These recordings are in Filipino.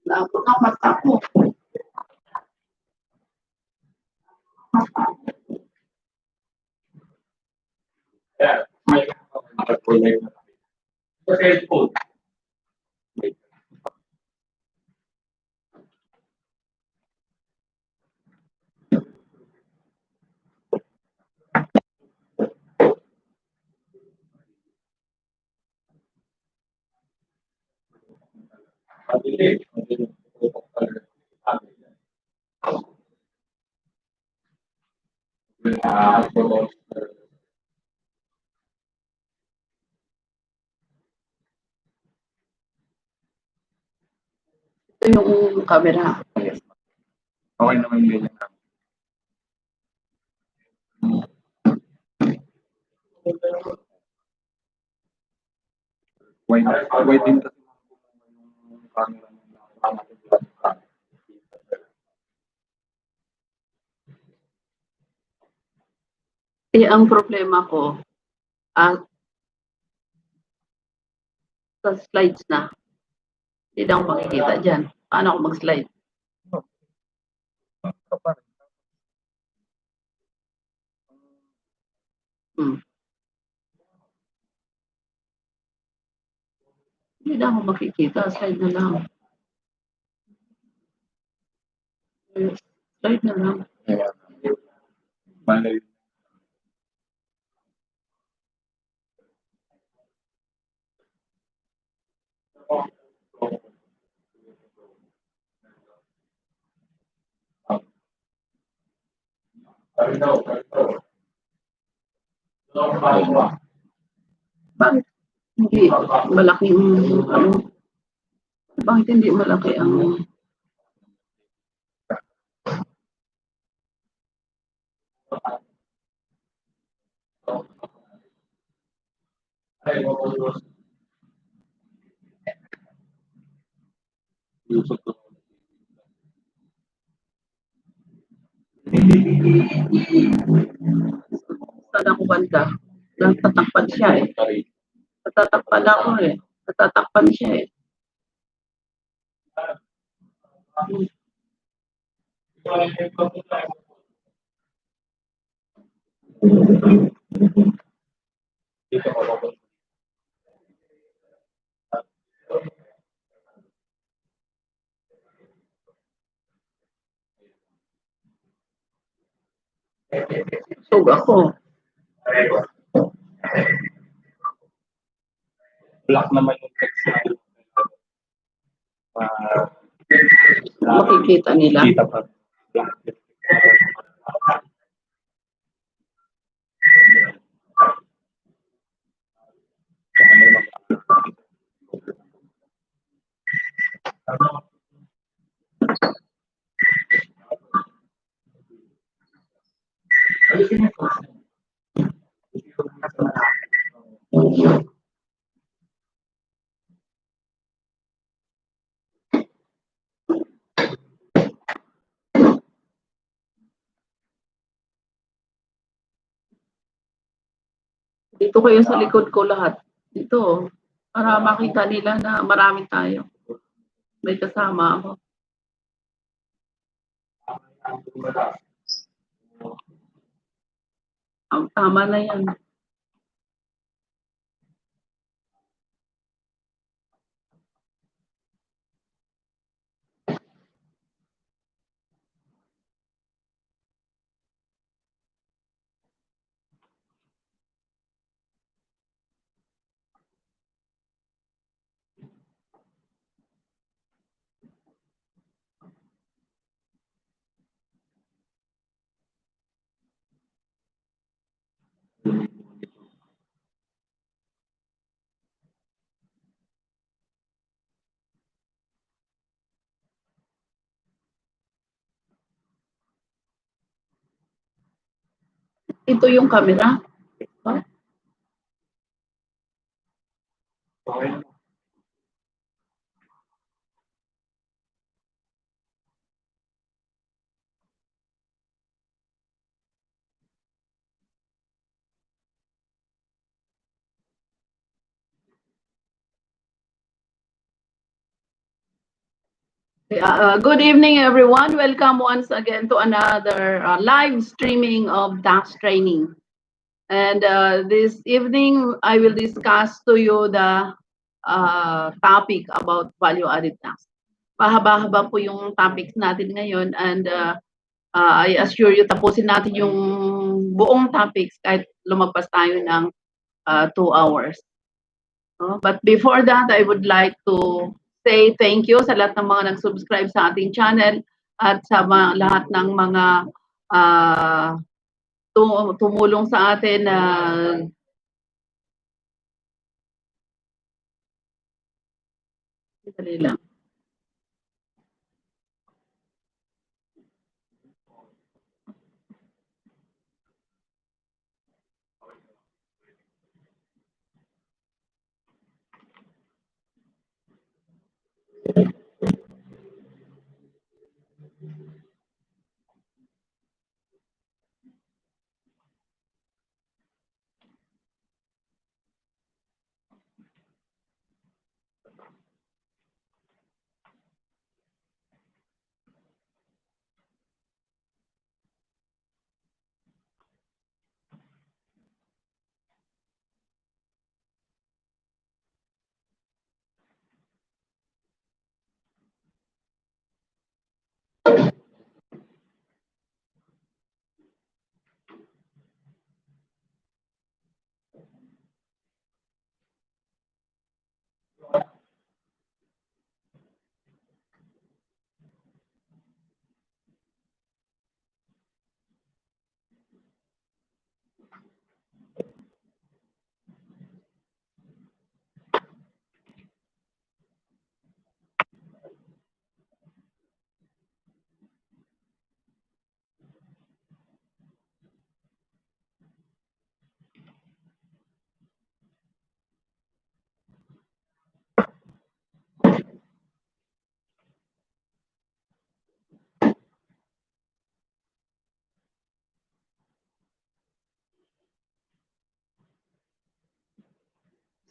Labo ng mata ko. Ito yung camera. Okay naman yung ganyan. Why din kasi yung camera ng Ang problema ko, sa slides na. Hindi na ako makikita dyan. Paano ako mag-slide? Hindi na ako makikita. Slide na lang. Slide na lang. Malay. Bakit hindi malaki yung ano? Bakit hindi malaki ang saan ako banda? Natatakpan siya eh. Natatakpan ako eh. Natatakpan siya eh. Sug ako. Black naman yung text na Makikita nila. kita pa. Black. Dito kayo sa likod ko lahat. Dito. Para makita nila na marami tayo. May kasama ako. Tama na yan. Ito yung camera. Oh, Okay. good evening, everyone. Welcome once again to another live streaming of tax training. And this evening, I will discuss to you the topic about value-added tax. Mahaba-haba po yung topics natin ngayon, and I assure you, tapusin natin yung buong topics kahit lumagpas tayo ng 2 hours. But before that, I would like to say thank you sa lahat ng mga nag-subscribe sa ating channel at sa lahat ng mga tumulong sa atin na dali lang.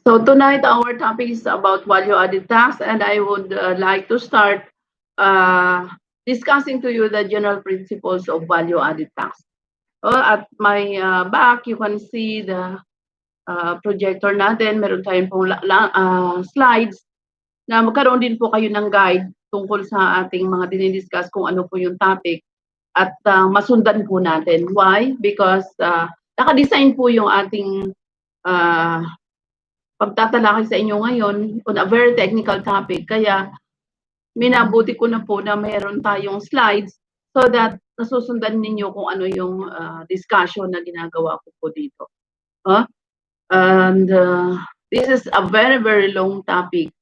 So tonight our topic is about value-added tax, and I would like to start discussing to you the general principles of value-added tax. At my back, you can see the projector natin. Meron tayong pong slides na magkaroon din po kayo ng guide tungkol sa ating mga dinidiscuss kung ano po yung topic at masundan po natin. Why? Because naka-design po yung ating pagtatalakay sa inyo ngayon on a very technical topic. Kaya minabuti ko na po na mayroon tayong slides so that nasusundan ninyo kung ano yung discussion na ginagawa ko po dito. And this is a very, very long topic.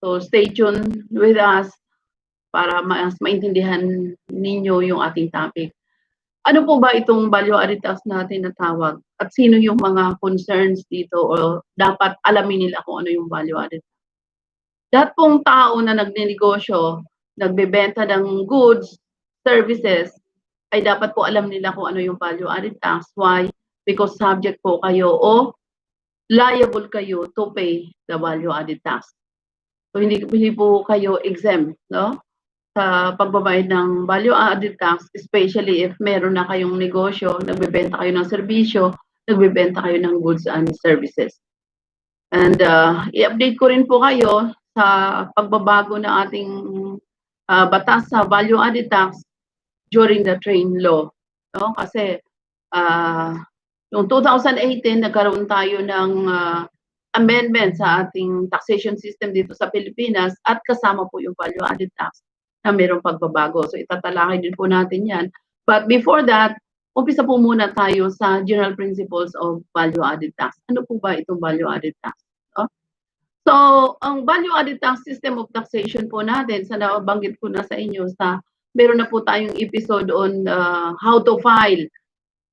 So stay tuned with us para mas maintindihan ninyo yung ating topic. Ano po ba itong value-added tax natin na tawag? At sino yung mga concerns dito o dapat alamin nila kung ano yung value-added tax? Lahat pong tao na nagnenegosyo, nagbebenta ng goods, services, ay dapat po alam nila kung ano yung value-added tax. Why? Because subject po kayo o liable kayo to pay the value-added tax. So hindi po kayo exempt, no? Sa pagbabayad ng value added tax, especially if meron na kayong negosyo, nagbebenta kayo ng serbisyo, nagbebenta kayo ng goods and services. And i-update ko rin po kayo sa pagbabago ng ating batas sa value added tax during the train law, no? Kasi noong 2018 nagkaroon tayo ng amendment sa ating taxation system dito sa Pilipinas at kasama po yung value added tax na mayroong pagbabago. So itatalakay din po natin yan. But before that, umpisa po muna tayo sa general principles of value added tax. Ano po ba itong value added tax? No? So, ang value added tax system of taxation po natin, sa nabanggit ko na sa inyo, meron na po tayong episode on how to file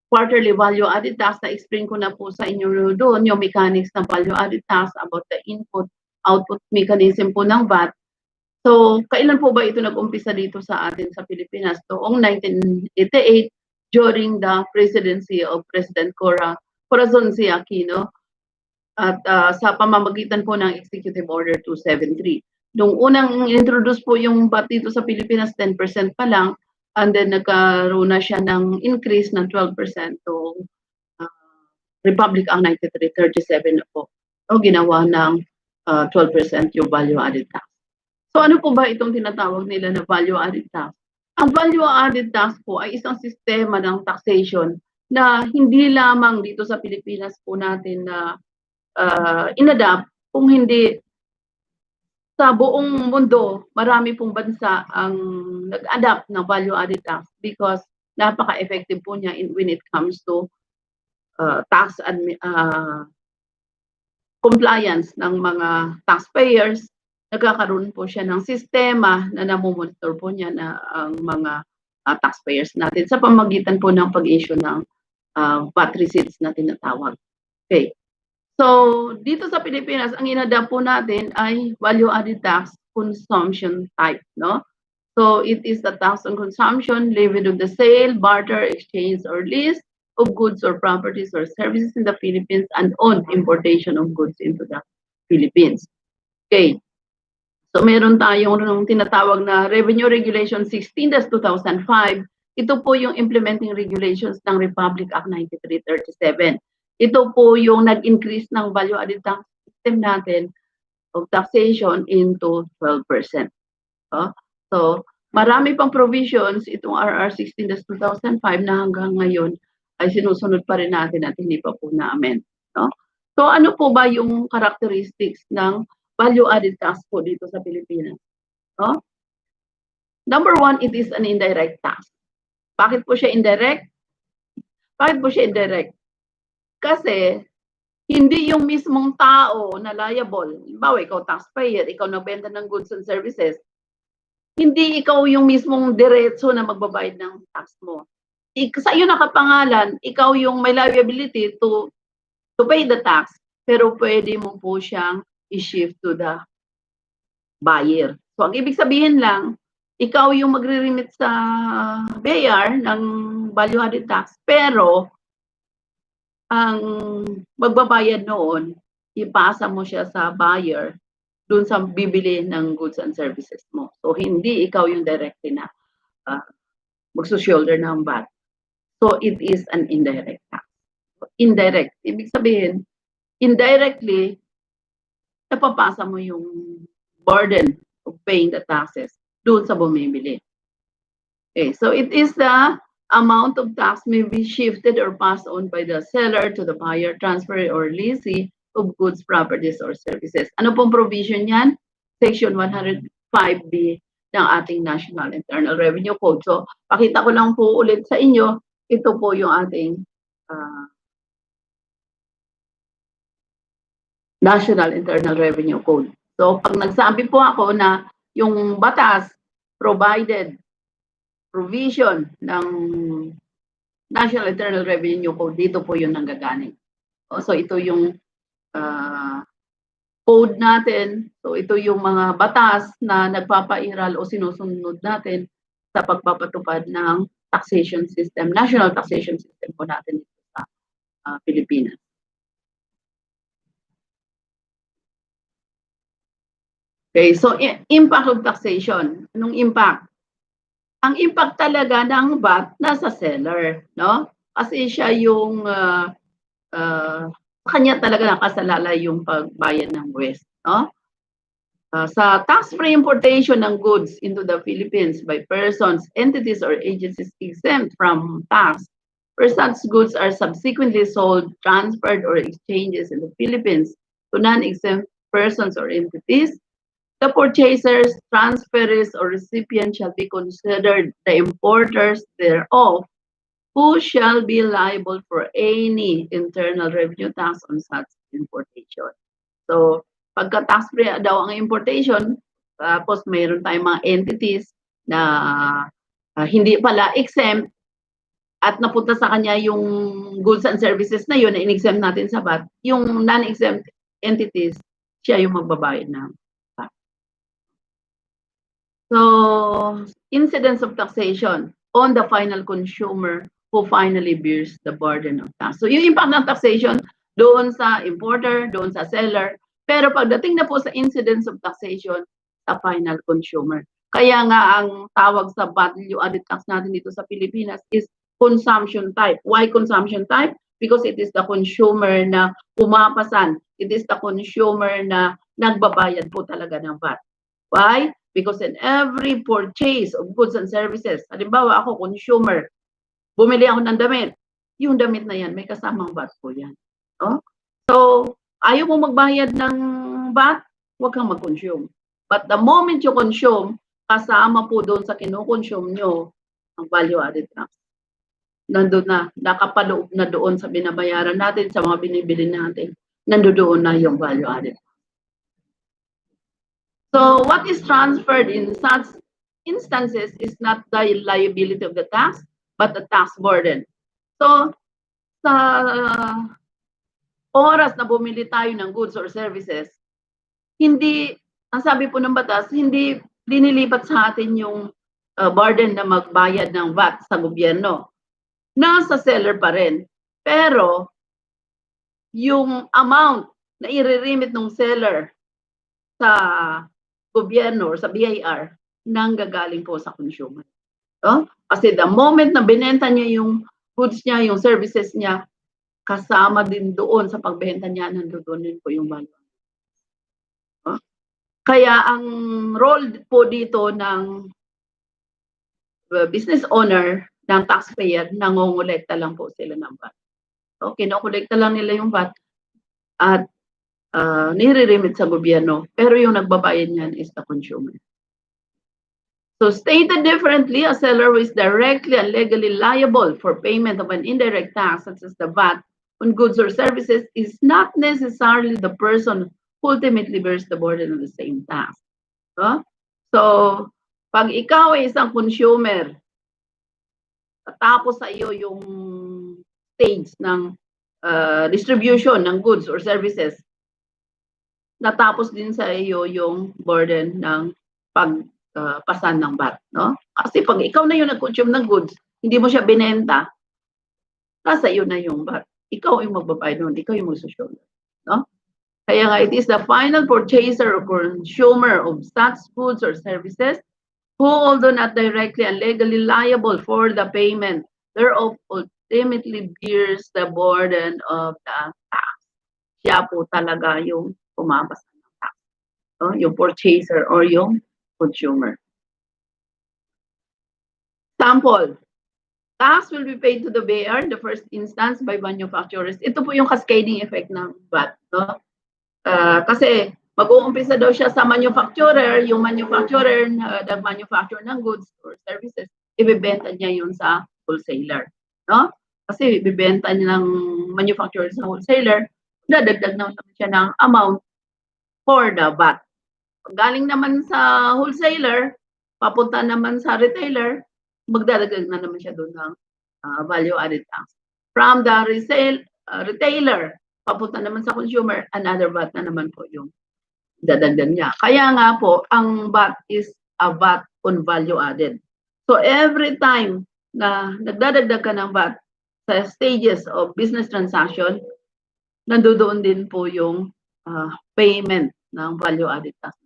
quarterly value added tax. Na-explain ko na po sa inyo doon yung mechanics ng value added tax, about the input, output mechanism po ng VAT. So, kailan po ba ito nag-umpisa dito sa atin sa Pilipinas? Noong 1988, during the presidency of President Corazon C. Aquino, at sa pamamagitan po ng Executive Order 273. Nung unang introduce po yung VAT dito sa Pilipinas, 10% pa lang, and then nagkaroon na siya ng increase ng 12% to Republic Act 9337 na po. O ginawa ng 12% yung value added tax. So ano po ba itong tinatawag nila na value added tax? Ang value added tax po ay isang sistema ng taxation na hindi lamang dito sa Pilipinas po natin na inadapt, kung hindi sa buong mundo, marami pong bansa ang nag-adapt ng value added tax because napaka-effective po niya when it comes to tax and compliance ng mga taxpayers. Nagkakaroon po siya ng sistema na namomonitor po niya na ang mga taxpayers natin sa pamamagitan po ng pag-issue ng VAT receipts na tinatawag. Okay. So, dito sa Pilipinas, ang inadapt po natin ay value added tax consumption type, no? So, it is the tax on consumption levied on the sale, barter, exchange, or lease of goods or properties or services in the Philippines and on importation of goods into the Philippines. Okay. So, meron tayong tinatawag na Revenue Regulation 16-2005. Ito po yung implementing regulations ng Republic Act 9337. Ito po yung nag-increase ng value added tax system natin of taxation into 12%. So, marami pang provisions itong RR 16-2005 na hanggang ngayon ay sinusunod pa rin natin at hindi pa po na-amend. No? So, ano po ba yung characteristics ng value added tax po dito sa Pilipinas? No? Number one, it is an indirect tax. Bakit po siya indirect? Bakit po siya indirect? Kasi hindi yung mismong tao na liable. Halimbawa, ikaw taxpayer, ikaw nagbenta ng goods and services. Hindi ikaw yung mismong diretso na magbabayad ng tax mo. Sa iyo nakapangalan, ikaw yung may liability to pay the tax, pero pwede mo po siyang i-shift to the buyer. So, ang ibig sabihin lang, ikaw yung magre-remit sa BIR ng value added tax, pero ang magbabayad noon, ipasa mo siya sa buyer dun sa bibili ng goods and services mo. So, hindi ikaw yung directly na magsushoulder ng VAT. So, it is an indirect tax. Indirect. Ibig sabihin, indirectly, napapasa mo yung burden of paying the taxes dun sa bumibili. Okay, so it is the amount of tax may be shifted or passed on by the seller to the buyer, transfer or leasing of goods, properties, or services. Ano pong provision yan? Section 105B ng ating National Internal Revenue Code. So, pakita ko lang po ulit sa inyo, ito po yung ating National Internal Revenue Code. So, pag nagsabi po ako na yung batas provided provision ng National Internal Revenue Code, dito po yung nanggagaling. So, ito yung code natin. So, ito yung mga batas na nagpapairal o sinusunod natin sa pagpapatupad ng taxation system, national taxation system po natin sa Pilipinas. Okay, so impact of taxation. Anong impact? Ang impact talaga ng VAT nasa seller, no? Kasi siya yung sa kanya talaga nakasalalay yung pagbayad ng buwis, no? Sa tax-free importation ng goods into the Philippines by persons, entities, or agencies exempt from tax, where such goods are subsequently sold, transferred, or exchanged in the Philippines to non-exempt persons or entities, the purchasers, transferees, or recipients shall be considered the importers thereof, who shall be liable for any internal revenue tax on such importation. So, pagka tax-free daw ang importation, tapos mayroon tayong mga entities na hindi pala exempt at napunta sa kanya yung goods and services na yun na in-exempt natin sa VAT, yung non-exempt entities, siya yung magbabayad ng VAT. So, incidence of taxation on the final consumer who finally bears the burden of tax. So, yung impact ng taxation doon sa importer, doon sa seller, pero pagdating na po sa incidence of taxation sa final consumer. Kaya nga ang tawag sa value added tax natin dito sa Pilipinas is consumption type. Why consumption type? Because it is the consumer na pumapasan. It is the consumer na nagbabayad po talaga ng VAT. Why? Because in every purchase of goods and services, halimbawa ako, consumer, bumili ako ng damit, yung damit na yan, may kasamang VAT po yan. No? So, ayaw mo magbayad ng VAT, huwag kang mag-consume. But the moment you consume, kasama po doon sa kinukonsume nyo, ang value-added tax. Nandun na, nakapaloob na doon sa binabayaran natin, sa mga binibili natin, nandoon na yung value-added tax. So, what is transferred in such instances is not the liability of the tax, but the tax burden. So, sa oras na bumili tayo ng goods or services, hindi, ang sabi po ng batas, hindi dinilipat sa atin yung burden na magbayad ng VAT sa gobyerno. Nasa seller pa rin. Pero, yung amount na i-remit ng seller sa gobyerno or sa BIR, nanggagaling po sa consumer. No? Kasi the moment na binenta niya yung goods niya, yung services niya, kasama din doon sa pagbenta niya, nandoon din po yung value. No? Kaya ang role po dito ng business owner, ng taxpayer, nangongolekta lang po sila ng VAT. So, kinokolekta lang nila yung VAT at nire-remit sa gobyerno, pero yung nagbabayad niyan is the consumer. So stated differently, a seller who is directly and legally liable for payment of an indirect tax, such as the VAT, on goods or services is not necessarily the person who ultimately bears the burden of the same tax. So, pag ikaw ay isang consumer, tapos sa iyo yung stage ng distribution ng goods or services, natapos din sa iyo yung burden ng pagpasan ng VAT, no? Kasi pag ikaw na yung nag-consume ng goods, hindi mo siya binenta, nasa iyo na yung VAT. Ikaw yung magbabayad nun, ikaw yung magsusunod, no? Kaya nga, it is the final purchaser or consumer of such goods or services who, although not directly and legally liable for the payment thereof, ultimately bears the burden of the tax. Siya po talaga yung pumapasa ng tax, no? Yung purchaser or yung consumer. Sample. Tax will be paid to the BIR in the first instance by manufacturers. Ito po yung cascading effect ng VAT, no? Kasi mag-uumpisa daw siya sa manufacturer, yung manufacturer nag-manufacture ng goods or services, ibebenta niya yun sa wholesaler, no? Kasi ibebenta niya ng manufacturer sa wholesaler, dadagdag naman siya ng amount for the VAT. Galing naman sa wholesaler, papunta naman sa retailer, magdadagdag na naman siya doon ng value-added tax. From the retailer, papunta naman sa consumer, another VAT na naman po yung dadagdag niya. Kaya nga po, ang VAT is a VAT on value-added. So every time na nagdadagdag ka ng VAT sa stages of business transaction, nandoon din po yung payment ng value-added tax.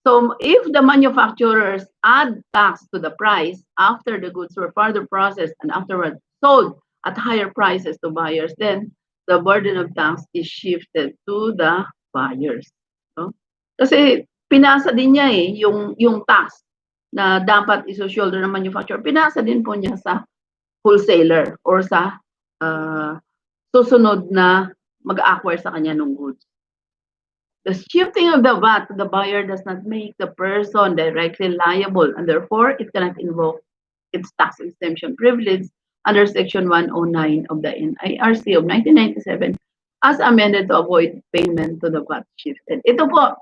So if the manufacturers add tax to the price after the goods were further processed and afterward sold at higher prices to buyers, then the burden of tax is shifted to the buyers. No? Kasi pinasa din niya yung tax na dapat iso-shoulder ng manufacturer, pinasa din po niya sa wholesaler or sa susunod na mag-acquire sa kanya ng goods. The shifting of the VAT to the buyer does not make the person directly liable, and therefore it cannot invoke its tax exemption privilege under Section 109 of the NIRC of 1997 as amended to avoid payment to the VAT shifted. Ito po,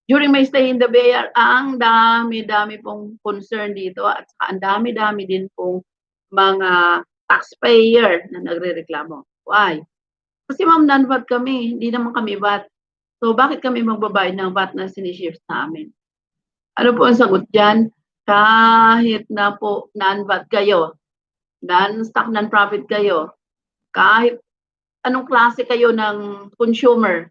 during my stay in the BIR, ang dami-dami pong concern dito at ang dami-dami din pong mga taxpayer na nagrereklamo. Why? Kasi ma'am, non-VAT kami, hindi naman kami VAT. So bakit kami magbabayad ng VAT na sinishift sa amin? Ano po ang sagot dyan? Kahit na po non-VAT kayo, non-stock, non-profit kayo, kahit anong klase kayo ng consumer,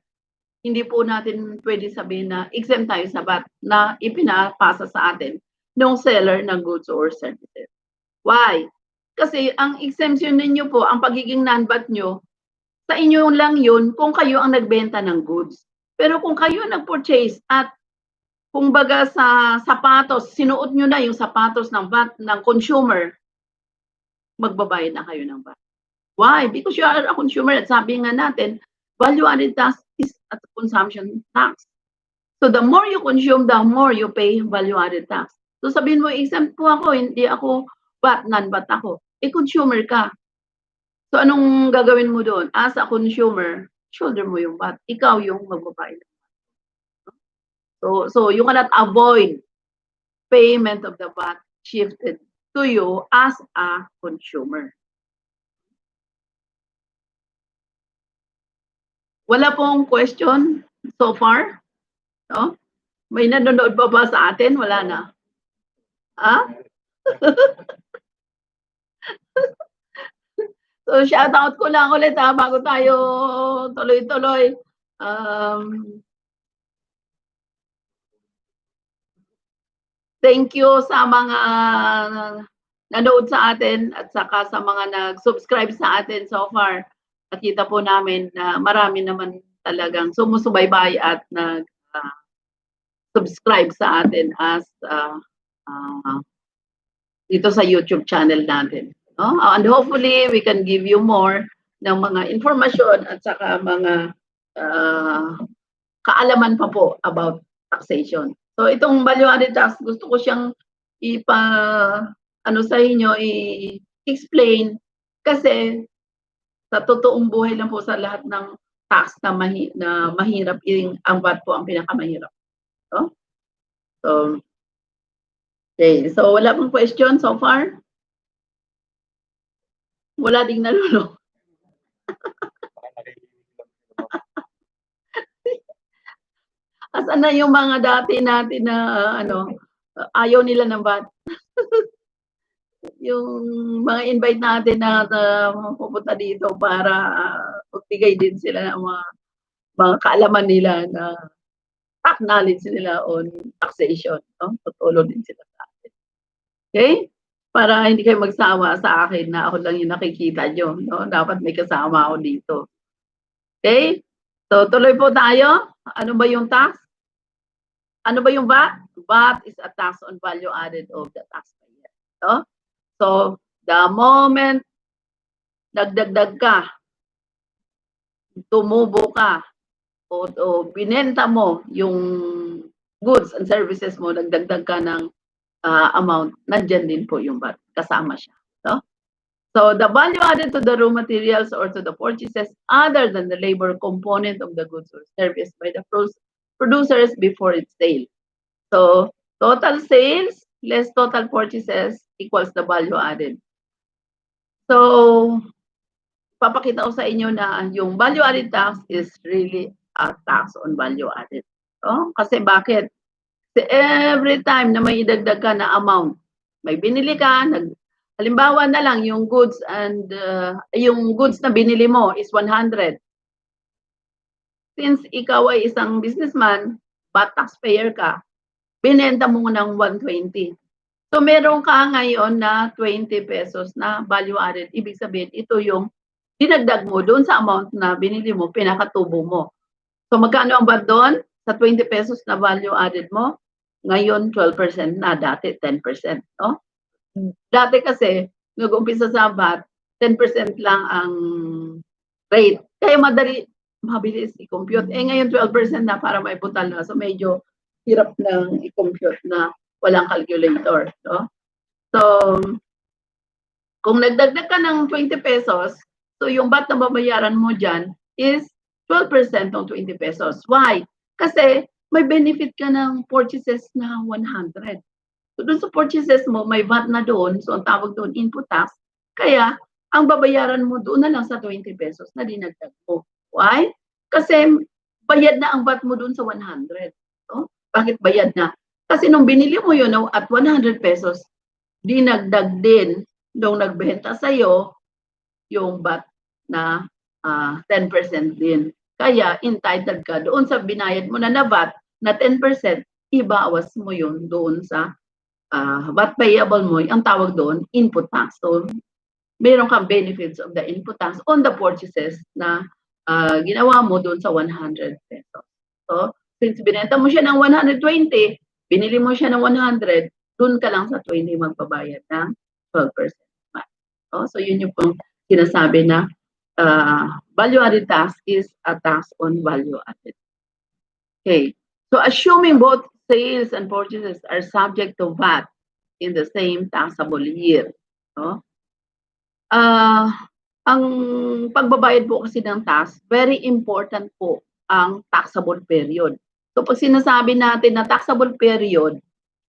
hindi po natin pwede sabihin na exempt tayo sa VAT na ipinapasa sa atin ng seller ng goods or services. Why? Kasi ang exemption ninyo po, ang pagiging non-VAT nyo, sa inyo lang yun kung kayo ang nagbenta ng goods. Pero kung kayo nag-purchase at kung baga sa sapatos, sinuot nyo na yung sapatos ng VAT ng consumer, magbabayad na kayo ng VAT. Why? Because you are a consumer at sabi nga natin, value-added tax is a consumption tax. So the more you consume, the more you pay value-added tax. So sabihin mo, exempt po ako, hindi ako VAT, non-VAT ako. Consumer ka. So anong gagawin mo doon? As a consumer, shoulder mo yung VAT. Ikaw yung magbabayad. So you cannot avoid payment of the VAT shifted to you as a consumer. Wala pong question so far? No? May nanonood pa ba sa atin? Wala na. Ha? So shout out ko lang ulit bago tayo tuloy-tuloy. Thank you sa mga nanood sa atin at saka sa mga nag-subscribe sa atin so far. Nakita po namin na marami naman talagang sumusubaybay at nag-subscribe sa atin as dito sa YouTube channel natin. No? And hopefully, we can give you more ng mga informasyon at saka mga kaalaman pa po about taxation. So itong value-added tax, gusto ko siyang sa inyo i-explain kasi sa totoong buhay lang po sa lahat ng tax na mahirap, ang VAT po ang pinakamahirap. No? So, okay. So wala pong question so far? Wala ding nalulong. Asan na yung mga dati natin na ayaw nila ng VAT? Yung mga invite natin na pupunta dito para magbigay din sila ng mga kaalaman nila na top knowledge nila on taxation. No? Tutulong din sila sa atin. Okay? Para hindi kayo magsawa sa akin na ako lang yung nakikita nyo. No? Dapat may kasama ako dito. Okay? So, tuloy po tayo. Ano ba yung tax? Ano ba yung VAT? VAT is a tax on value added of the taxpayer. No? So, the moment nagdagdag ka, tumubo ka, o binenta mo yung goods and services mo, nagdagdag ka ng amount, nandyan din po yung VAT. Kasama siya. No? So, the value added to the raw materials or to the purchases other than the labor component of the goods or service by the producers before its sale. So, total sales less total purchases equals the value added. So, papakita ko sa inyo na yung value added tax is really a tax on value added. Oh, kasi bakit? Kasi every time na may idagdag ka na amount, may binili ka, halimbawa na lang yung goods and yung goods na binili mo is 100. Since ikaw ay isang businessman, VAT taxpayer ka, binenta mo ng 120. So meron ka ngayon na 20 pesos na value added. Ibig sabihin, ito yung dinagdag mo doon sa amount na binili mo, pinakatubo mo. So magkano ang VAT doon? Sa 20 pesos na value added mo, ngayon 12% na, dati 10%. No? Dati kasi, nag-umpisa sa VAT, 10% lang ang rate. Kaya mabilis i-compute. Ngayon 12% na para may butal na. So medyo hirap nang i-compute na walang calculator. No? So, kung nagdagdag ka ng 20 pesos, so yung VAT na babayaran mo dyan is 12% ng 20 pesos. Why? Kasi may benefit ka ng purchases na 100. So doon sa purchases mo, may VAT na doon. So ang tawag doon, input tax. Kaya, ang babayaran mo doon na lang sa 20 pesos na dinagdag mo. Why? Kasi bayad na ang VAT mo doon sa 100. No? Bakit bayad na? Kasi nung binili mo yun at 100 pesos, dinagdag din nung nagbenta sa'yo yung VAT na 10% din. Kaya entitled ka doon sa binayad mo na VAT na 10%, ibawas mo yun doon sa VAT payable mo, ang tawag doon, input tax. So, meron kang benefits of the input tax on the purchases na ginawa mo doon sa 100 pesos. So, since binenta mo siya ng 120, binili mo siya ng 100, doon ka lang sa 20 magbabayad ng 12%. So, yun yung pong sinasabi na value added tax is a tax on value added. Okay. So, assuming both sales and purchases are subject to VAT in the same taxable year. No? Ang pagbabayad po kasi ng tax, very important po ang taxable period. So, pag sinasabi natin na taxable period,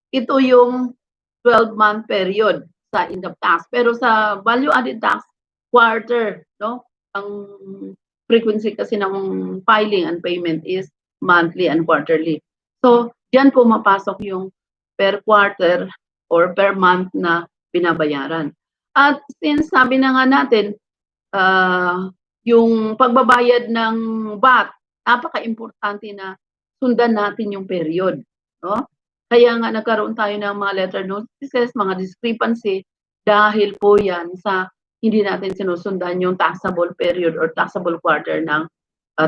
ito yung 12-month period sa end of tax. Pero sa value added tax, quarter, no? Ang frequency kasi ng filing and payment is monthly and quarterly. So, diyan po mapasok yung per quarter or per month na binabayaran. At since sabi na nga natin, yung pagbabayad ng VAT, napaka-importante na sundan natin yung period. No? Kaya nga nagkaroon tayo ng mga letter notices, mga discrepancy, dahil po yan sa hindi natin sinusundan yung taxable period or taxable quarter ng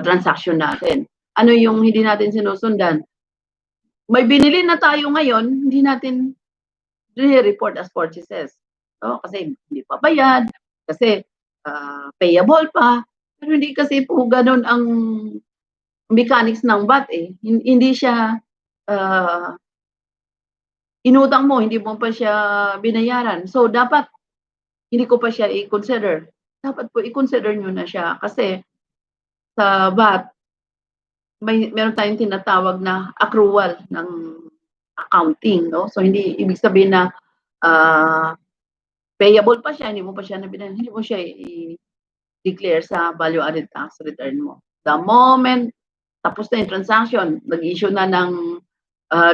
transaction natin. Ano yung hindi natin sinusundan? May binili na tayo ngayon, hindi natin report as purchases. No? Kasi hindi pa bayad, kasi payable pa. Pero hindi kasi po ganun ang mechanics ng VAT eh. Hindi siya inutang mo, hindi mo pa siya binayaran. So, dapat hindi ko pa siya i-consider. Dapat po i-consider nyo na siya kasi sa VAT, meron tayong tinatawag na accrual ng accounting. No? So, hindi ibig sabihin na payable pa siya, hindi mo pa siya nabinayaran, hindi mo siya i-declare sa value added tax return mo. The moment tapos na yung transaction, nag-issue na ng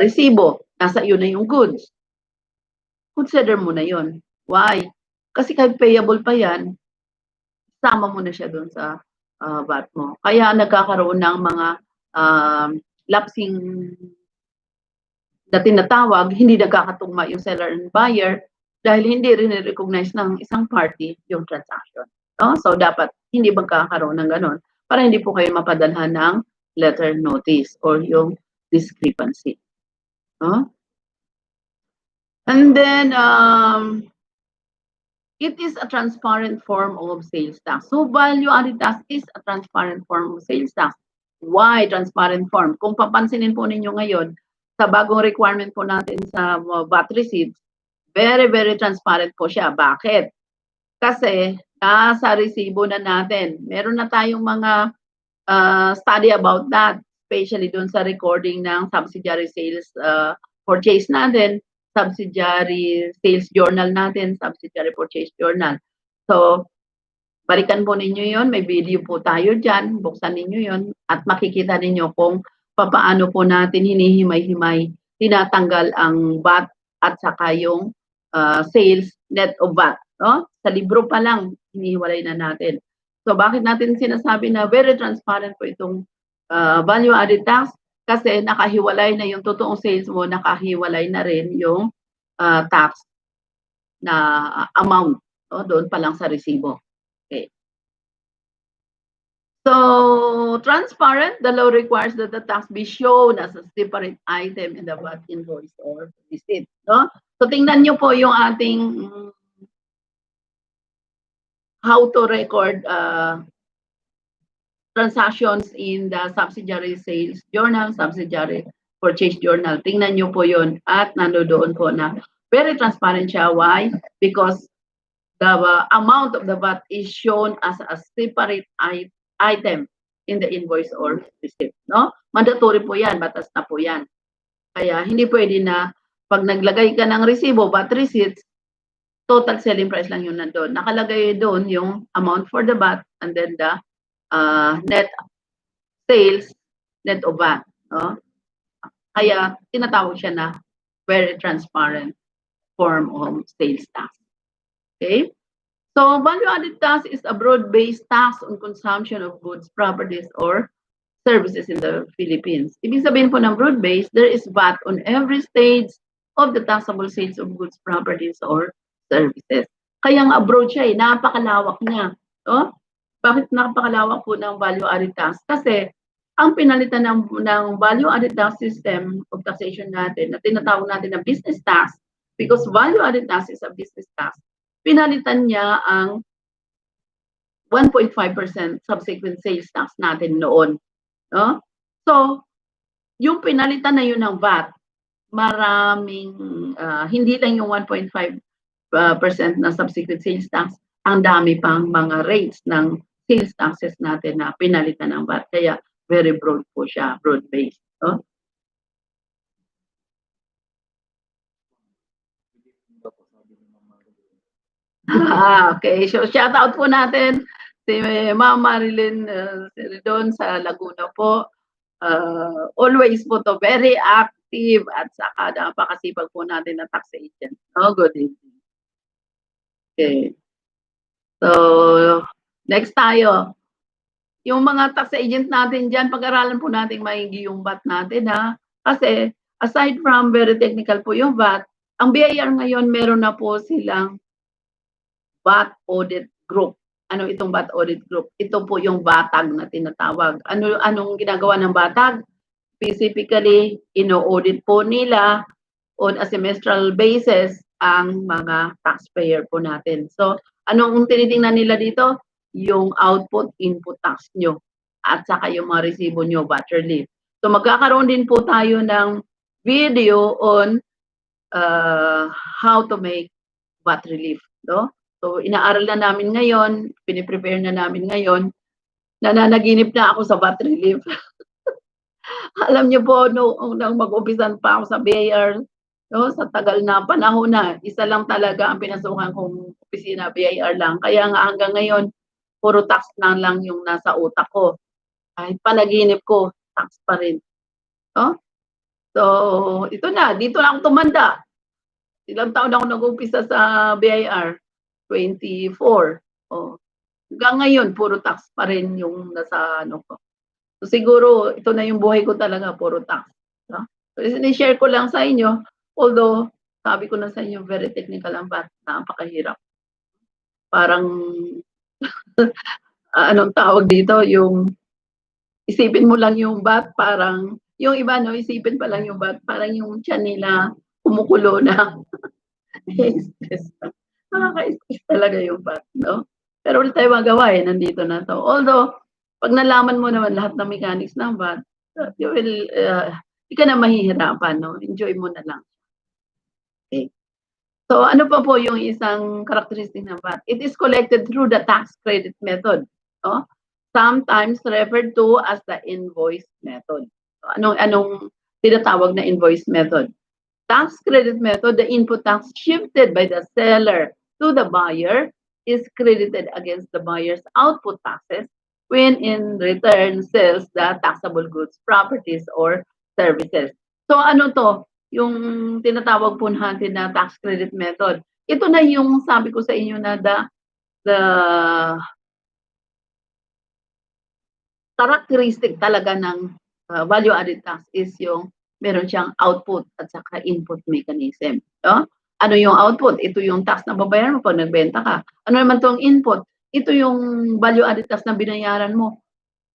resibo, nasa iyo na yung goods, consider mo na yun. Why? Kasi kahit payable pa yan, sama mo na siya doon sa VAT mo. Kaya nagkakaroon ng mga lapsing na tinatawag, hindi nagkakatugma yung seller and buyer dahil hindi rin recognize ng isang party yung transaction. No? So, dapat hindi magkakaroon ng ganun para hindi po kayo mapadalhan ng letter notice or yung discrepancy. No? And then, it is a transparent form of sales tax. So, value-added tax is a transparent form of sales tax. Why transparent form? Kung papansinin po ninyo ngayon, sa bagong requirement po natin sa VAT receipts, very, very transparent po siya. Bakit? Kasi, nasa resibo na natin. Meron na tayong mga study about that, especially dun sa recording ng subsidiary sales purchase natin, subsidiary sales journal natin, subsidiary purchase journal. So, balikan po ninyo yon, may video po tayo dyan, buksan ninyo yon at makikita ninyo kung paano po natin hinihimay-himay, tinatanggal ang VAT at saka yung sales net of VAT. No? Sa libro pa lang, hinihiwalay na natin. So, bakit natin sinasabi na very transparent po itong value added tax? kasi nakahiwalay na yung totoong sales mo, nakahiwalay na rin yung tax na amount, no? Doon pa lang sa resibo. Okay. So, transparent, the law requires that the tax be shown as a separate item in the VAT invoice or receipt, no? So, tingnan nyo po yung ating how to record transactions in the subsidiary sales journal, subsidiary purchase journal. Tingnan nyo po yun at nandoon po na very transparent siya. Why? Because the amount of the VAT is shown as a separate item in the invoice or receipt, no? Mandatory po yan, batas na po yan. Kaya hindi pwede na pag naglagay ka ng resibo, VAT receipts, total selling price lang yun nandun. Nakalagay doon yung amount for the VAT and then the net sales, net of VAT, no? Kaya tinatawag siya na very transparent form of sales tax. Okay? So, value-added tax is a broad-based tax on consumption of goods, properties, or services in the Philippines. Ibig sabihin po ng broad-based, there is VAT on every stage of the taxable sales of goods, properties, or services. Kaya nga abroad siya napakalawak niya. No? Bakit napakalawak po ng value-added tax? Kasi ang pinalitan ng value-added tax system of taxation natin, na tinatawag natin na business tax, because value-added tax is a business tax, pinalitan niya ang 1.5% subsequent sales tax natin noon. No? So, yung pinalitan na yun ng VAT, maraming, hindi lang yung 1.5% na subsequent sales tax, ang dami pang mga rates ng sales taxes natin na pinalitan ng VAT. Kaya very broad po siya, broad-based. No? Okay. So, shout out po natin si Ma'am Marilyn Seridon sa Laguna po. Always po to, very active at saka napakasipag po natin na tax agent. Oh, good evening. Okay. So, next tayo. Yung mga tax agent natin dyan, pag-aralan po natin maigi yung VAT natin, ha? Kasi, aside from very technical po yung VAT, ang BIR ngayon, meron na po silang VAT audit group. Ano itong VAT audit group? Ito po yung BATAG na tinatawag. Anong ginagawa ng BATAG? Specifically, ino-audit po nila on a semestral basis ang mga taxpayer po natin. So, anong tinitingnan nila dito? Yung output, input tax nyo at saka yung mga resibo nyo, VAT relief. So, magkakaroon din po tayo ng video on how to make VAT relief. No? So, inaaral na namin ngayon, piniprepare na namin ngayon, nananaginip na ako sa VAT relief. Alam niyo po, nung mag-umpisan pa ako sa BIR, no, sa tagal na panahon na, isa lang talaga ang pinasukan kong opisina, BIR lang. Kaya nga hanggang ngayon, puro tax na lang yung nasa utak ko. Kahit panaginip ko, tax pa rin. No? So, ito na, dito na ako tumanda. Ilang taon ako nag-umpisa sa BIR? 24. Oh. Hanggang ngayon, puro tax pa rin yung nasa ano ko. So, siguro, ito na yung buhay ko talaga, puro tax. No? So, i-share ko lang sa inyo, although, sabi ko na sa inyo, very technical ang VAT, napakahirap. Parang, anong tawag dito, yung, isipin mo lang yung VAT, parang, yung iba, no, isipin pa lang yung VAT, parang yung tiyan nila, kumukulo na. Nakaka-stress talaga yung VAT, no? Pero wala tayong magawa nandito na to. Although, pag nalaman mo naman lahat ng mechanics ng VAT, you will, di ka na mahihirapan, no? Enjoy mo na lang. Okay. So, ano pa po yung isang characteristic ng VAT? It is collected through the tax credit method, no? Sometimes referred to as the invoice method. So, anong tinatawag na invoice method? Tax credit method, the input tax shifted by the seller to the buyer is credited against the buyer's output taxes when in return sells the taxable goods, properties, or services. So ano to? Yung tinatawag po natin na tax credit method. Ito na yung sabi ko sa inyo na the characteristic talaga ng value added tax is yung meron siyang output at saka input mechanism. No? Ano yung output? Ito yung tax na babayaran mo pag nagbenta ka. Ano naman tong input? Ito yung value added tax na binayaran mo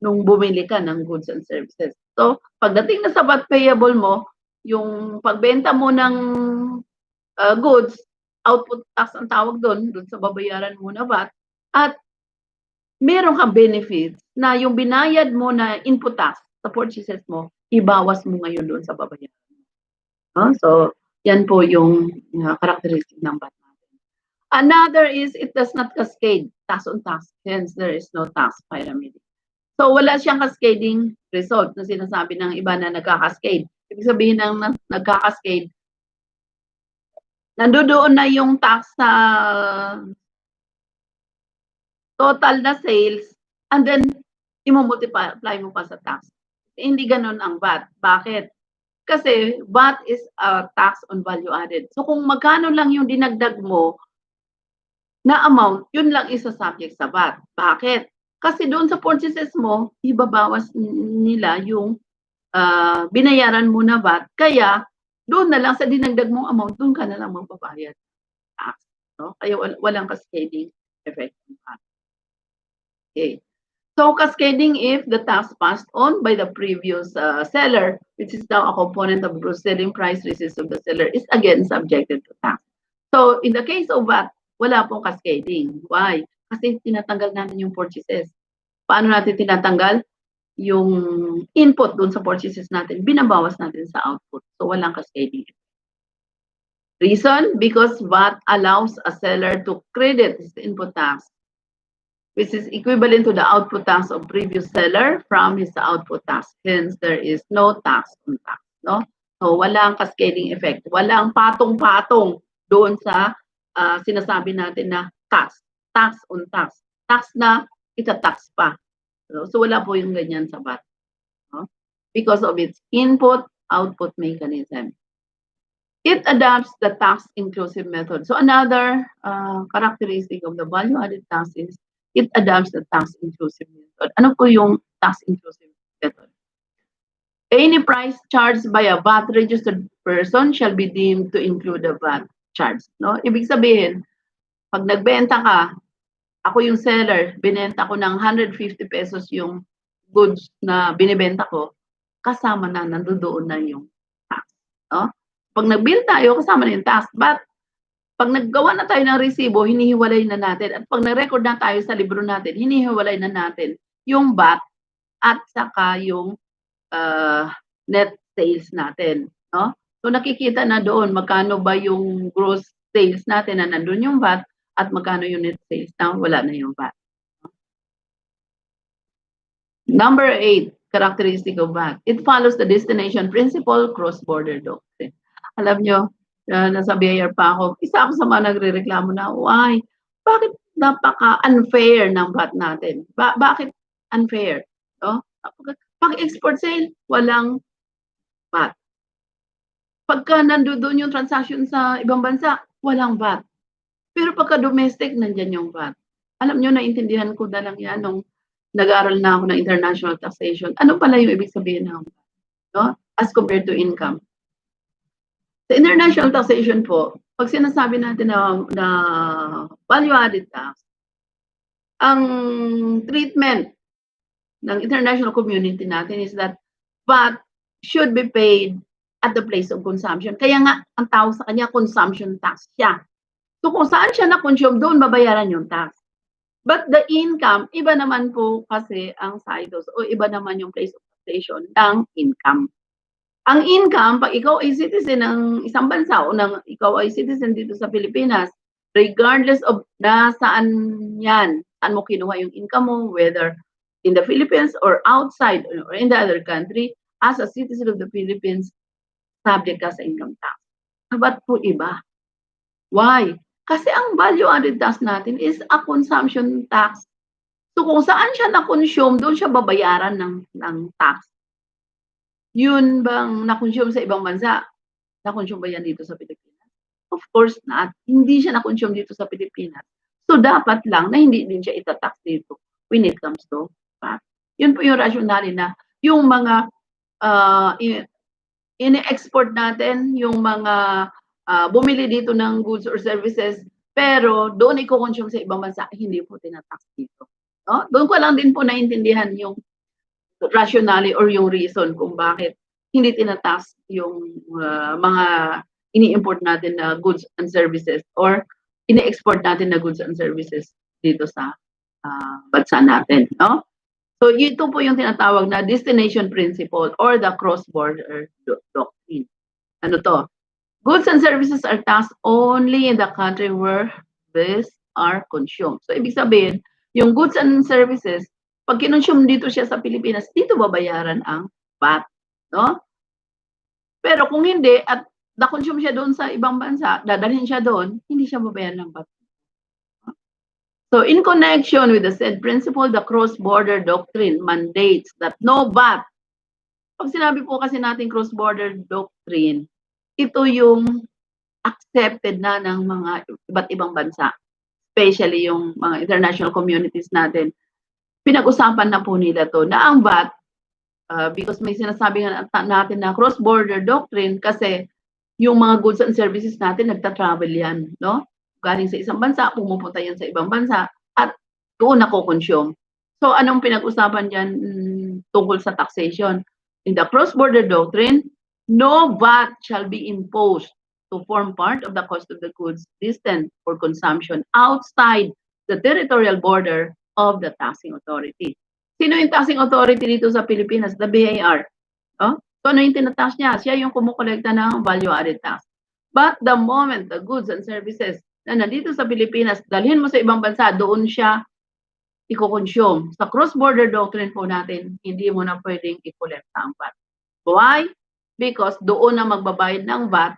nung bumili ka ng goods and services. So, pagdating na sa VAT payable mo, yung pagbenta mo ng goods, output tax ang tawag doon sa babayaran mo na VAT, at meron kang benefits na yung binayad mo na input tax sa purchases mo, ibawas mo ngayon doon sa babayaran mo. So, yan po yung characteristic ng VAT natin. Another is it does not cascade tax on tax, hence there is no tax pyramid. So, wala siyang cascading result na sinasabi ng iba na nagka-cascade. Ibig sabihin ng nagka-cascade, nandoon na yung tax sa total na sales and then i-multiply mo pa sa tax. Hindi ganun ang VAT. Bakit? Kasi VAT is a tax on value added. So kung magkano lang yung dinagdag mo na amount, yun lang isa-subject sa VAT. Bakit? Kasi doon sa purchases mo, ibabawas nila yung binayaran mo na VAT. Kaya doon na lang sa dinagdag mong amount, doon ka na lang magbabayad tax. No? Kaya walang cascading effect ng VAT. Okay. So cascading if the tax passed on by the previous seller, which is now a component of gross selling price receipts of the seller, is again subjected to tax. So in the case of VAT, wala pong cascading. Why? Kasi tinatanggal natin yung purchases. Paano natin tinatanggal? Yung input dun sa purchases natin, binabawas natin sa output. So walang cascading. Reason? Because VAT allows a seller to credit his input tax, which is equivalent to the output tax of previous seller from his output tax. Hence, there is no tax on tax. No? So, walang cascading effect. Walang patong-patong doon sa sinasabi natin na tax. Tax on tax. Tax na ita-tax pa. So, wala po yung ganyan sa VAT. No? Because of its input-output mechanism. It adopts the tax-inclusive method. So, another characteristic of the value-added tax is it adopts the tax-inclusive method. Ano po yung tax-inclusive method? Any price charged by a VAT-registered person shall be deemed to include the VAT charge. No? Ibig sabihin, pag nagbenta ka, ako yung seller, binenta ko ng 150 pesos yung goods na binibenta ko, kasama na, nandoon na yung tax. No? Pag nag-bill tayo, kasama na yung tax. But pag naggawa na tayo ng resibo, hinihiwalay na natin. At pag nag-record na tayo sa libro natin, hinihiwalay na natin yung VAT at saka yung net sales natin. No? So nakikita na doon magkano ba yung gross sales natin na nandun yung VAT at magkano yung net sales na wala na yung VAT. Number 8, characteristic of VAT. It follows the destination principle, cross-border doctrine. Alam nyo, nasa BIR pa ako, isa ako sa mga nagre-reklamo na, why? Bakit napaka-unfair ng VAT natin? Bakit unfair? No? Pag export sale, walang VAT. Pagka nandoon yung transaction sa ibang bansa, walang VAT. Pero pagka domestic, nandyan yung VAT. Alam nyo, naintindihan ko na lang yan nung nag-aaral na ako ng international taxation. Ano pala yung ibig sabihin ng VAT? No? As compared to income. Sa international taxation po, pag sinasabi natin na value-added tax, ang treatment ng international community natin is that VAT should be paid at the place of consumption. Kaya nga, ang tawag sa kanya, consumption tax siya. So kung saan siya na-consume, doon babayaran yung tax. But the income, iba naman po kasi ang silos o iba naman yung place of taxation ng income. Ang income, pag ikaw ay citizen ng isang bansa o ikaw ay citizen dito sa Pilipinas, regardless of nasaan yan, saan mo kinuha yung income mo, whether in the Philippines or outside or in the other country, as a citizen of the Philippines, subject ka sa income tax. Ba't po iba? Why? Kasi ang value-added tax natin is a consumption tax. So kung saan siya na-consume, doon siya babayaran ng tax. Yun bang na-consume sa ibang bansa? Na-consume ba yan dito sa Pilipinas? Of course not. Hindi siya na-consume dito sa Pilipinas. So dapat lang na hindi din siya itatax dito when it comes to VAT. Yun po yung rationale na yung mga ini-export natin yung mga bumili dito ng goods or services, pero doon iko-consume sa ibang bansa, hindi po tinatax dito. No? Doon ko lang din po naintindihan yung rationale or yung reason kung bakit hindi tinatax yung mga ini-import natin na goods and services or ini-export natin na goods and services dito sa bansa natin. No? So ito po yung tinatawag na destination principle or the cross-border doctrine. Ano to? Goods and services are taxed only in the country where these are consumed. So ibig sabihin, yung goods and services, pag kinonsume dito siya sa Pilipinas, dito babayaran ang VAT, no? Pero kung hindi at na-consume siya doon sa ibang bansa, dadalhin siya doon, hindi siya babayaran ng VAT. So in connection with the said principle, the cross-border doctrine mandates that no VAT. Pag sinabi po kasi natin cross-border doctrine, ito yung accepted na ng mga iba't ibang bansa, especially yung mga international communities natin. Pinag-usapan na po nila to na ang VAT, because may sinasabi nga natin na cross-border doctrine kasi yung mga goods and services natin nagta-travel yan, no? Galing sa isang bansa, pumupunta yan sa ibang bansa at doon nako-consume. So anong pinag-usapan diyan tungkol sa taxation? In the cross-border doctrine, no VAT shall be imposed to form part of the cost of the goods destined for consumption outside the territorial border of the taxing authority. Sino yung taxing authority dito sa Pilipinas? The BIR. Oh? So ano yung tinatax niya? Siya yung kumukolekta ng value-added tax. But the moment the goods and services na nandito sa Pilipinas, dalhin mo sa ibang bansa, doon siya i-consume. Sa cross-border doctrine po natin, hindi mo na pwedeng i-collecta ang VAT. Why? Because doon na magbabayad ng VAT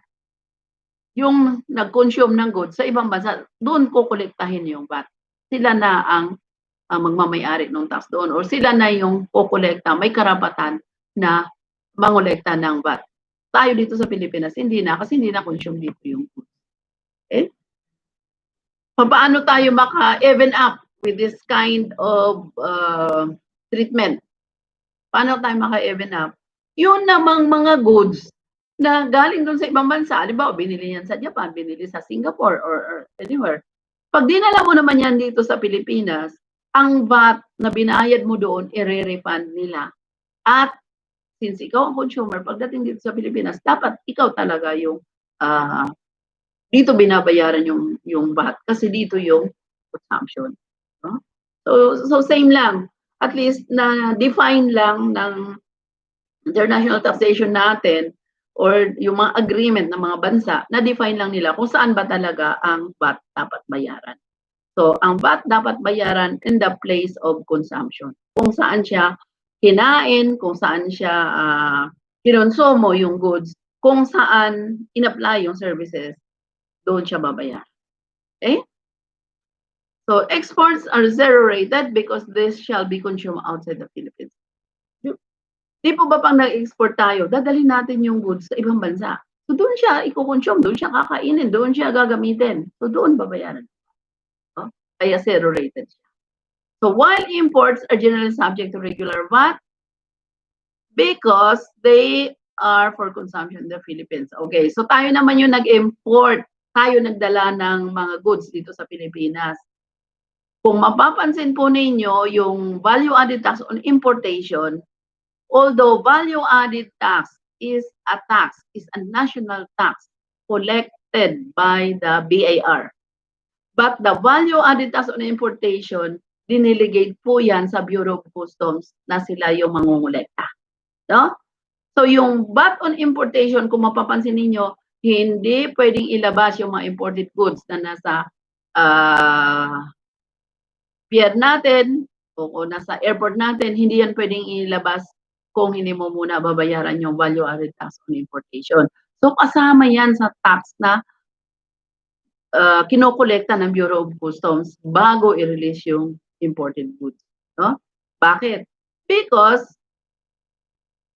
yung nag-consume ng goods sa ibang bansa, doon ko kolektahin yung VAT. Sila na ang magmamayari ng tax doon or sila na yung kukolekta, may karapatan na mangolekta ng VAT. Tayo dito sa Pilipinas, hindi na kasi hindi na consume dito yung goods. Okay? Paano tayo maka-even up with this kind of treatment? Paano tayo maka-even up? Yun namang mga goods na galing doon sa ibang bansa, di ba, binili yan sa Japan, binili sa Singapore or anywhere. Pag dinala mo naman yan dito sa Pilipinas, ang VAT na binayad mo doon, i-refund nila. At since ikaw ang consumer, pagdating dito sa Pilipinas, dapat ikaw talaga yung dito binabayaran yung VAT kasi dito yung consumption. No? So same lang. At least na define lang ng international taxation natin or yung mga agreement ng mga bansa, na define lang nila kung saan ba talaga ang VAT dapat bayaran. So ang VAT dapat bayaran in the place of consumption. Kung saan siya kinain, kung saan siya kinonsumo yung goods, kung saan in-apply yung services, doon siya babayaran. Okay? So exports are zero rated because this shall be consumed outside the Philippines. Di po ba pang nag-export tayo, dadalhin natin yung goods sa ibang bansa. So doon siya i-consume, doon siya kakainin, doon siya gagamitin. So doon babayaran. No? Kaya zero rated siya. So while imports are generally subject to regular VAT because they are for consumption in the Philippines. Okay, so tayo naman yung nag-import, tayo nagdala ng mga goods dito sa Pilipinas. Kung mapapansin po ninyo, yung value-added tax on importation, although value-added tax is a national tax collected by the BIR. But the value-added tax on importation, diniligate po yan sa Bureau of Customs na sila yung mangungulekta. No? So yung VAT on importation, kung mapapansin ninyo, hindi pwedeng ilabas yung mga imported goods na nasa pier natin o nasa airport natin, hindi yan pwedeng ilabas kung hindi mo muna babayaran yung value-added tax on importation. So kasama yan sa tax na kinokolekta ng Bureau of Customs bago i-release yung imported goods. No? Bakit? Because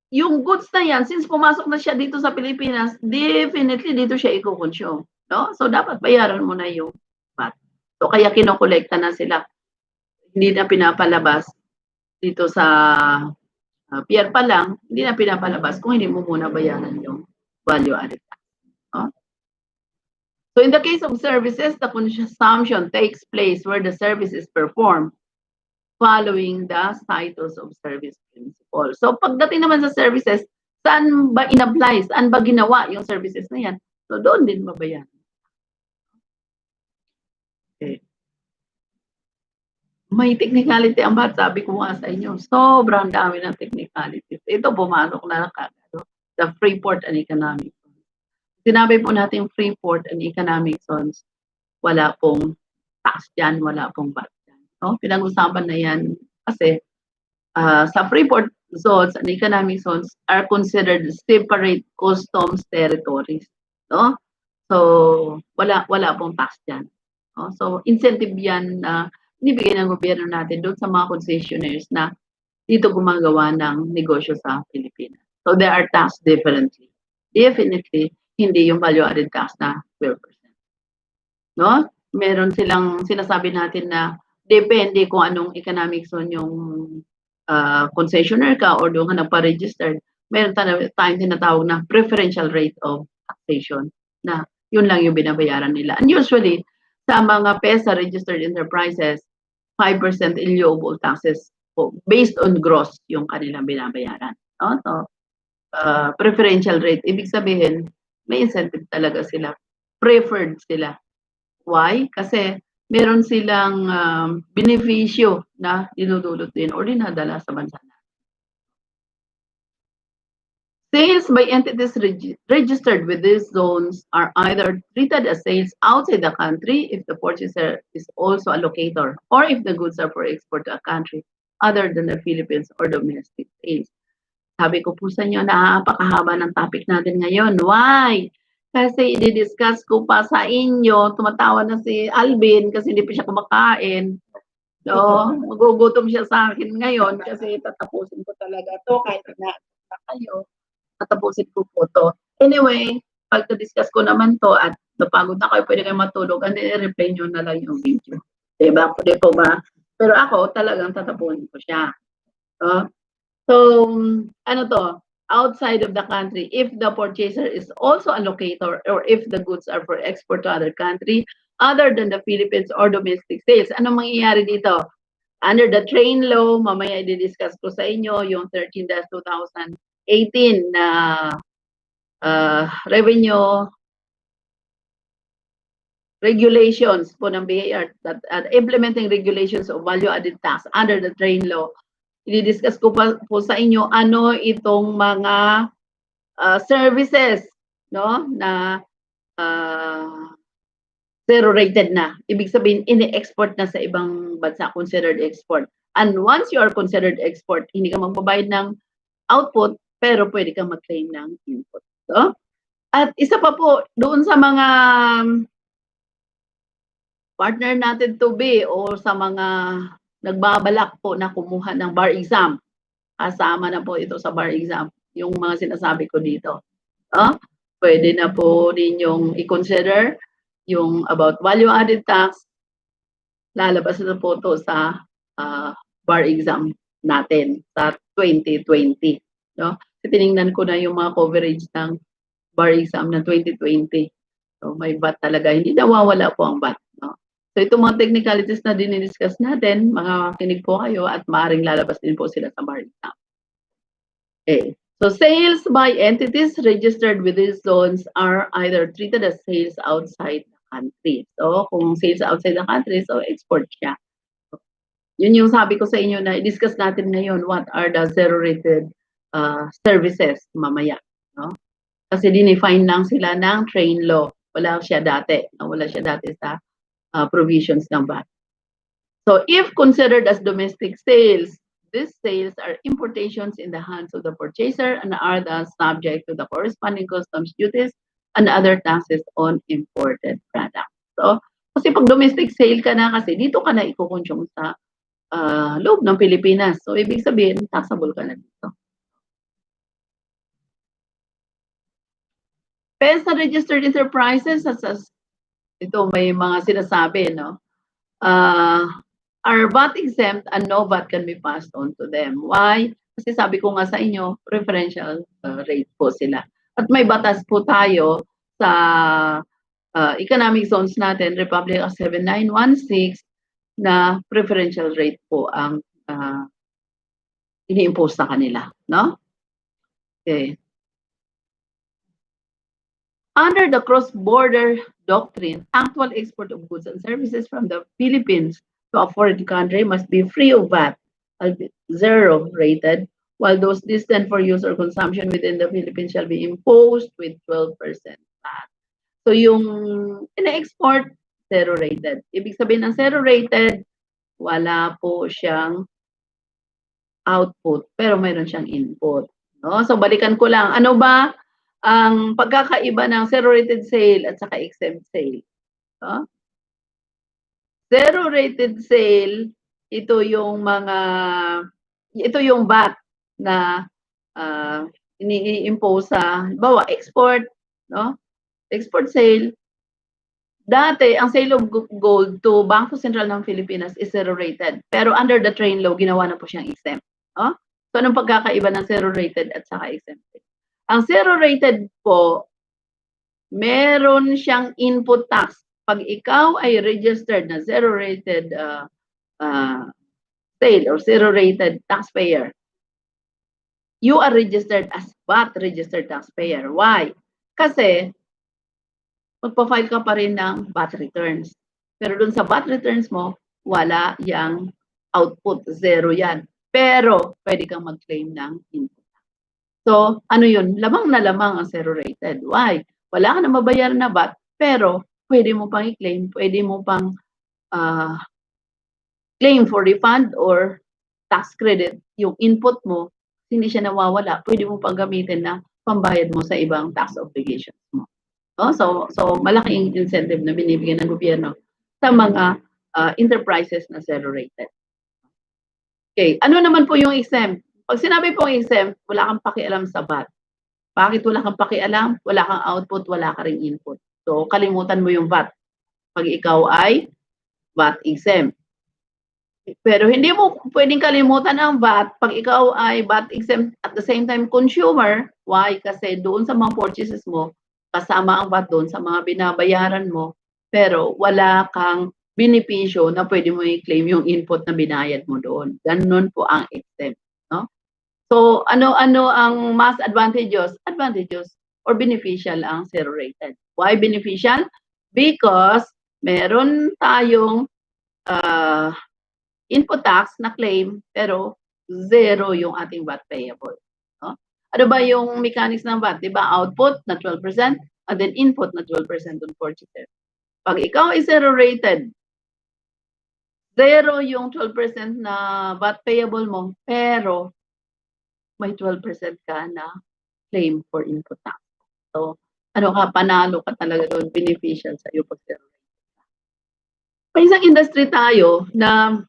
yung goods na yan, since pumasok na siya dito sa Pilipinas, definitely dito siya i-consume. No? So dapat bayaran mo na yung VAT. So kaya kinokolekta na sila. Hindi na pinapalabas dito sa PR pa lang, hindi na pinapalabas kung hindi mo muna bayaran yung value added tax. No? So in the case of services, the consumption takes place where the service is performed following the status of service principle. So pagdating naman sa services, saan ba in-apply? Saan ba ginawa yung services na yan? So doon din mabayaran. Okay. May technicality ang VAT, sabi ko nga sa inyo. Sobrang dami ng technicalities. Ito pumasok na the Freeport and Economic Zones. Sinabi po natin Freeport and Economic Zones, wala pong tax dyan, wala pong VAT dyan. No? Pinag-usapan na yan kasi sa Freeport zones and economic zones are considered separate customs territories. No? So, wala pong tax dyan. No? So, incentive yan na binibigay ng gobyerno natin doon sa mga concessionaires na dito gumagawa ng negosyo sa Pilipinas. So, they are taxed differently. Definitely, hindi yung value-added tax na 12%. No? Meron silang sinasabi natin na depende kung anong economic zone yung concessionaire ka or doon ka nagpa-registered. Meron tayong tinatawag na preferential rate of taxation na yun lang yung binabayaran nila. And usually, sa mga PESA registered enterprises, 5% eligible taxes based on gross yung kanilang binabayaran. No? So, preferential rate, ibig sabihin, may incentive talaga sila. Preferred sila. Why? Kasi meron silang benepisyo na dinudulot din or dinadala sa bansa natin. Sales by entities registered with these zones are either treated as sales outside the country if the purchaser is also a locator or if the goods are for export to a country other than the Philippines or domestic sales. Sabi ko po sa inyo, napakahaba ng topic natin ngayon. Why? Kasi i-discuss ko pa sa inyo, tumatawa na si Alvin kasi hindi pa siya kumakain. So, magugutom siya sa akin ngayon kasi tatapusin ko talaga to kahit na kayo. Tatapusin ko po to. Anyway, pag discuss ko naman to at napagod na kayo, pwede kayo matulog and then i-replay nyo na lang yung video. Diba? Pwede po ba? Pero ako talagang tatapusin ko siya. So, ano to? Outside of the country, if the purchaser is also a locator or if the goods are for export to other country other than the Philippines or domestic sales. Ano mangyayari dito? Under the train law, mamaya i-discuss ko sa inyo yung 13-2018 na revenue regulations po ng BIR that implementing regulations of value-added tax under the train law. I-discuss ko po sa inyo ano itong mga services no na zero rated na. Ibig sabihin ini-export na sa ibang bansa, considered export. And once you are considered export, hindi ka magbabayad ng output pero pwede kang mag-claim ng input. So, at isa pa po doon sa mga partner natin to be o sa mga nagbabalak po na kumuha ng bar exam. Kasama na po ito sa bar exam, yung mga sinasabi ko dito. Pwede na po ninyong i-consider yung about value-added tax. Lalabas na po ito sa bar exam natin sa 2020. No? Tiningnan ko na yung mga coverage ng bar exam na 2020. So may VAT talaga. Hindi nawawala po ang VAT. No? So itong mga technicalities na dinidiscuss natin, mga kinig po kayo at maaaring lalabas din po sila sa bar exam. Okay. So sales by entities registered with these zones are either treated as sales outside the country. So kung sales outside the country, so export siya. Yun yung sabi ko sa inyo na i-discuss natin ngayon what are the zero-rated services mamaya. No? Kasi dinefine lang sila ng train law. Wala siya dati. Wala siya dati sa provisions ng VAT. So if considered as domestic sales, these sales are importations in the hands of the purchaser and are thus subject to the corresponding customs duties and other taxes on imported products. So, kasi pag domestic sale ka na kasi, dito ka na ikukonsume sa loob ng Pilipinas. So, ibig sabihin, taxable ka na dito. PESA registered enterprises, ito may mga sinasabi, no? Are VAT exempt and no VAT can be passed on to them. Why? Kasi sabi ko nga sa inyo, preferential rate po sila. At may batas po tayo sa economic zones natin, Republic Act 7916, na preferential rate po ang ini-impose sa kanila, no? Okay. Under the cross-border doctrine, actual export of goods and services from the Philippines to a foreign country must be free of VAT, zero rated, while those destined for use or consumption within the Philippines shall be imposed with 12% VAT. So yung ina-export, zero rated. Ibig sabihin ng zero rated, wala po siyang output, pero mayroon siyang input. No? So balikan ko lang, ano ba ang pagkakaiba ng zero rated sale at saka exempt sale? No? Zero rated sale, ito yung VAT na ini-impose sa, bawa export, no? Export sale. Dati, ang sale of gold to Bangko Sentral ng Pilipinas is zero rated. Pero under the train law, ginawa na po siyang exempt. No? So, anong pagkakaiba ng zero rated at saka exempted? Ang zero rated po, meron siyang input tax. Pag ikaw ay registered na zero rated sale or zero rated taxpayer, you are registered as VAT registered taxpayer. Why? Kasi magpa-file ka pa rin ng VAT returns. Pero dun sa VAT returns mo, wala yang output, zero yan. Pero pwede kang mag-claim ng input. So, ano yun? Lamang na lamang ang zero rated. Why? Wala ka na mabayaran na VAT, pero pwede mo pang i-claim, pwede mo pang claim for refund or tax credit. Yung input mo, hindi siya nawawala, pwede mo pang gamitin na pambayad mo sa ibang tax obligations mo. No? So malaking incentive na binibigyan ng gobyerno sa mga enterprises na zero rated. Okay, ano naman po yung exempt? Pag sinabi pong exempt, wala kang pakialam sa VAT. Bakit wala kang pakialam? Wala kang output, wala ka ring input. So kalimutan mo yung VAT pag ikaw ay VAT exempt. Pero hindi mo pwedeng kalimutan ang VAT pag ikaw ay VAT exempt at the same time consumer. Why? Kasi doon sa mga purchases mo, kasama ang VAT doon sa mga binabayaran mo, pero wala kang benepisyo na pwede mo i-claim yung input na binayad mo doon. Ganun po ang exempt. No? So, ano-ano ang mas advantageous? Advantageous or beneficial ang zero rated. Why beneficial? Because meron tayong input tax na claim, pero zero yung ating VAT payable. No? Ano ba yung mechanics ng VAT? Diba? Output na 12% and then input na 12% on purchases. Pag ikaw ay zero rated, zero yung 12% na VAT payable mo, pero may 12% ka na claim for input tax. So, ano ka, panalo ka talaga doon, beneficial sa iyo pag zero rated. May isang industry tayo na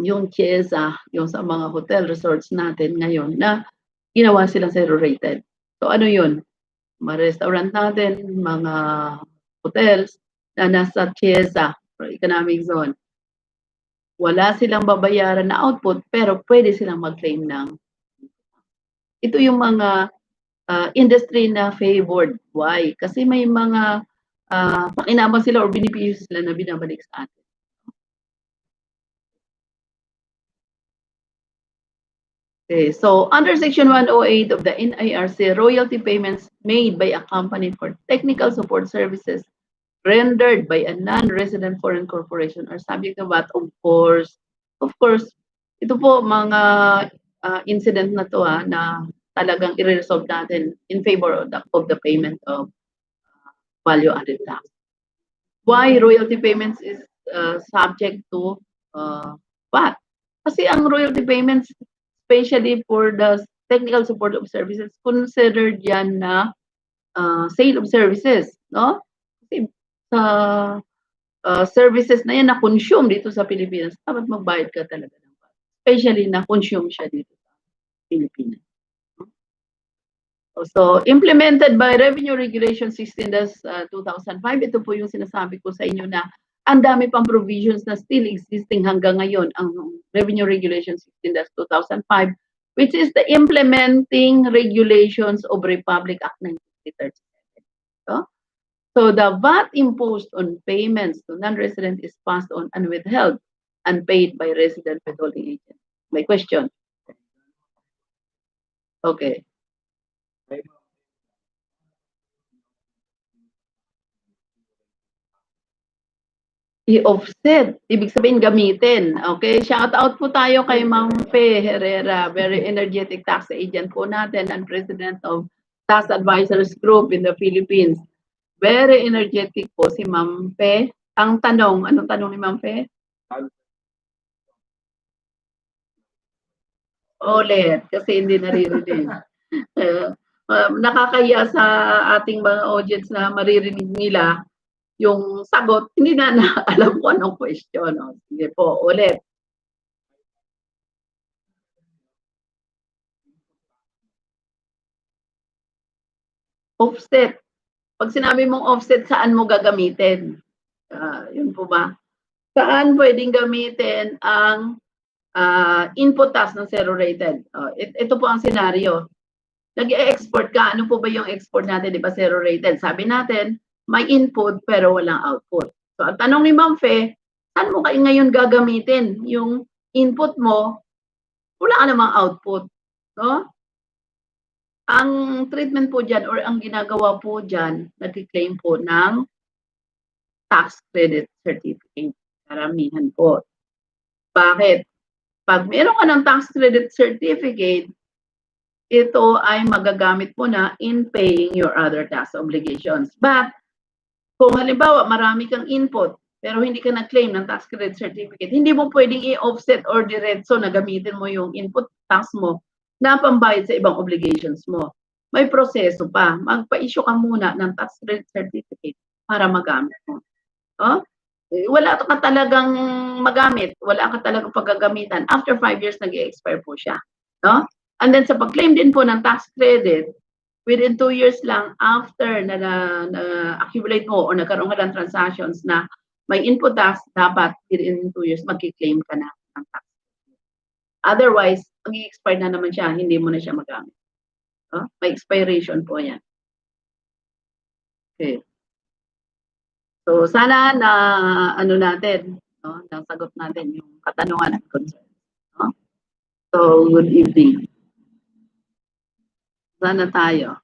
yung Chiesa, yung sa mga hotel resorts natin ngayon na ginawa silang zero rated. So ano yun? Mga restaurant natin, mga hotels na nasa Chiesa or economic zone. Wala silang babayaran na output pero pwede silang mag-claim ng. Ito yung mga industry na favored. Why? Kasi may mga pakinabang sila or benepisyo sila na binabalik sa atin. Okay, so under Section 108 of the NIRC, royalty payments made by a company for technical support services rendered by a non-resident foreign corporation are subject to VAT, of course. Of course, ito po mga incident na to na talagang i-resolve natin in favor of the payment of value-added tax. Why royalty payments is subject to VAT? Kasi ang royalty payments, especially for the technical support of services, considered yan na sale of services, no? Kasi sa services na yan na consume dito sa Pilipinas, dapat magbayad ka talaga ng VAT. Especially na consume siya dito sa Pilipinas. So, implemented by Revenue Regulation 16-2005, ito po yung sinasabi ko sa inyo na ang dami pang provisions na still existing hanggang ngayon. Ang Revenue Regulation 16-2005 which is the implementing regulations of Republic Act 1937. No? So the VAT imposed on payments to non-resident is passed on and withheld and paid by resident withholding agent. My question. Okay. I-offset. Ibig sabihin gamitin. Okay? Shout out po tayo kay Ma'am Fe Herrera, very energetic tax agent po natin and president of Tax Advisors Group in the Philippines. Very energetic po si Ma'am Fe. Ang tanong, anong tanong ni Ma'am Fe? Ulit, kasi hindi naririnig. Nakakaya sa ating mga audience na maririnig nila yung sagot, hindi na alam ko anong question. O, sige po, ulit. Offset. Pag sinabi mong offset, saan mo gagamitin? Yun po ba? Saan pwedeng gamitin ang input tax ng zero rated? Ito po ang senaryo. Nag-e-export ka, ano po ba yung export natin, di ba zero rated? Sabi natin, may input pero walang output. So ang tanong ni Ma'am Fe, saan mo kayo ngayon gagamitin yung input mo, wala ka namang output. No? Ang treatment po dyan or ang ginagawa po dyan, nag-claim po ng tax credit certificate. Karamihan po. Bakit? Pag meron ka ng tax credit certificate, ito ay magagamit mo na in paying your other tax obligations. But, kung halimbawa marami kang input, pero hindi ka na-claim ng tax credit certificate, hindi mo pwedeng i-offset or diretso na gamitin mo yung input tax mo na pambayad sa ibang obligations mo. May proseso pa. Magpa-issue ka muna ng tax credit certificate para magamit mo. Oh? Wala ka talagang magamit, wala ka talagang paggagamitan. After 5 years, nag-i-expire po siya. No? And then sa pag-claim din po ng tax credit, within 2 years lang after na accumulate mo o nagkaroon ka ng transactions na may input tax, dapat within 2 years mag-claim ka na ng tax. Otherwise, mag-i-expire na naman siya, hindi mo na siya magamit. No? May expiration po yan. Okay. So sana na ano natin, no, nasagot natin yung katanungan at concern. No? So good evening. Sana tayo.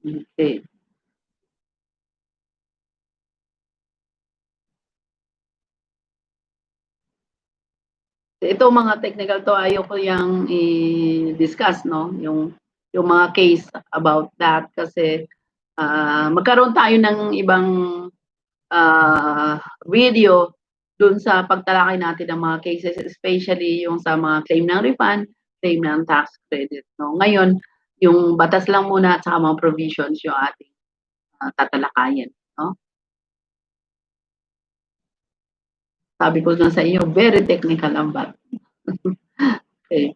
Okay. Ito mga technical to ayoko yang i-discuss, no, yung mga case about that kasi magkaroon tayo ng ibang video dun sa pagtalakay natin ng mga cases, especially yung sa mga claim ng refund, claim ng tax credit, no. Ngayon, yung batas lang muna at saka mga provisions yung ating tatalakayin, no. Sabi ko na sa inyo, very technical ang VAT. Okay.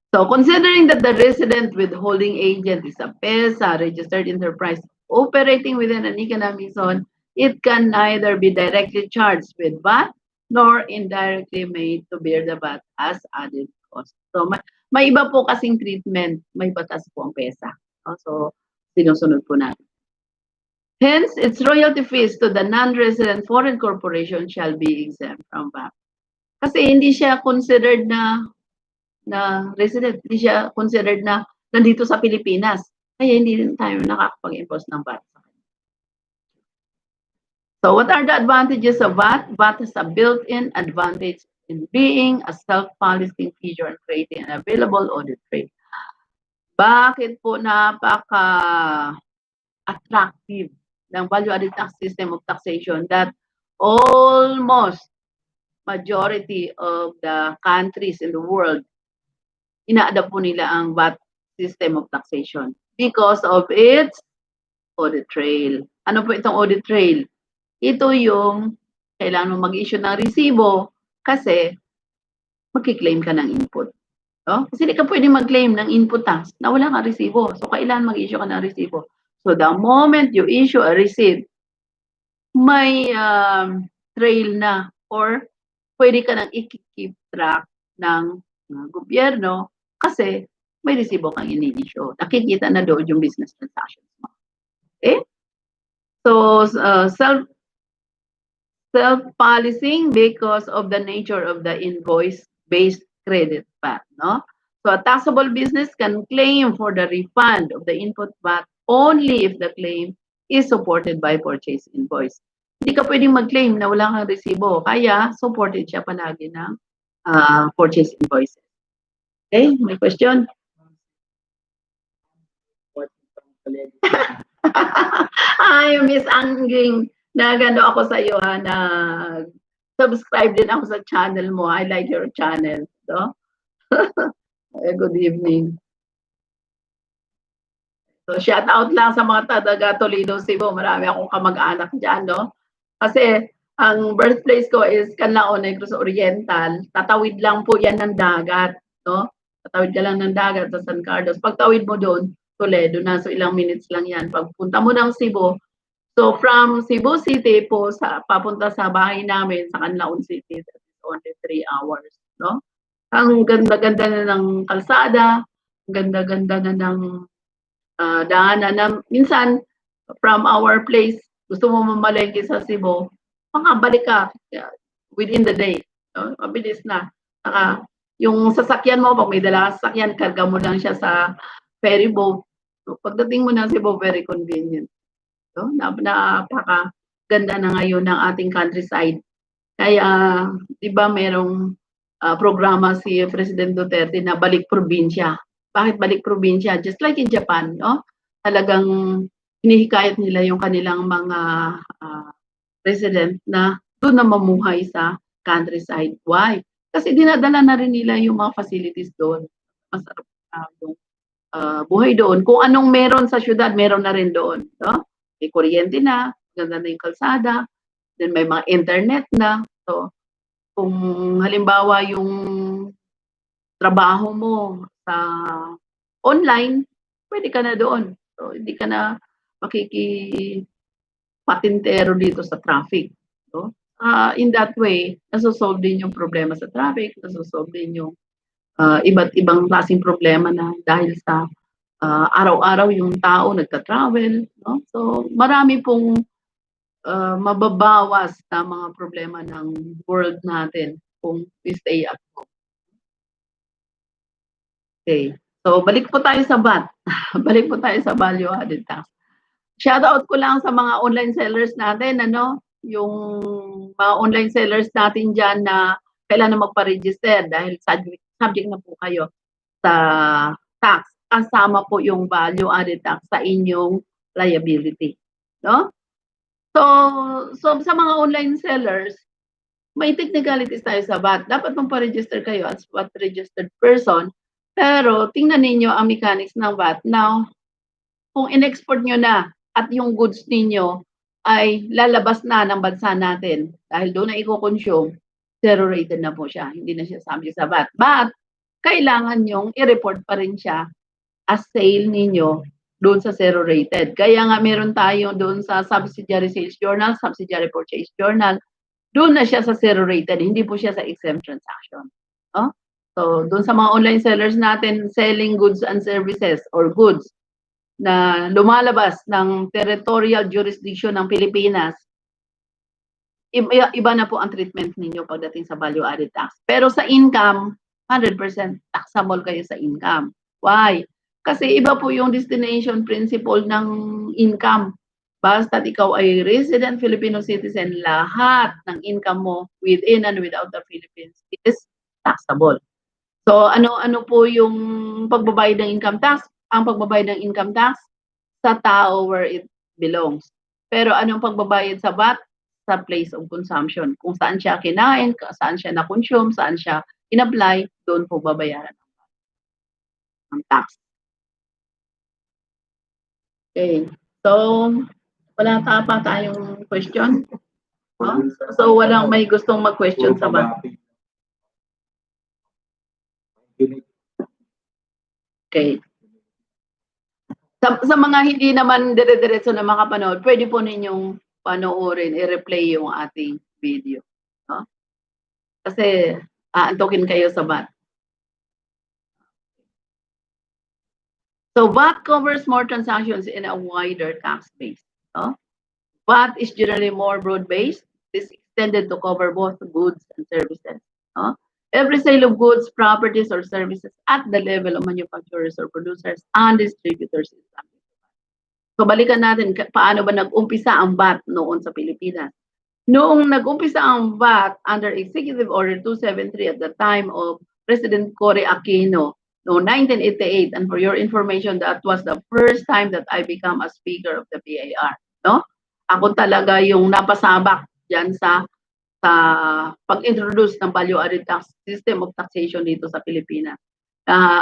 So, considering that the resident withholding agent is a PESA registered enterprise operating within an economic zone, it can neither be directly charged with VAT nor indirectly made to bear the VAT as added cost. So, may iba po kasing treatment, may batas po ang PESA. So, sinusunod po natin. Hence, its royalty fees to the non-resident foreign corporation shall be exempt from VAT. Kasi hindi siya considered na resident, hindi siya considered na nandito sa Pilipinas. Kaya hindi rin tayo nakakapag-impose ng VAT. So what are the advantages of VAT? VAT has a built-in advantage in being a self-policing feature and creating an available audit trail. Bakit po napaka-attractive ng value-added tax system of taxation that almost majority of the countries in the world ina-adapt po nila ang VAT system of taxation because of its audit trail. Ano po itong audit trail? Ito yung kailangan mo mag-issue ng resibo kasi magki-claim ka ng input. No? Kasi hindi ka pwede mag-claim ng input tax na wala kang resibo. So, kailangan mag-issue ka ng resibo. So, the moment you issue a receipt, may trail na or pwede ka nang i-keep track ng gobyerno kasi may resibo kang ini-issue. Nakikita na doon yung business transactions mo. Okay? So, self-policing because of the nature of the invoice-based credit VAT, no? So a taxable business can claim for the refund of the input VAT only if the claim is supported by purchase invoice. Hindi ka pwedeng mag-claim na wala kang resibo, kaya supported siya palagi ng purchase invoice. Okay, may question? Ay, Miss Angling, nagano ako sa iyo ha, na subscribe din ako sa channel mo. I like your channel. No? Good evening. So, shout out lang sa mga taga Toledo, Cebu. Marami akong kamag-anak dyan, no? Kasi, ang birthplace ko is Canlaon, Negros Oriental. Tatawid lang po yan ng dagat, no? Tatawid ka lang ng dagat sa San Carlos. Pagtawid mo doon, Toledo na. So, ilang minutes lang yan. Pagpunta mo ng Cebu, so from Cebu City po papunta sa bahay namin sa Canlaon City, that is only 3 hours, no? Ang ganda-ganda na ng kalsada, ganda-ganda na ng daanan na minsan from our place, gusto mo mamalengke sa Cebu, makabalik ka within the day. No? Mabilis na. Yung sasakyan mo, pag may dala sasakyan, karga mo lang siya sa ferry boat. So, pagdating mo ng Cebu, very convenient. So, napaka ganda na ngayon ng ating countryside. Kaya, di ba merong programa si President Duterte na balik probinsya. Bakit balik probinsya? Just like in Japan, no? Talagang hinihikayat nila yung kanilang mga resident na doon na mamuhay sa countryside. Why? Kasi dinadala na rin nila yung mga facilities doon. Masarap yung buhay doon. Kung anong meron sa syudad, meron na rin doon. No? May kuryente na, ganda na yung kalsada, then may mga internet na. So, kung halimbawa yung trabaho mo sa online, pwede ka na doon. So, hindi ka na makikipatintero dito sa traffic. So, in that way, nasosolve din yung problema sa traffic, nasosolve din yung iba't ibang klaseng problema na dahil sa araw-araw yung tao nagta-travel. No? So, marami pong mababawas na mga problema ng world natin kung we stay at home. Okay. So, balik po tayo sa VAT. Balik po tayo sa value added tax. Shoutout ko lang sa mga online sellers natin, ano, yung mga online sellers natin dyan na kailangan magpa-register dahil subject na po kayo sa tax. Kasama po yung value added tax sa inyong liability. No? So sa mga online sellers, may technicalities tayo sa VAT. Dapat magpa-register kayo as VAT registered person. Pero tingnan ninyo ang mechanics ng VAT. Now, kung in-export nyo na at yung goods ninyo ay lalabas na ng bansa natin dahil doon na i-consume, zero rated na po siya. Hindi na siya subject sa VAT. But, kailangan nyong i-report pa rin siya as sale ninyo doon sa zero rated. Kaya nga meron tayo doon sa subsidiary sales journal, subsidiary purchase journal, doon na siya sa zero rated, hindi po siya sa exempt transaction. No? So, doon sa mga online sellers natin, selling goods and services or goods na lumalabas ng territorial jurisdiction ng Pilipinas, iba na po ang treatment ninyo pagdating sa value added tax. Pero sa income, 100% taxable kayo sa income. Why? Kasi iba po yung destination principle ng income. Basta't ikaw ay resident Filipino citizen, lahat ng income mo within and without the Philippines is taxable. So ano po yung pagbabayad ng income tax? Ang pagbabayad ng income tax sa tao where it belongs. Pero anong pagbabayad sa VAT? Sa place of consumption. Kung saan siya kinain, saan siya na-consume, saan siya in-apply, doon po babayaran ng tax. Okay. So, wala pa tayong question? No? So, walang may gustong mag-question sa VAT. Okay. Sa mga hindi naman dire-diretso na makapanood, pwede po ninyong panoorin, i-replay yung ating video. No? Kasi aantukin kayo sa VAT. So VAT covers more transactions in a wider tax base. No? VAT is generally more broad-based. It is extended to cover both goods and services. No? Every sale of goods, properties, or services at the level of manufacturers or producers and distributors is subject to VAT. So balikan natin paano ba nag-umpisa ang VAT noon sa Pilipinas. Noong nag-umpisa ang VAT under Executive Order 273 at the time of President Cory Aquino noong 1988, and for your information, that was the first time that I become a speaker of the BIR. No? Ako talaga yung napasabak diyan sa pag-introduce ng value-added tax system of taxation dito sa Pilipinas.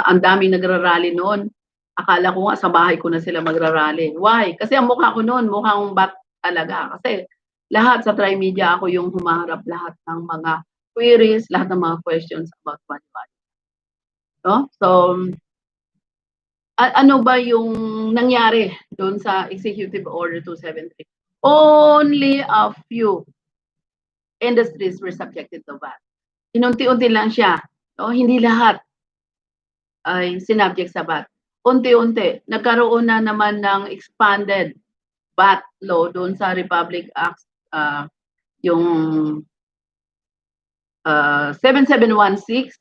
Ang daming nagrarally noon. Akala ko nga sa bahay ko na sila magrarally. Why? Kasi ang mukha ko noon, mukhang VAT talaga. Kasi lahat sa Trimedia, ako yung humaharap lahat ng mga queries, lahat ng mga questions about value-added. No? So, ano ba yung nangyari doon sa Executive Order 273? Only a few industries were subjected to VAT. Inunti-unti lang siya. No? Hindi lahat ay sinabject sa VAT. Unti-unti, nagkaroon na naman ng expanded VAT law doon sa Republic Act, yung 7716.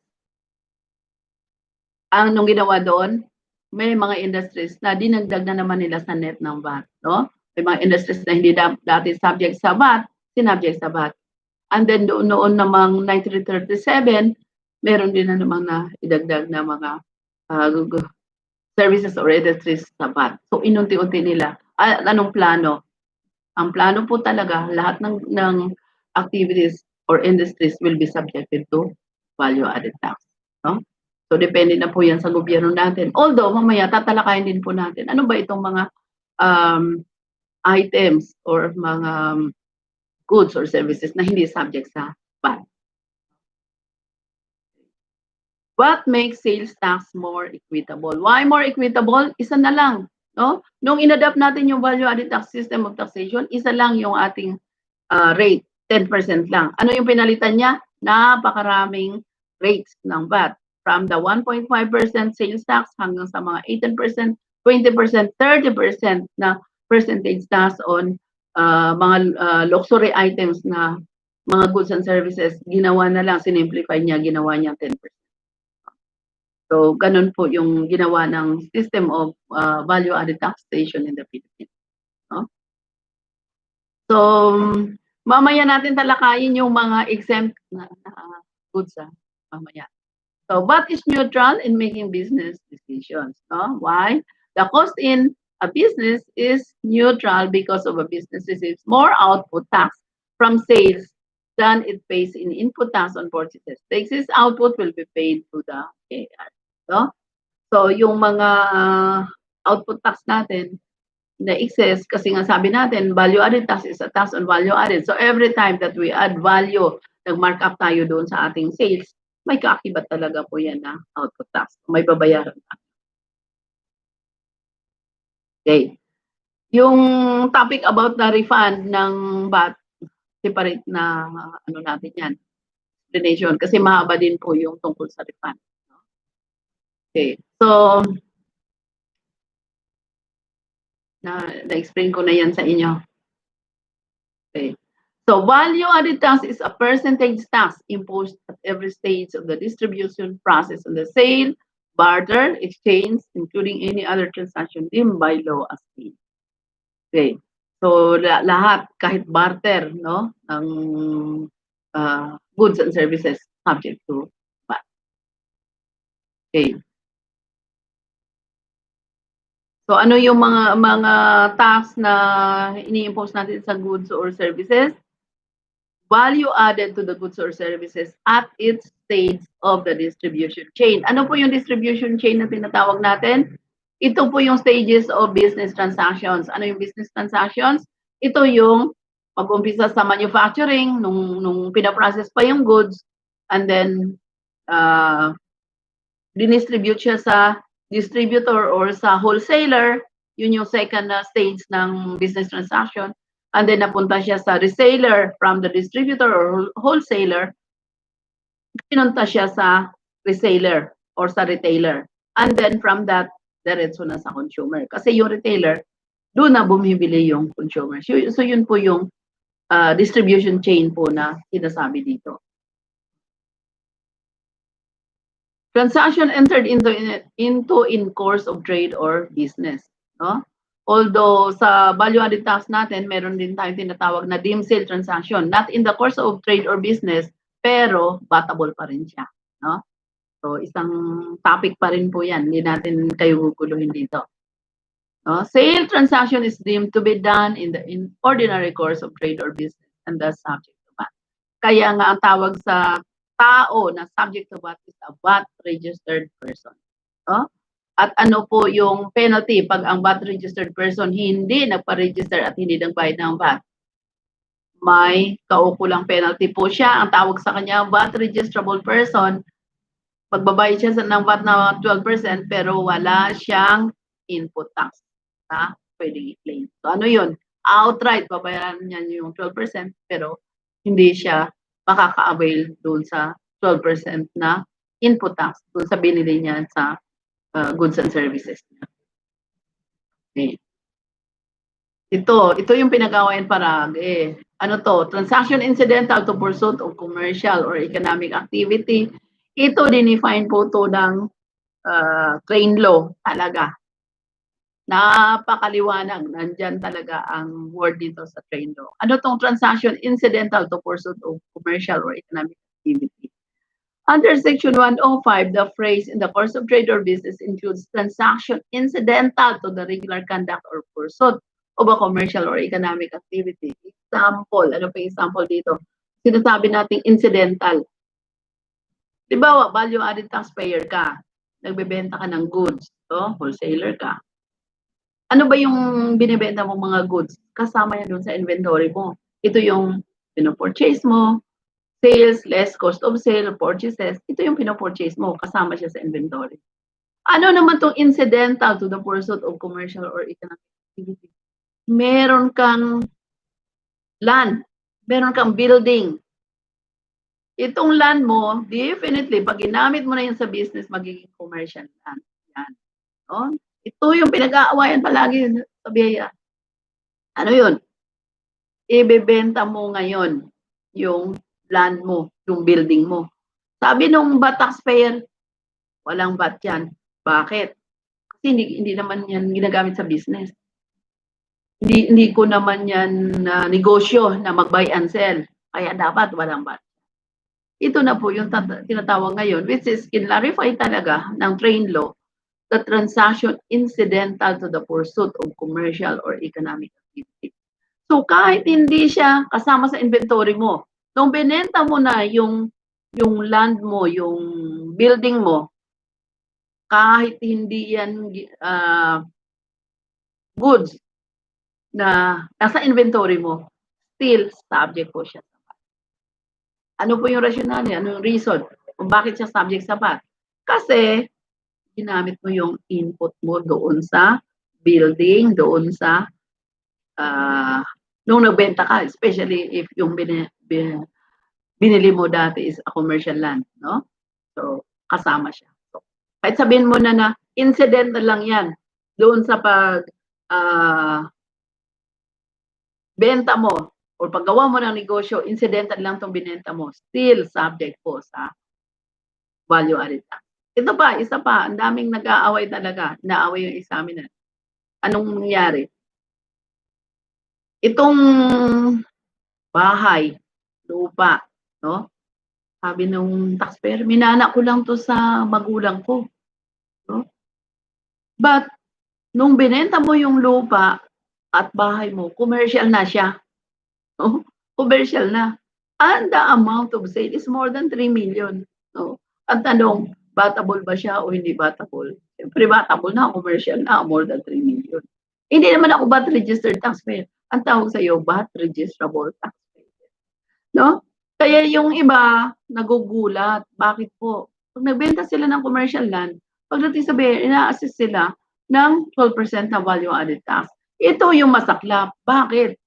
Anong ginawa doon? May mga industries na dinagdag na naman nila sa net ng VAT. No? May mga industries na hindi dati subject sa VAT, sinabject sa VAT. And then noon namang 1937, meron din na namang na idagdag na mga services or industries sa VAT. So inunti-unti nila. Anong plano? Ang plano po talaga, lahat ng activities or industries will be subjected to value-added tax. No? So depende na po yan sa gobyerno natin. Although mamaya tatalakayin din po natin, ano ba itong mga items or mga goods or services na hindi subject sa VAT. What makes sales tax more equitable? Why more equitable? Isa na lang. No? Nung inadapt natin yung value-added tax system of taxation, isa lang yung ating rate, 10% lang. Ano yung pinalitan niya? Napakaraming rates ng VAT. From the 1.5% sales tax hanggang sa mga 18%, 20%, 30% na percentage tax on mga luxury items na mga goods and services, ginawa na lang, sinimplify niya, ginawa niya 10%. So, ganun po yung ginawa ng system of value-added taxation in the Philippines. No? So, mamaya natin talakayin yung mga exempt na goods. Mamaya. So, VAT is neutral in making business decisions. No? Why? The cost in a business is neutral because of a business receives more output tax from sales than it pays in input tax on purchases. The excess output will be paid to the AR. No? So, yung mga output tax natin na excess, kasi nga sabi natin, value-added tax is a tax on value-added. So, every time that we add value, nag-markup tayo doon sa ating sales, may kaakibat talaga po yan na output tax. May babayaran tayo. Okay. Yung topic about the refund ng VAT, separate na ano natin yan, explanation, kasi mahaba din po yung tungkol sa refund. Okay. So, na-explain ko na yan sa inyo. Okay. So, value-added tax is a percentage tax imposed at every stage of the distribution process on the sale, barter, exchange, including any other transaction deemed by law as sale. Okay. So, lahat, kahit barter, no, ng goods and services subject to VAT. Okay. So, ano yung mga tax na ini-impose natin sa goods or services? Value added to the goods or services at its stage of the distribution chain. Ano po yung distribution chain na tinatawag natin? Ito po yung stages of business transactions. Ano yung business transactions? Ito yung pag-umpisa sa manufacturing, nung pinaprocess pa yung goods, and then dinistribute siya sa distributor or sa wholesaler. Yun yung second stage ng business transaction. and then napunta siya sa reseller from the distributor or wholesaler, pinunta siya sa reseller or sa retailer. And then from that, diretso na sa consumer. Kasi yung retailer, doon na bumibili yung consumer. So yun po yung distribution chain po na sinasabi dito. Transaction entered into in course of trade or business, no? Although sa value-added tax natin, meron din tayong tinatawag na deemed sale transaction, not in the course of trade or business, pero batable pa rin siya, no? So isang topic pa rin po 'yan, hindi natin kayo guguluhin dito. No? Sale transaction is deemed to be done in the ordinary course of trade or business and thus subject to VAT. Kaya nga ang tawag sa tao na subject to VAT is a VAT registered person. No? At ano po yung penalty pag ang VAT registered person hindi nagpa-register at hindi nagbayad ng VAT? May kaukulang penalty po siya. Ang tawag sa kanya VAT registrable person. Magbabayad siya ng VAT na 12% pero wala siyang input tax na pwedeng i-claim. So ano yun? Outright, babayaran niya yung 12% pero hindi siya makaka-avail doon sa 12% na input tax doon sa binili niya sa goods and services niya. Okay. Ito yung pinag-awayan parag. Ano to? Transaction incidental to pursuit of commercial or economic activity. Ito dinefine po to ng train law talaga. Napakaliwanag. Nandyan talaga ang word dito sa train law. Ano tong transaction incidental to pursuit of commercial or economic activity? Under Section 105, the phrase in the course of trade or business includes transaction incidental to the regular conduct or pursuit of a commercial or economic activity. Example, ano pa yung example dito? Sinasabi nating incidental. Diba, value-added taxpayer ka, nagbebenta ka ng goods, wholesaler ka. Ano ba yung binibenta mo mga goods? Kasama yan doon sa inventory mo. Ito yung pinopurchase mo, sales, less cost of sale, purchases. Ito yung pinopurchase mo, kasama siya sa inventory. Ano naman tong incidental to the pursuit of commercial or economic activity? Meron kang land, meron kang building. Itong land mo, definitely, pag ginamit mo na yun sa business, magiging commercial land. Yan. No? Ito yung pinag-aawayan palagi sa biyaya. Ano yun? Ibebenta mo ngayon yung land mo, yung building mo. Sabi nung VAT taxpayer, walang VAT yan. Bakit? Kasi hindi naman yan ginagamit sa business. Hindi ko naman yan negosyo na mag-buy and sell. Kaya dapat walang VAT. Ito na po yung tinatawag ngayon, which is clarify talaga ng train law, the transaction incidental to the pursuit of commercial or economic activity. So kahit hindi siya kasama sa inventory mo, nung binenta mo na yung land mo, yung building mo, kahit hindi yan goods na nasa inventory mo, still subject po siya sa VAT. Ano po yung rationale niya? Ano yung reason kung bakit siya subject sa VAT? Kasi ginamit mo yung input mo doon sa building, doon sa nung nagbenta ka, especially if yung binili mo dati is a commercial land, no? So, kasama siya. So, kahit sabihin mo na incidental lang yan doon sa benta mo o paggawa mo ng negosyo, incidental lang itong binenta mo, still subject po sa value-added tax. Ito pa, isa pa, ang daming nag-aaway talaga, naaway yung examiner. Anong nangyari? Itong bahay, lupa, no? Sabi nung taxpayer, minana ko lang to sa magulang ko. No? But, nung binenta mo yung lupa at bahay mo, commercial na siya. No? Commercial na. And the amount of sale is more than 3 million. No? Ang tanong, batable ba siya o hindi batable? Siyempre batable na, commercial na, more than 3 million. Hindi naman ako VAT registered taxpayer. Ang tawag sa iyo, VAT registrable taxpayer. No? Kaya yung iba, nagugulat. Bakit po? Pag nagbenta sila ng commercial land, pagdating sa BIR, ina-assess sila ng 12% na value-added tax. Ito yung masaklap. Bakit?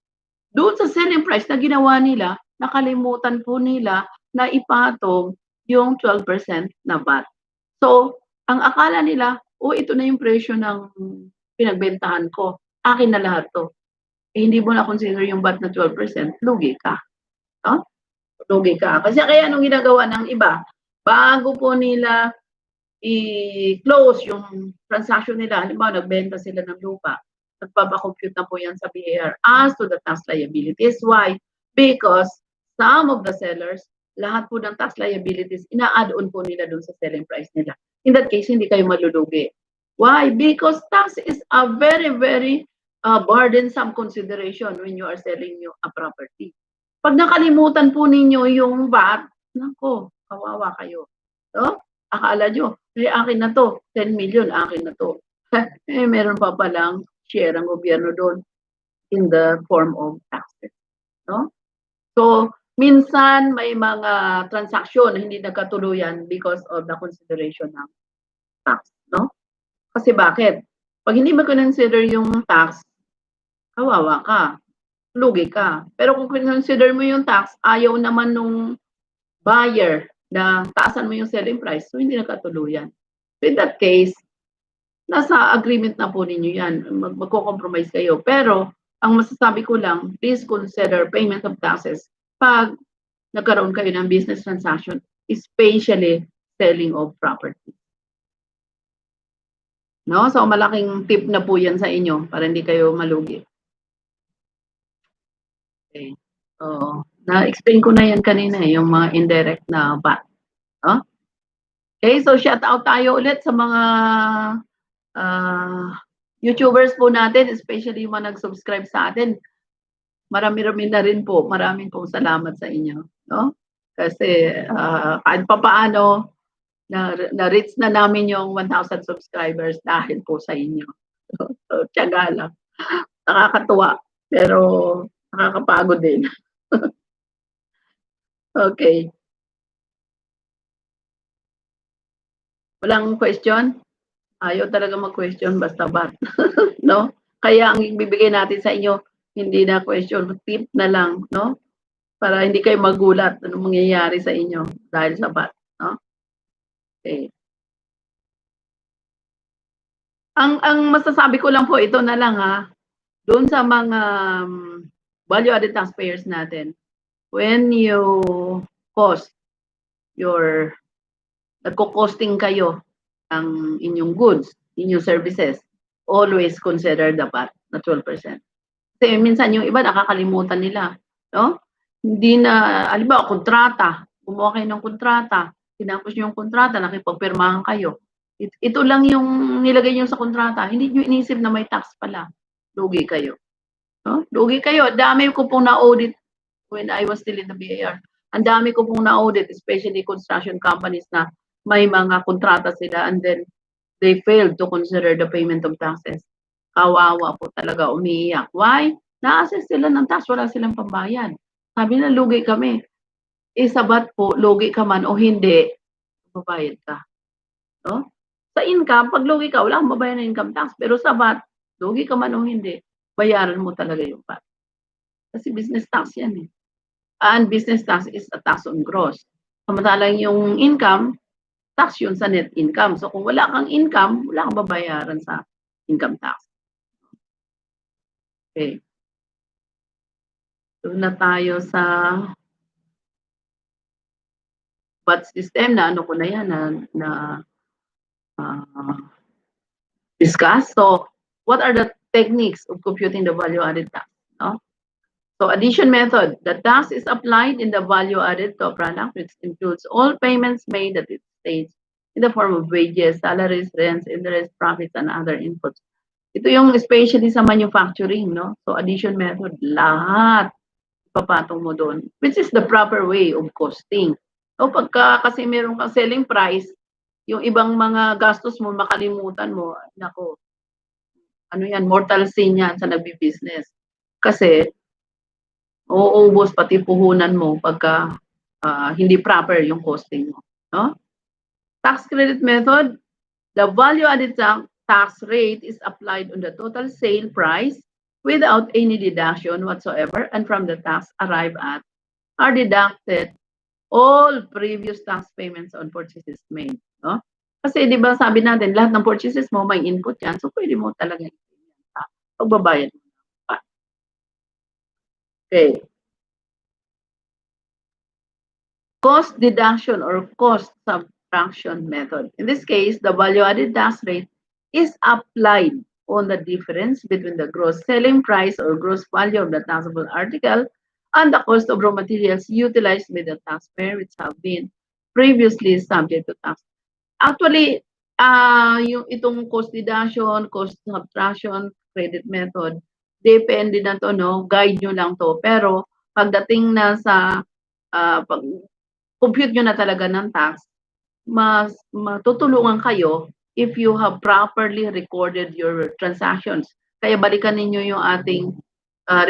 Doon sa selling price na ginawa nila, nakalimutan po nila na ipatong yung 12% na VAT. So, ang akala nila, ito na yung presyo ng pinagbentahan ko. Akin na lahat to. Hindi mo na consider yung VAT na 12%, lugi ka. No? Lugi ka. Kasi kaya anong ginagawa ng iba, bago po nila i-close yung transaction nila, halimbawa nagbenta sila ng lupa, nagpapakompute na po yan sa BAR as to the tax liabilities. Why? Because some of the sellers, lahat po ng tax liabilities, ina-add on po nila dun sa selling price nila. In that case, hindi kayo malulugi. Why? Because tax is a very, very burdensome consideration when you are selling a property. Pag nakalimutan po ninyo yung VAT, nako, kawawa kayo. So, akala nyo, akin na to, 10 million, akin na to. Meron pa palang share ang gobyerno doon in the form of taxes. No? So, minsan may mga transaksyon na hindi nagkatuluyan because of the consideration ng tax. No? Kasi bakit? Pag hindi mo consider yung tax, kawawa ka, lugi ka. Pero kung consider mo yung tax, ayaw naman nung buyer na taasan mo yung selling price, so hindi nagkatuluyan. So in that case, nasa agreement na po ninyo yan. Magko-compromise kayo. Pero, ang masasabi ko lang, please consider payment of taxes pag nagkaroon kayo ng business transaction, especially selling of property. No? So, malaking tip na po yan sa inyo para hindi kayo malugi. Okay. So, na-explain ko na yan kanina, yung mga indirect na VAT. No? Okay, so shout out tayo ulit sa mga YouTubers po natin, especially yung mga nag-subscribe sa atin. Marami-rami na rin po. Maraming pong salamat sa inyo. No? Kasi kahit papaano, na-reach na namin yung 1,000 subscribers dahil po sa inyo. So, tiyaga lang. Nakakatuwa. Pero nakakapagod din. Okay. Walang question? Ayaw talaga mag-question basta bat. No? Kaya ang ibibigay natin sa inyo, hindi na question, tip na lang, no? Para hindi kayo magulat anong mangyayari sa inyo dahil sa bat, no? Okay. Ang masasabi ko lang po, ito na lang ha, doon sa mga value-added taxpayers natin, when you cost nagko-costing kayo ang inyong goods, inyong services, always consider the VAT na 12%. Kasi minsan yung iba nakakalimutan nila, no? Hindi na, halimbawa, kontrata, gumawa kayo ng kontrata, tinapos nyo yung kontrata, nakipagpirmahan kayo. Ito lang yung nilagay nyo sa kontrata, hindi nyo inisip na may tax pala. Lugi kayo. No? Lugi kayo. Dami ko pong na-audit when I was still in the BAR. Ang dami ko pong na-audit, especially construction companies na may mga kontrata sila and then they failed to consider the payment of taxes. Kawawa po talaga, umiiyak. Why? Na-assess sila ng tax, wala silang pambayad. Sabi na, lugi kami. Sabat po, lugi ka man o hindi, babayad ka. No? Sa income, pag lugi ka, wala kang babayad ng income tax. Pero sa VAT, lugi ka man o hindi, bayaran mo talaga yung VAT. Kasi business tax yan eh. And business tax is a tax on gross. Samantalang yung income, tax yun sa net income. So kung wala kang income, wala kang babayaran sa income tax. Okay. Doon na tayo sa VAT system na ano ko na yan na discuss. So what are the techniques of computing the value added tax? No? So addition method, the tax is applied in the value added to a product which includes all payments made at its stage in the form of wages, salaries, rents, interest, profits, and other inputs. Ito yung especially sa manufacturing, no? So addition method, lahat ipapatong mo doon, which is the proper way of costing. So pagka kasi meron kang selling price, yung ibang mga gastos mo makalimutan mo, nako, ano yan, mortal sin yan sa nagbi-business. Kasi uubos pati puhunan mo pagka hindi proper yung costing mo. No? Tax credit method, the value added tax rate is applied on the total sale price without any deduction whatsoever, and from the tax arrived at are deducted all previous tax payments on purchases made, no? Kasi 'di ba sabi natin lahat ng purchases mo may input 'yan, so pwede mo talaga i-claim 'yan sa pagbabayad mo ng VAT. Okay. Cost deduction or cost subtraction method. In this case, the value-added tax rate is applied on the difference between the gross selling price or gross value of the taxable article and the cost of raw materials utilized by the taxpayer which have been previously subject to tax. Actually, itong cost deduction, cost subtraction, credit method, depende na 'to 'no, guide niyo lang 'to. Pero pagdating na sa, pag-compute niyo na talaga ng tax, mas matutulungan kayo if you have properly recorded your transactions. Kaya balikan ninyo yung ating,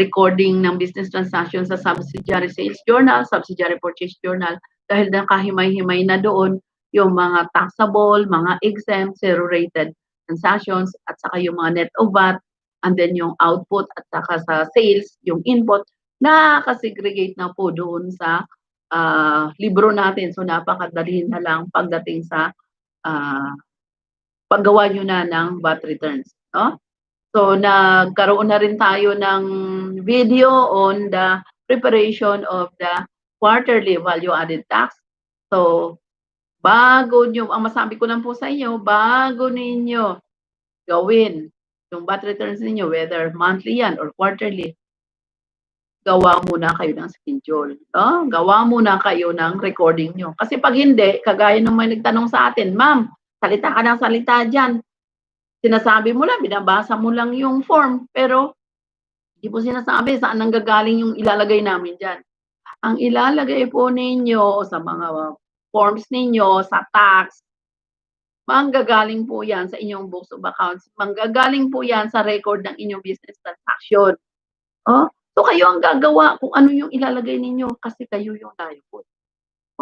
recording ng business transactions sa subsidiary sales journal, subsidiary purchase journal, dahil nakahimay-himay na doon yung mga taxable, mga exempt, zero-rated transactions, at saka yung mga net of VAT, and then yung output at saka sa sales, yung input, nakaka-segregate na po doon sa libro natin. So napakadali na lang pagdating sa paggawa nyo na ng VAT returns, no? So nagkaroon na rin tayo ng video on the preparation of the quarterly value-added tax. So bago nyo, ang masabi ko lang po sa inyo, bago ninyo gawin yung VAT returns ninyo, whether monthly yan or quarterly, gawa muna kayo ng schedule. No? Gawa muna kayo ng recording nyo. Kasi pag hindi, kagaya ng may nagtanong sa atin, ma'am, salita ka ng salita dyan. Sinasabi mo lang, binabasa mo lang yung form, pero hindi po sinasabi saan nanggagaling yung ilalagay namin dyan. Ang ilalagay po ninyo sa mga forms ninyo, sa tax, manggagaling po yan sa inyong books of accounts. Manggagaling po yan sa record ng inyong business transaction. Oh? So kayo ang gagawa kung ano yung ilalagay ninyo kasi kayo yung liable.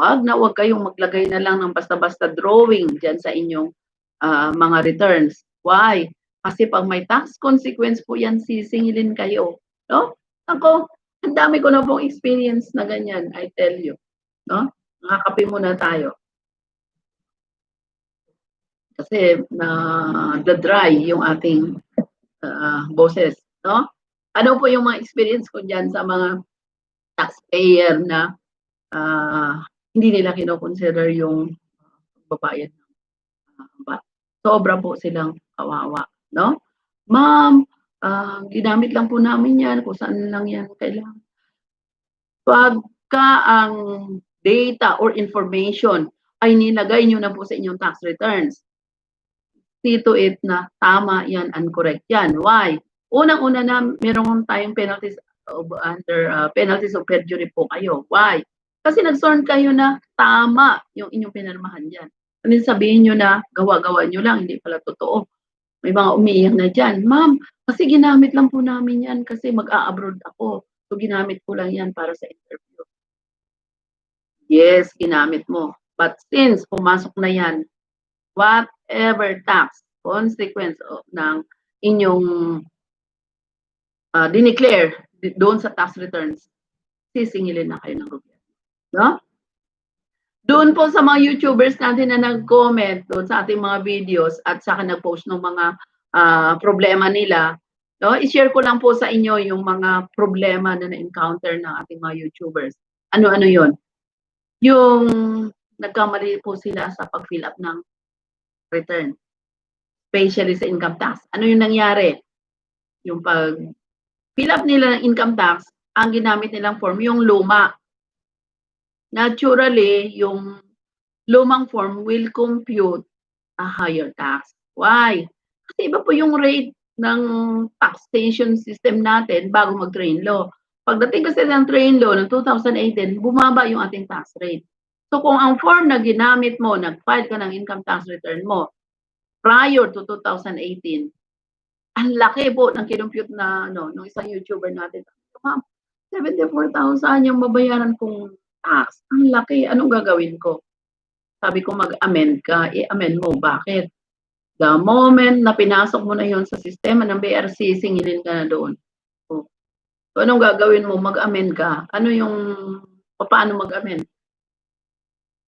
Wag kayong maglagay na lang ng basta-basta drawing dyan sa inyong mga returns. Why? Kasi pag may tax consequence po yan, sisingilin kayo. No? Ako, ang dami ko na pong experience na ganyan, I tell you. No? Nakakape muna tayo. Kasi na-dry yung ating boses. No? Ano po yung mga experience ko dyan sa mga taxpayer na hindi nila kinoconsider yung babayad ng VAT. Sobra po silang kawawa, no? Ma'am, ginamit lang po namin yan kung saan lang yan kailangan. Pagka ang data or information ay nilagay nyo na po sa inyong tax returns, see to it na tama yan and correct yan. Why? Unang-una na meron tayong penalties of perjury po kayo. Why? Kasi nag-sworn kayo na tama yung inyong pinirmahan dyan. I sabihin nyo na gawa-gawa nyo lang, hindi pala totoo. May mga umiiyak na dyan, ma'am, kasi ginamit lang po namin yan kasi mag-a-abroad ako. So ginamit ko lang yan para sa interview. Yes, ginamit mo. But since pumasok na yan, whatever tax consequence ng inyong dineclare doon sa tax returns, sisingilin na kayo ng gobyerno. No? Doon po sa mga YouTubers natin na nag-comment doon sa ating mga videos at saka nag-post ng mga problema nila, no? I-share ko lang po sa inyo yung mga problema na na-encounter ng ating mga YouTubers. Ano-ano yon? Yung nagkamali po sila sa pag-fill up ng return, especially sa income tax. Ano yung nangyari? Yung pag-fill up nila ng income tax, ang ginamit nilang form, yung luma. Naturally, yung lumang form will compute a higher tax. Why? Kasi iba po yung rate ng taxation system natin bago mag-train law. Pagdating kasi ng train law ng 2018, bumaba yung ating tax rate. So kung ang form na ginamit mo, nag-file ka ng income tax return mo prior to 2018, ang laki po ng kinumpute na ng isang YouTuber natin. Ma'am, 74,000 yung babayaran kong tax. Ang laki. Anong gagawin ko? Sabi ko mag-amend ka. I-amend mo. Bakit? The moment na pinasok mo na yon sa sistema ng BRC, singilin ka na doon. So, anong gagawin mo? Mag-amend ka. Ano yung, paano mag-amend?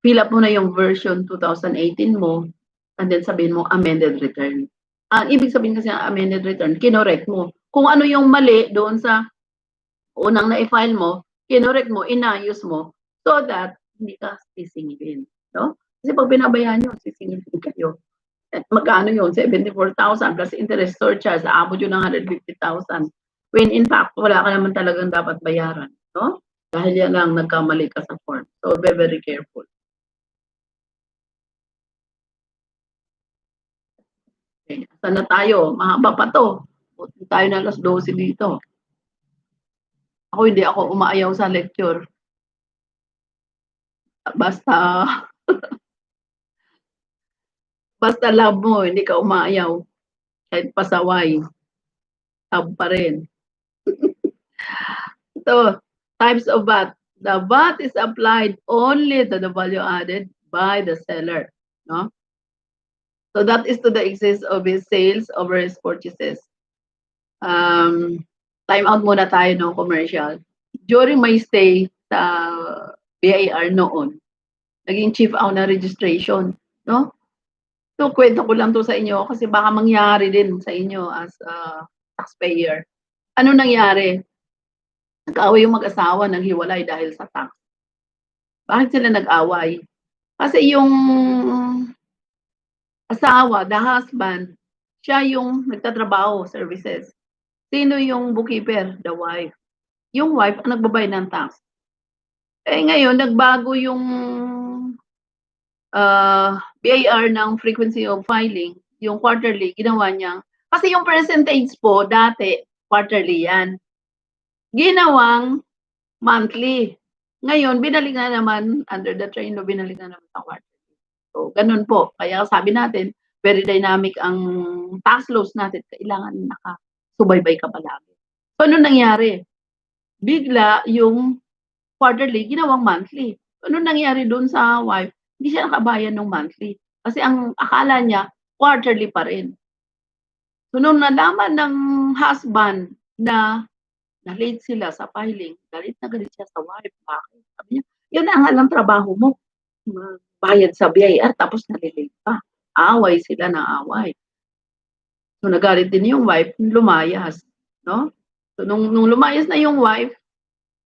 Fill up mo na yung version 2018 mo, and then sabihin mo amended return. Ang ibig sabihin kasi ng amended return, kinorek mo. Kung ano yung mali doon sa unang na-file mo, kinorek mo, inayos mo, so that hindi ka sisingilin. No? Kasi pag binabayaan nyo, sisingilin kayo. At magkano yun? 74,000 plus interest surcharge, aabot yun ng 150,000. When in fact, wala ka naman talagang dapat bayaran. No? Dahil yan lang nagkamali ka sa form. So, be very careful. Okay. Saan na tayo? Mahaba pa to. Buti tayo na alas 12 dito. Ako hindi ako umaayaw sa lecture. Basta basta love mo, hindi ka umaayaw. Kahit pasaway, love pa rin. So, types of VAT. The VAT is applied only to the value added by the seller. No? So that is to the excess of his sales over his purchases. Time out muna tayo ng commercial. During my stay sa BIR noon, naging chief ako ng registration. No? So, kwento ko lang to sa inyo kasi baka mangyari din sa inyo as a taxpayer. Ano nangyari? Nag-away yung mag-asawa, naghiwalay dahil sa tax. Bakit sila nag-away? Kasi yung asawa, the husband, siya yung nagtatrabaho, services. Sino yung bookkeeper? The wife. Yung wife ang nagbabayad ng tax. Eh ngayon, nagbago yung BIR ng frequency of filing, yung quarterly, ginawa niya. Kasi yung percentage po, dati, quarterly yan. Ginawang monthly. Ngayon, binalik na naman, under the train, binalik na naman sa quarterly. So, ganun po. Kaya sabi natin, very dynamic ang tax laws natin. Kailangan nakasubaybay ka palagi. So, ano nangyari? Bigla yung quarterly, ginawang monthly. Ano nangyari doon sa wife? Hindi siya nakabayan ng monthly. Kasi ang akala niya, quarterly pa rin. So, nung nalaman ng husband na na-late sila sa filing, galit na galit siya sa wife. Bakit? Sabi niya, yun ang alam trabaho mo. Bayad sa BIR, tapos nalilate pa. Away sila na away. So, nagalit din yung wife, lumayas. No? So, nung lumayas na yung wife,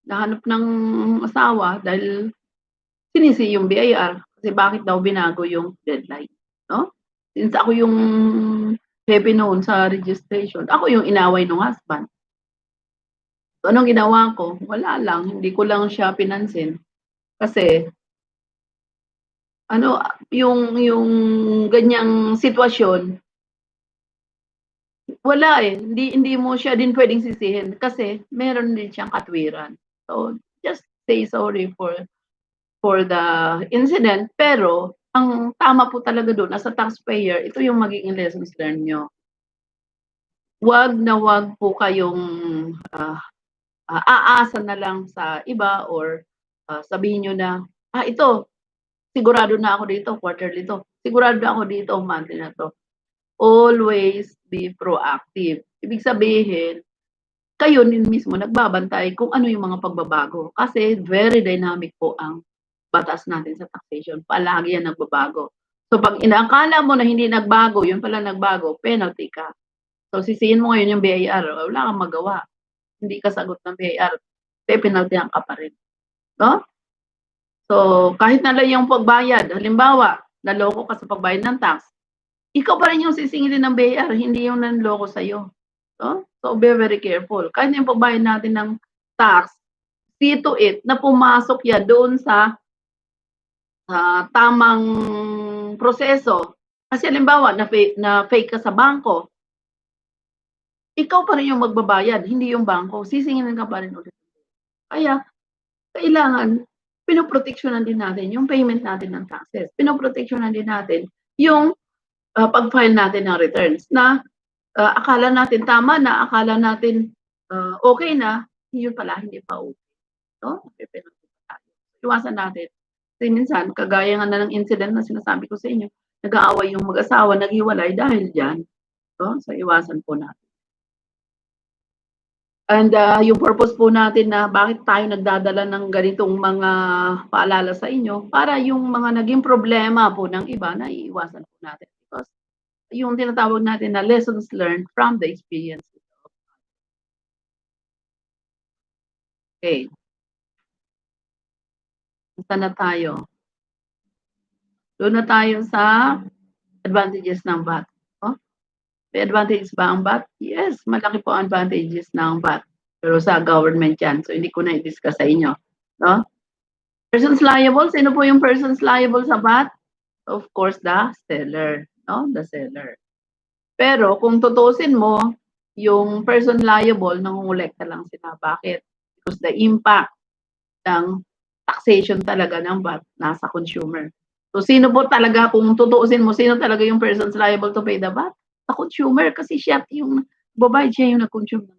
nahanap ng asawa dahil sinisi yung BIR kasi bakit daw binago yung deadline. No? Since ako yung heavy noon sa registration, ako yung inaway ng husband. So, anong ginawa ko? Wala lang, hindi ko lang siya pinansin. Kasi, ano, yung ganyang sitwasyon, wala eh. Hindi mo siya din pwedeng sisihin kasi meron din siyang katwiran. So, just say sorry for the incident. Pero, ang tama po talaga doon, as a taxpayer, ito yung magiging lessons learned nyo. Wag na wag po kayong aasa na lang sa iba or sabihin nyo na, ito, sigurado na ako dito, quarterly to. Sigurado na ako dito, monthly na to. Always be proactive. Ibig sabihin, kayo din mismo nagbabantay kung ano yung mga pagbabago. Kasi very dynamic po ang batas natin sa taxation. Palagi yan nagbabago. So pag inaakala mo na hindi nagbago, yun pala nagbago, penalty ka. So sisihin mo ngayon yung BIR, wala kang magawa. Hindi ka sagot ng BIR, pe-penaltyan ka pa rin. No? So kahit na lang yung pagbayad, halimbawa, naloko ka sa pagbayad ng tax, ikaw pa rin yung sisingilin ng BIR, hindi yung nanloko sa'yo. No? So be very careful. Kahit yung pagbayad natin ng tax, see to it na pumasok yan doon sa tamang proseso. Kasi halimbawa, na fake ka sa bangko, ikaw pa rin yung magbabayad, hindi yung bangko. Sisingilin ka pa rin ulit. Kaya, kailangan, pinoproteksyonan din natin yung payment natin ng taxes. Pinoproteksyonan din natin yung pag-file natin ng returns na akala natin tama na, akala natin okay na, yun pala, hindi pa okay. No? Iwasan natin. Kasi minsan, kagaya nga na ng incident na sinasabi ko sa inyo, nag-aaway yung mag-asawa, naghiwalay dahil dyan. No? So, iwasan po natin. And yung purpose po natin na bakit tayo nagdadala ng ganitong mga paalala sa inyo, para yung mga naging problema po ng iba, naiiwasan po natin. Because yung tinatawag natin na lessons learned from the experiences. Okay. Saan na tayo? Doon na tayo sa advantages ng VAT. Oh? May advantages ba ang VAT? Yes, malaki po ang advantages ng VAT. Pero sa government yan. So, hindi ko na i-discuss sa inyo. No? Persons liable. Sino po yung persons liable sa VAT? Of course, the seller. No? The seller. Pero kung tutusin mo, yung person liable, nangungulekta lang sila. Bakit? Because the impact ng taxation talaga ng VAT nasa consumer. So, sino po talaga, kung tutuusin mo, sino talaga yung persons liable to pay the VAT? Sa consumer, kasi siya yung babayad, siya yung nag-consume.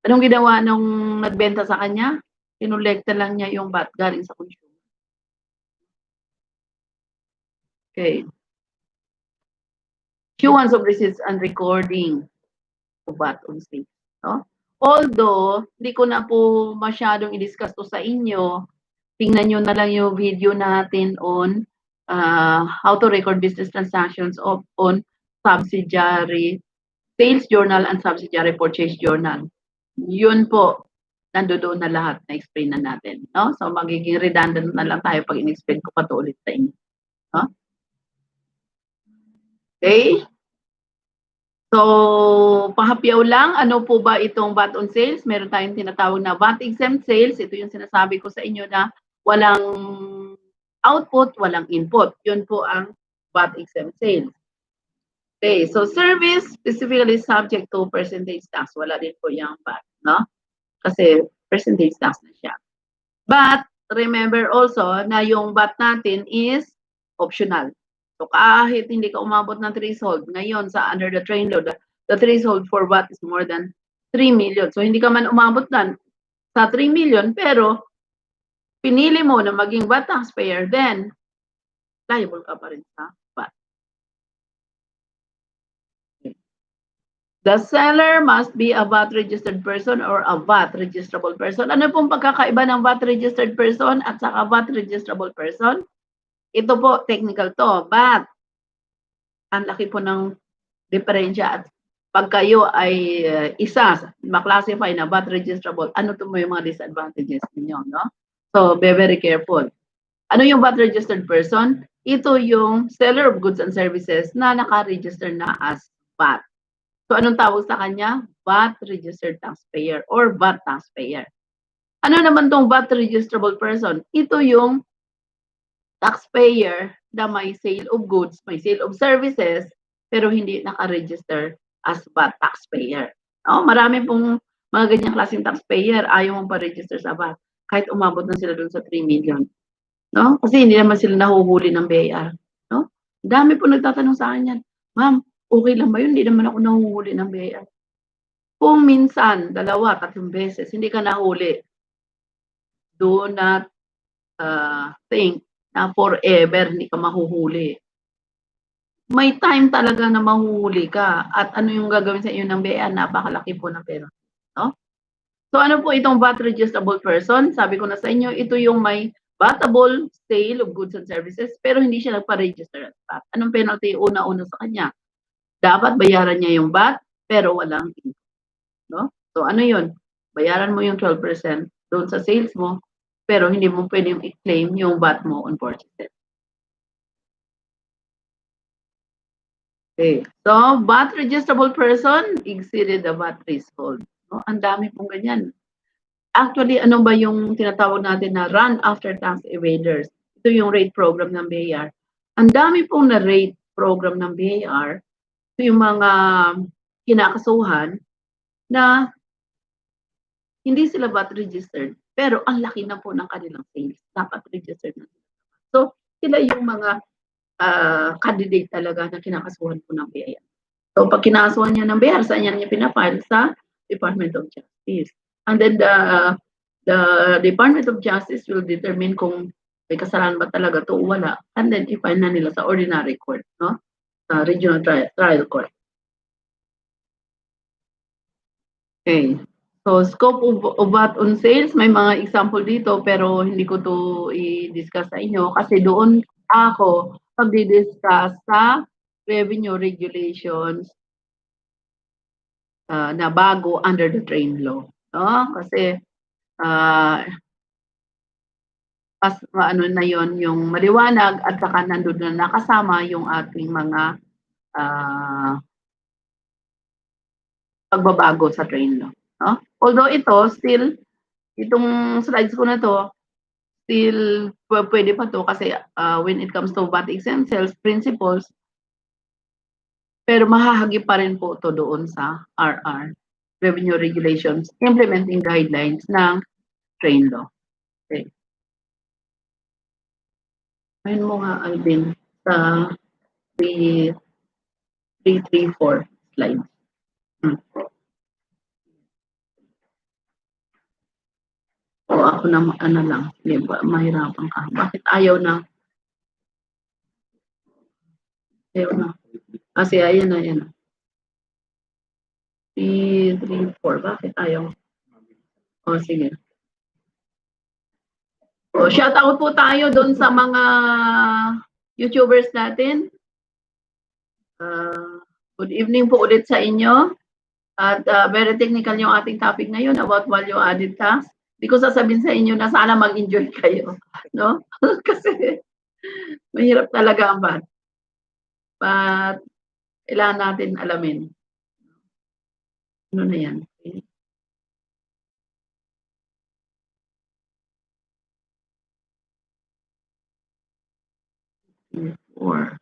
Anong ginawa nung nagbenta sa kanya? Kinolekta lang niya yung VAT galing sa consumer. Okay. Issuance of receipts and recording of VAT on sale. No? Although, hindi ko na po masyadong i-discuss to sa inyo, tingnan nyo na lang yung video natin on how to record business transactions on subsidiary sales journal and subsidiary purchase journal. Yun po, nandoon na lahat na explain na natin. No? So, magiging redundant na lang tayo pag in-explain ko pa to ulit sa inyo. No? Okay? So, pahapyaw lang, ano po ba itong VAT on sales? Meron tayong tinatawag na VAT exempt sales. Ito yung sinasabi ko sa inyo na walang output, walang input. Yun po ang VAT exempt sales. Okay, so service specifically subject to percentage tax. Wala din po yung VAT, no? Kasi percentage tax na siya. But remember also na yung VAT natin is optional. So kahit hindi ka umabot ng threshold, ngayon sa under the train law, the threshold for VAT is more than 3 million. So hindi ka man umabot dan sa 3 million, pero pinili mo na maging VAT taxpayer, then liable ka pa rin sa VAT. The seller must be a VAT registered person or a VAT registrable person. Ano pong pagkakaiba ng VAT registered person at saka VAT registrable person? Ito po, technical to, but ang laki po ng diferensya at pag kayo ay isa, maklasify na VAT registrable, ano to mo yung mga disadvantages ninyo, no? So, be very careful. Ano yung VAT registered person? Ito yung seller of goods and services na naka-register na as VAT. So, anong tawag sa kanya? VAT registered taxpayer or VAT taxpayer. Ano naman tong VAT registrable person? Ito yung taxpayer na may sale of goods, may sale of services, pero hindi naka-register as VAT taxpayer. No? Marami pong mga ganyang klaseng taxpayer, ayaw mong pa-register sa VAT, kahit umabot na sila dun sa 3 million. No? Kasi hindi naman sila nahuhuli ng BIR. No? Dami po nagtatanong sa akin yan, ma'am, okay lang ba yun? Hindi naman ako nahuhuli ng BIR. Kung minsan, 2, 3 beses, hindi ka nahuli, do not think na forever hindi ka mahuhuli. May time talaga na mahuhuli ka at ano yung gagawin sa iyo ng BIR, napakalaki po ng pera. No? So ano po itong VAT registrable person? Sabi ko na sa inyo, ito yung may vatable sale of goods and services pero hindi siya nagpa-register at VAT. Anong penalty una-una sa kanya? Dapat bayaran niya yung VAT pero walang income. No? So ano yun? Bayaran mo yung 12% doon sa sales mo pero hindi mo pwedeng i-claim yung VAT mo on purchases. Okay. So, VAT registrable person exceeded the VAT threshold. No? Ang dami pong ganyan. Actually, ano ba yung tinatawag natin na run after tax evaders? Ito yung rate program ng BIR. Ang dami pong na rate program ng BIR. Ito yung mga kinakasuhan na hindi sila VAT registered, pero ang laki na po ng kanilang sales. Dapat registered na sila. So, sila yung mga candidate talaga na kinakasuhan po ng BIR. So, pag kinakasuhan niya ng BIR, saan niya pinafile? Sa Department of Justice. And then the Department of Justice will determine kung may kasalanan ba talaga to o wala. And then, i-file na nila sa ordinary court, no? Sa regional trial court. Okay. So, scope of VAT on sales, may mga example dito pero hindi ko to i-discuss sa inyo kasi doon ako magdi-discuss sa revenue regulations na bago under the trade law. No? Kasi mas ano na yon yung maliwanag at saka nandun na nakasama yung ating mga pagbabago sa trade law. No? Although ito, still, itong slides ko na to, still pwede pa to kasi when it comes to VAT exempt sales principles, pero mahahagi pa rin po to doon sa RR, Revenue Regulations, Implementing Guidelines ng trade law. Okay. Ayun mo nga, Alvin, sa 334 slides. O ako na ano lang, mahirapan ka. Bakit ayaw na? Ayaw na. Kasi ayan na, ayan na. 334, bakit ayaw? O sige. O, shout out po tayo doon sa mga YouTubers natin. Good evening po ulit sa inyo. At very technical yung ating topic ngayon about value added tax. Hindi ko sasabihin sa inyo na sana mag-enjoy kayo, no? Kasi mahirap talaga ang VAT. But kailangan natin alamin. Ano na yan? Okay. Or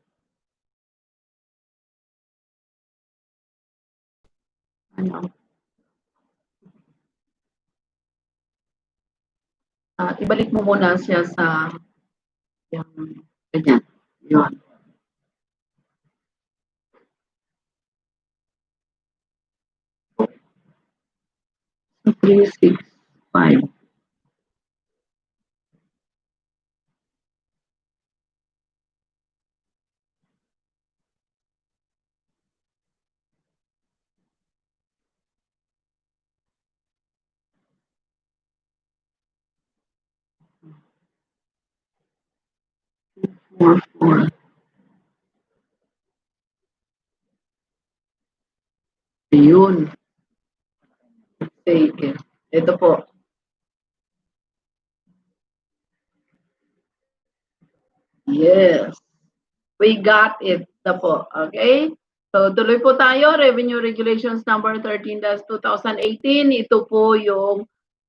ano? Ibalik mo muna siya sa yung ganyan. Yun. So, 365. Four. Ayun. Okay. Ito po. Yes. We got it. Ito po. Okay? So, tuloy po tayo. Revenue Regulations number 13-2018. Ito po yung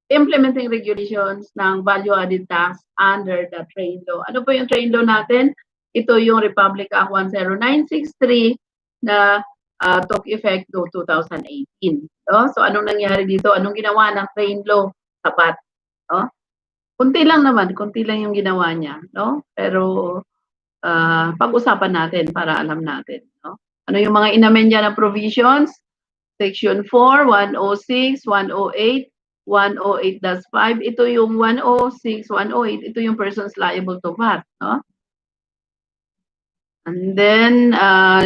implementing regulations ng value added tax under the trade law. Ano po yung trade law natin? Ito yung Republic Act 10963 na took effect to 2018. No? So anong nangyari dito? Anong ginawa ng trade law? Tapat. No? Kunti lang naman, kunti lang yung ginawa niya. No? Pero pag-usapan natin para alam natin. No? Ano yung mga inamendya na provisions? Section 4, 106, 108, 108-5. Ito yung 106, 108. Ito yung persons liable to VAT. No? And then,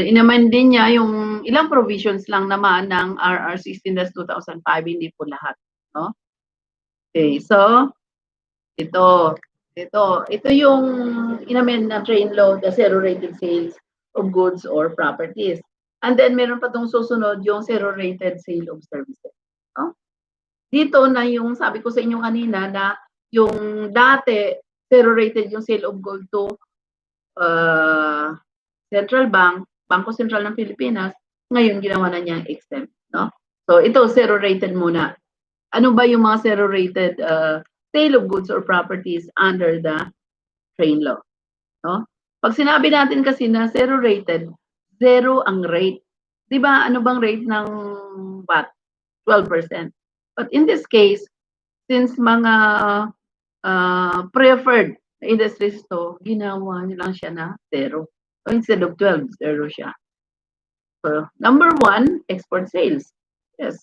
inamend din niya yung ilang provisions lang naman ng RR 16-2005, hindi po lahat. No? Okay, so, ito yung inamend na trade law, the zero-rated sales of goods or properties. And then, meron pa itong susunod, yung zero-rated sale of services. No? Dito na yung sabi ko sa inyo kanina na yung dati, zero-rated yung sale of gold to Central Bank, Bangko Sentral ng Pilipinas, ngayon ginawa na niyang exempt. No? So ito, zero-rated muna. Ano ba yung mga zero-rated sale of goods or properties under the trade law? No? Pag sinabi natin kasi na zero-rated, zero ang rate. Di ba ano bang rate ng VAT? 12%. But in this case, since mga preferred industries to, ginawa niyo lang siya na zero. So instead of 12, zero siya. So, number one, export sales. Yes.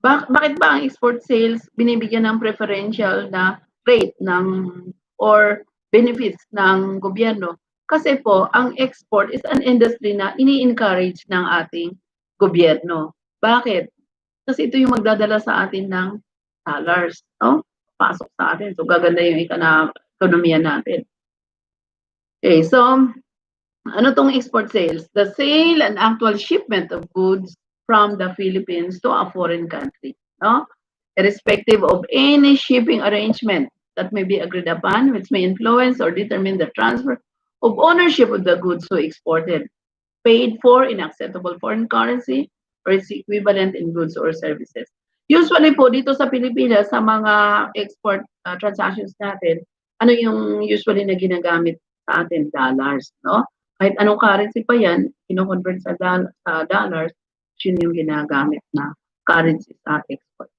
Bakit ba ang export sales binibigyan ng preferential na rate ng or benefits ng gobyerno? Kasi po, ang export is an industry na ini-encourage ng ating gobyerno. Bakit? Kasi ito yung magdadala sa atin ng dollars, no? Pasok sa atin. So gaganda yung ekonomiya natin. Okay, so ano tong export sales? The sale and actual shipment of goods from the Philippines to a foreign country, no? Irrespective of any shipping arrangement that may be agreed upon, which may influence or determine the transfer of ownership of the goods so exported, paid for in acceptable foreign currency or its equivalent in goods or services. Usually po dito sa Pilipinas, sa mga export transactions natin, ano yung usually na ginagamit sa atin? Dollars, no? Kahit anong currency pa yan, kino-convert sa dollars, yun yung ginagamit na currency sa export.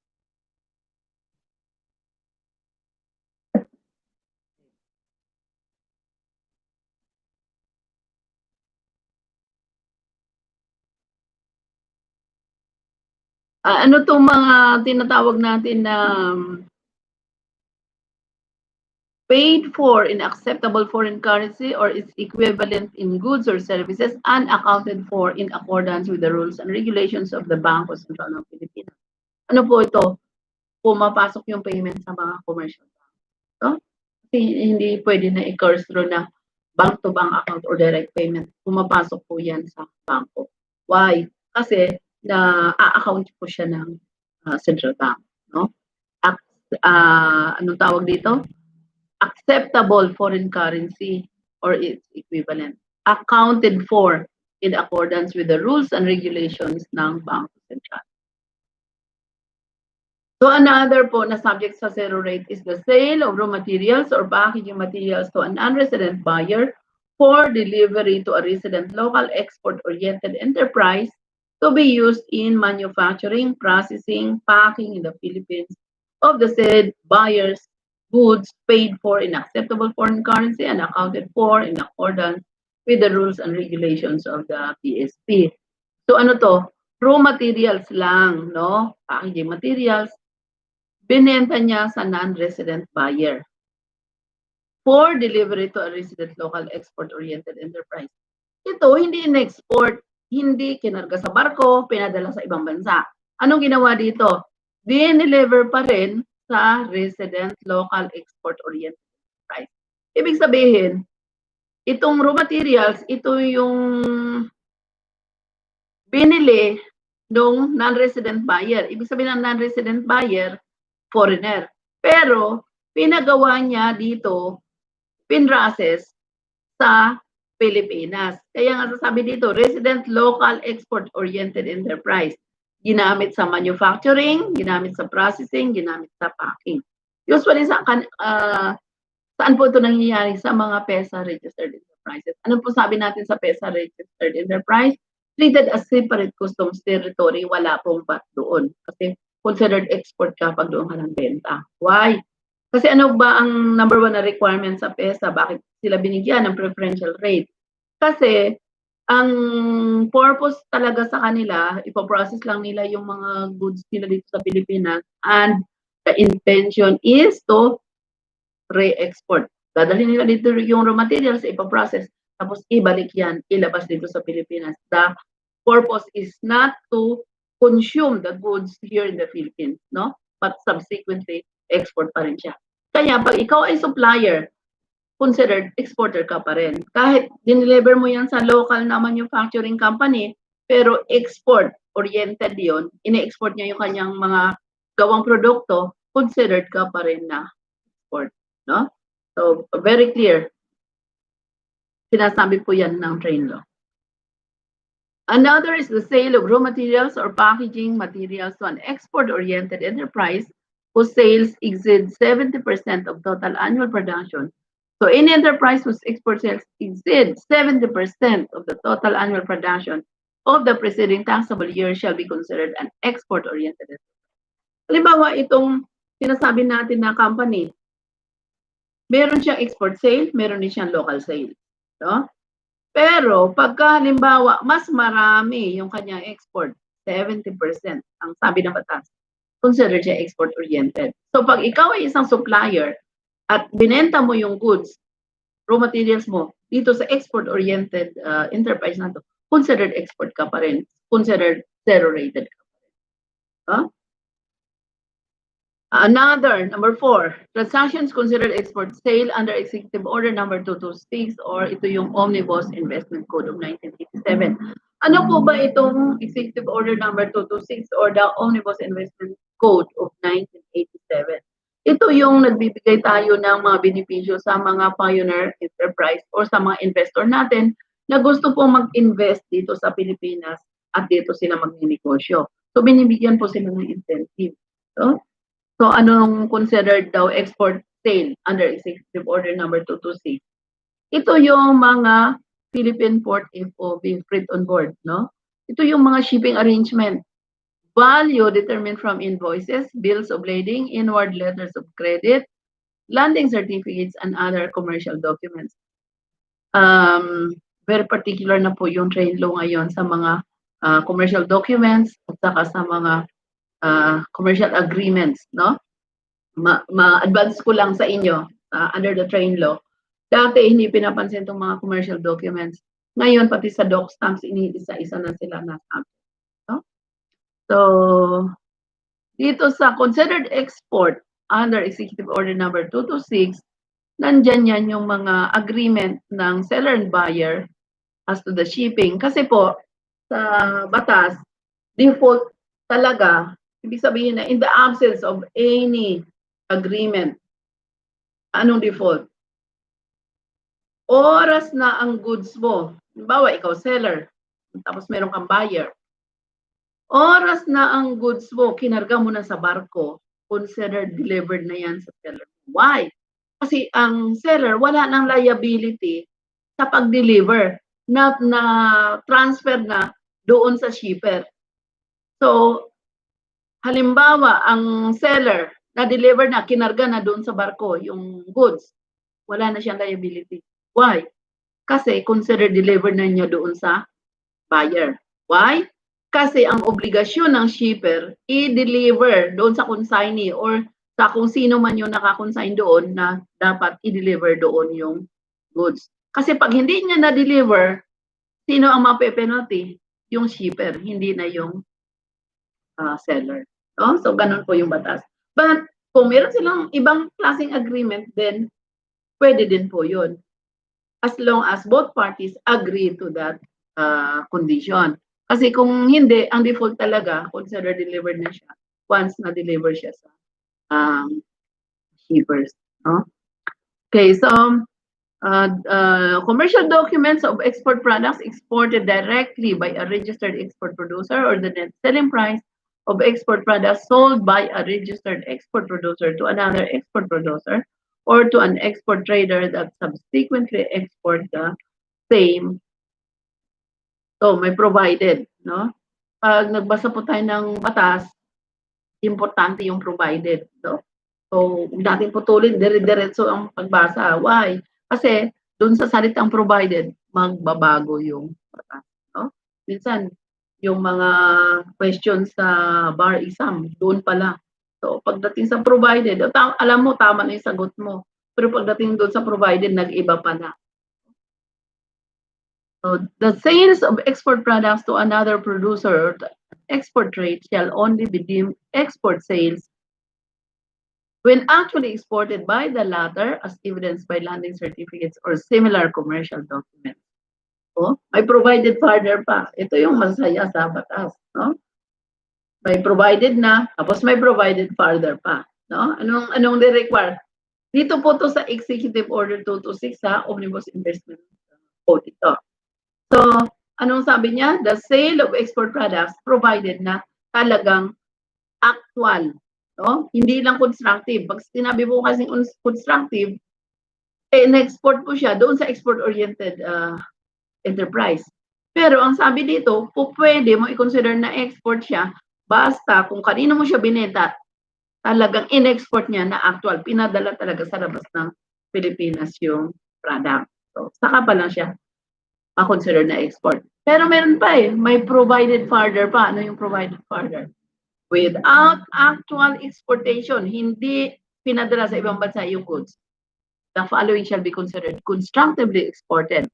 Ano tong mga tinatawag natin na paid for in acceptable foreign currency or its equivalent in goods or services and accounted for in accordance with the rules and regulations of the Bangko Sentral ng Pilipinas. Ano po ito? Pumapasok yung payment sa mga commercial bank. No? Kasi hindi pwede na i-curse through na bank-to-bank account or direct payment. Pumapasok po yan sa bangko. Why? Kasi na-account po siya ng central bank. No? Anong tawag dito? Acceptable foreign currency or its equivalent, accounted for in accordance with the rules and regulations ng Bangko Sentral. So another po na subject sa zero rate is the sale of raw materials or packaging materials to an non-resident buyer for delivery to a resident local export-oriented enterprise to be used in manufacturing, processing, packing in the Philippines of the said buyer's goods paid for in acceptable foreign currency and accounted for in accordance with the rules and regulations of the BSP. So ano to? Raw materials lang, no? Packaging materials, binenta niya sa non-resident buyer for delivery to a resident local export-oriented enterprise. Ito, hindi in-export, hindi kinarga sa barko, pinadala sa ibang bansa. Anong ginawa dito? Dineliver pa rin sa resident local export-oriented enterprise. Ibig sabihin, itong raw materials, ito yung binili ng non-resident buyer. Ibig sabihin ng non-resident buyer, foreigner. Pero, pinagawa niya dito, pinrases sa Pilipinas. Kaya nga sasabi dito, resident local export-oriented enterprise. Ginamit sa manufacturing, ginamit sa processing, ginamit sa packing. Usually, saan po ito nangyayari? Sa mga PESA registered enterprises. Ano po sabi natin sa PESA registered enterprise? Treated as separate customs territory, wala pong VAT doon. Kasi considered export kapag doon ka ng benta. Why? Kasi ano ba ang number one na requirement sa PESA? Bakit sila binigyan ng preferential rate? Kasi ang purpose talaga sa kanila, ipoprocess lang nila yung mga goods nila dito sa Pilipinas and the intention is to re-export. Dadalhin nila dito yung raw materials, ipoprocess, tapos ibalik yan, ilabas dito sa Pilipinas. The purpose is not to consume the goods here in the Philippines, no? But subsequently, export pa rin siya. Kaya pag ikaw ay supplier, considered exporter ka pa rin. Kahit dineliver mo yan sa local na manufacturing company, pero export-oriented yon, ine-export niya yung kanyang mga gawang produkto, considered ka pa rin na export. No? So, very clear. Sinasabi po yan ng train law. Another is the sale of raw materials or packaging materials to an export-oriented enterprise whose sales exceed 70% of total annual production. So any enterprise whose export sales exceed 70% of the total annual production of the preceding taxable year shall be considered an export-oriented enterprise. Halimbawa, itong sinasabi natin na company, meron siyang export sale, meron din siyang local sale. No? Pero pagka halimbawa, mas marami yung kanyang export, 70%, ang sabi ng batas, consider siya export-oriented. So pag ikaw ay isang supplier at binenta mo yung goods, raw materials mo, dito sa export-oriented enterprise na to, considered export ka pa rin, considered zero-rated ka pa rin. Huh? Another, number 4, transactions considered export sale under Executive Order number 226 or ito yung Omnibus Investment Code of 1987. Ano po ba itong Executive Order number 226 or the Omnibus Investment Code of 1987? Ito yung nagbibigay tayo ng mga benepisyo sa mga pioneer enterprise or sa mga investor natin na gusto po mag-invest dito sa Pilipinas at dito sila magninegosyo. So binibigyan po sila ng incentive. So anong considered daw export sale under Executive Order number 226? Ito yung mga Philippine Port FOB, freight on board, no? Ito yung mga shipping arrangement. Value determined from invoices, bills of lading, inward letters of credit, landing certificates, and other commercial documents. Very particular na po yung trade law ngayon sa mga commercial documents at saka sa mga commercial agreements, no? Ma-advance ko lang sa inyo under the train law. Dati hindi pinapansin itong mga commercial documents. Ngayon, pati sa doc stamps, iniisa-isa na sila na-stamp. No? So, dito sa considered export under Executive Order number 226, nandyan yan yung mga agreement ng seller and buyer as to the shipping. Kasi po, sa batas, default talaga, ibig sabihin na in the absence of any agreement, anong default? Oras na ang goods mo, halimbawa ikaw seller, tapos meron kang buyer. Oras na ang goods mo, kinarga mo na sa barko, considered delivered na yan sa seller. Why? Kasi ang seller, wala nang liability sa pag-deliver na transfer na doon sa shipper. So, halimbawa, ang seller, na-deliver na, kinarga na doon sa barko yung goods, wala na siyang liability. Why? Kasi consider delivered na niya doon sa buyer. Why? Kasi ang obligasyon ng shipper, i-deliver doon sa consignee or sa kung sino man yung nakakonsign doon na dapat i-deliver doon yung goods. Kasi pag hindi niya na-deliver, sino ang mape-penalty? Yung shipper, hindi na yung seller. No? So, ganun po yung batas. But, kung meron silang ibang klaseng agreement, then, pwede din po yun. As long as both parties agree to that condition. Kasi kung hindi, ang default talaga, consider delivered na siya once na-deliver siya sa shippers. No? Okay, so, commercial documents of export products exported directly by a registered export producer or the net selling price of export products sold by a registered export producer to another export producer or to an export trader that subsequently export the same. So, may provided, no? Pag nagbasa po tayo ng batas, importante yung provided, no? So, huwag natin putulin, dire-diretso ang pagbasa. Why? Kasi, doon sa salitang provided, magbabago yung batas, no? Minsan, yung mga questions sa bar exam, doon pala. So, pagdating sa provided, alam mo, tama na yung sagot mo. Pero pagdating doon sa provided, nag-iba pa na. So, the sales of export products to another producer or the export trade shall only be deemed export sales when actually exported by the latter as evidenced by landing certificates or similar commercial documents. So, may provided further pa. Ito yung masaya sa batas, no? May provided na, tapos may provided further pa, no? Anong require? Dito po to sa Executive Order 226 sa Omnibus Investment Code ito. So, anong sabi niya? The sale of export products provided na talagang actual, no? Hindi lang constructive. Pag sinabi po kasi constructive, na-export po siya doon sa export-oriented enterprise. Pero ang sabi dito, pwede mo i-consider na export siya basta kung kanino mo siya binenta, talagang in-export niya na actual, pinadala talaga sa labas ng Pilipinas yung product. So, saka pa lang siya ma-consider na export. Pero meron pa may provided further pa. Ano yung provided further? Without actual exportation, hindi pinadala sa ibang bansa yung goods. The following shall be considered constructively exported.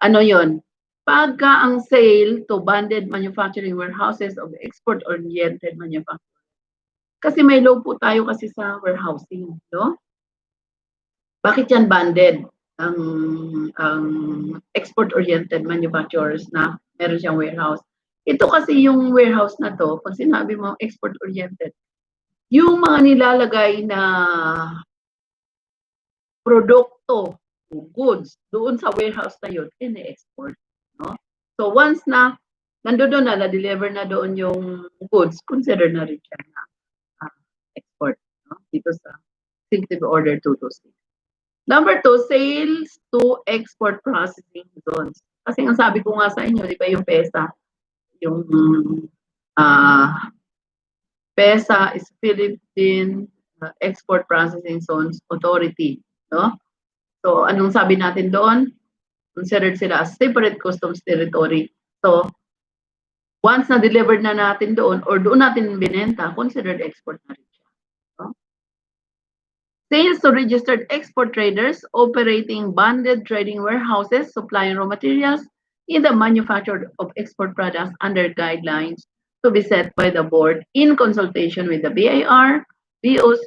Ano yon? Pagka ang sale to banded manufacturing warehouses of export-oriented manufacturing. Kasi may law po tayo kasi sa warehousing, no? Bakit yan banded? Ang export-oriented manufacturers na meron siyang warehouse. Ito kasi yung warehouse na to, pag sinabi mo export-oriented, yung mga nilalagay na produkto, goods, doon sa warehouse na yun, ini-export. No? So once na nandoon na, na-deliver na doon yung goods, consider na rin siya na export. No? Dito sa Executive Order 226. Number 2, sales to export processing zones. Kasi ang sabi ko nga sa inyo, di ba yung PESA, yung PESA is Philippine Export Processing Zones Authority. No? So, anong sabi natin doon? Considered sila as separate customs territory. So, once na-delivered na natin doon or doon natin binenta, considered export na rin siya. No? Sales to registered export traders operating banded trading warehouses supplying raw materials in the manufacture of export products under guidelines to be set by the board in consultation with the BIR, BOC,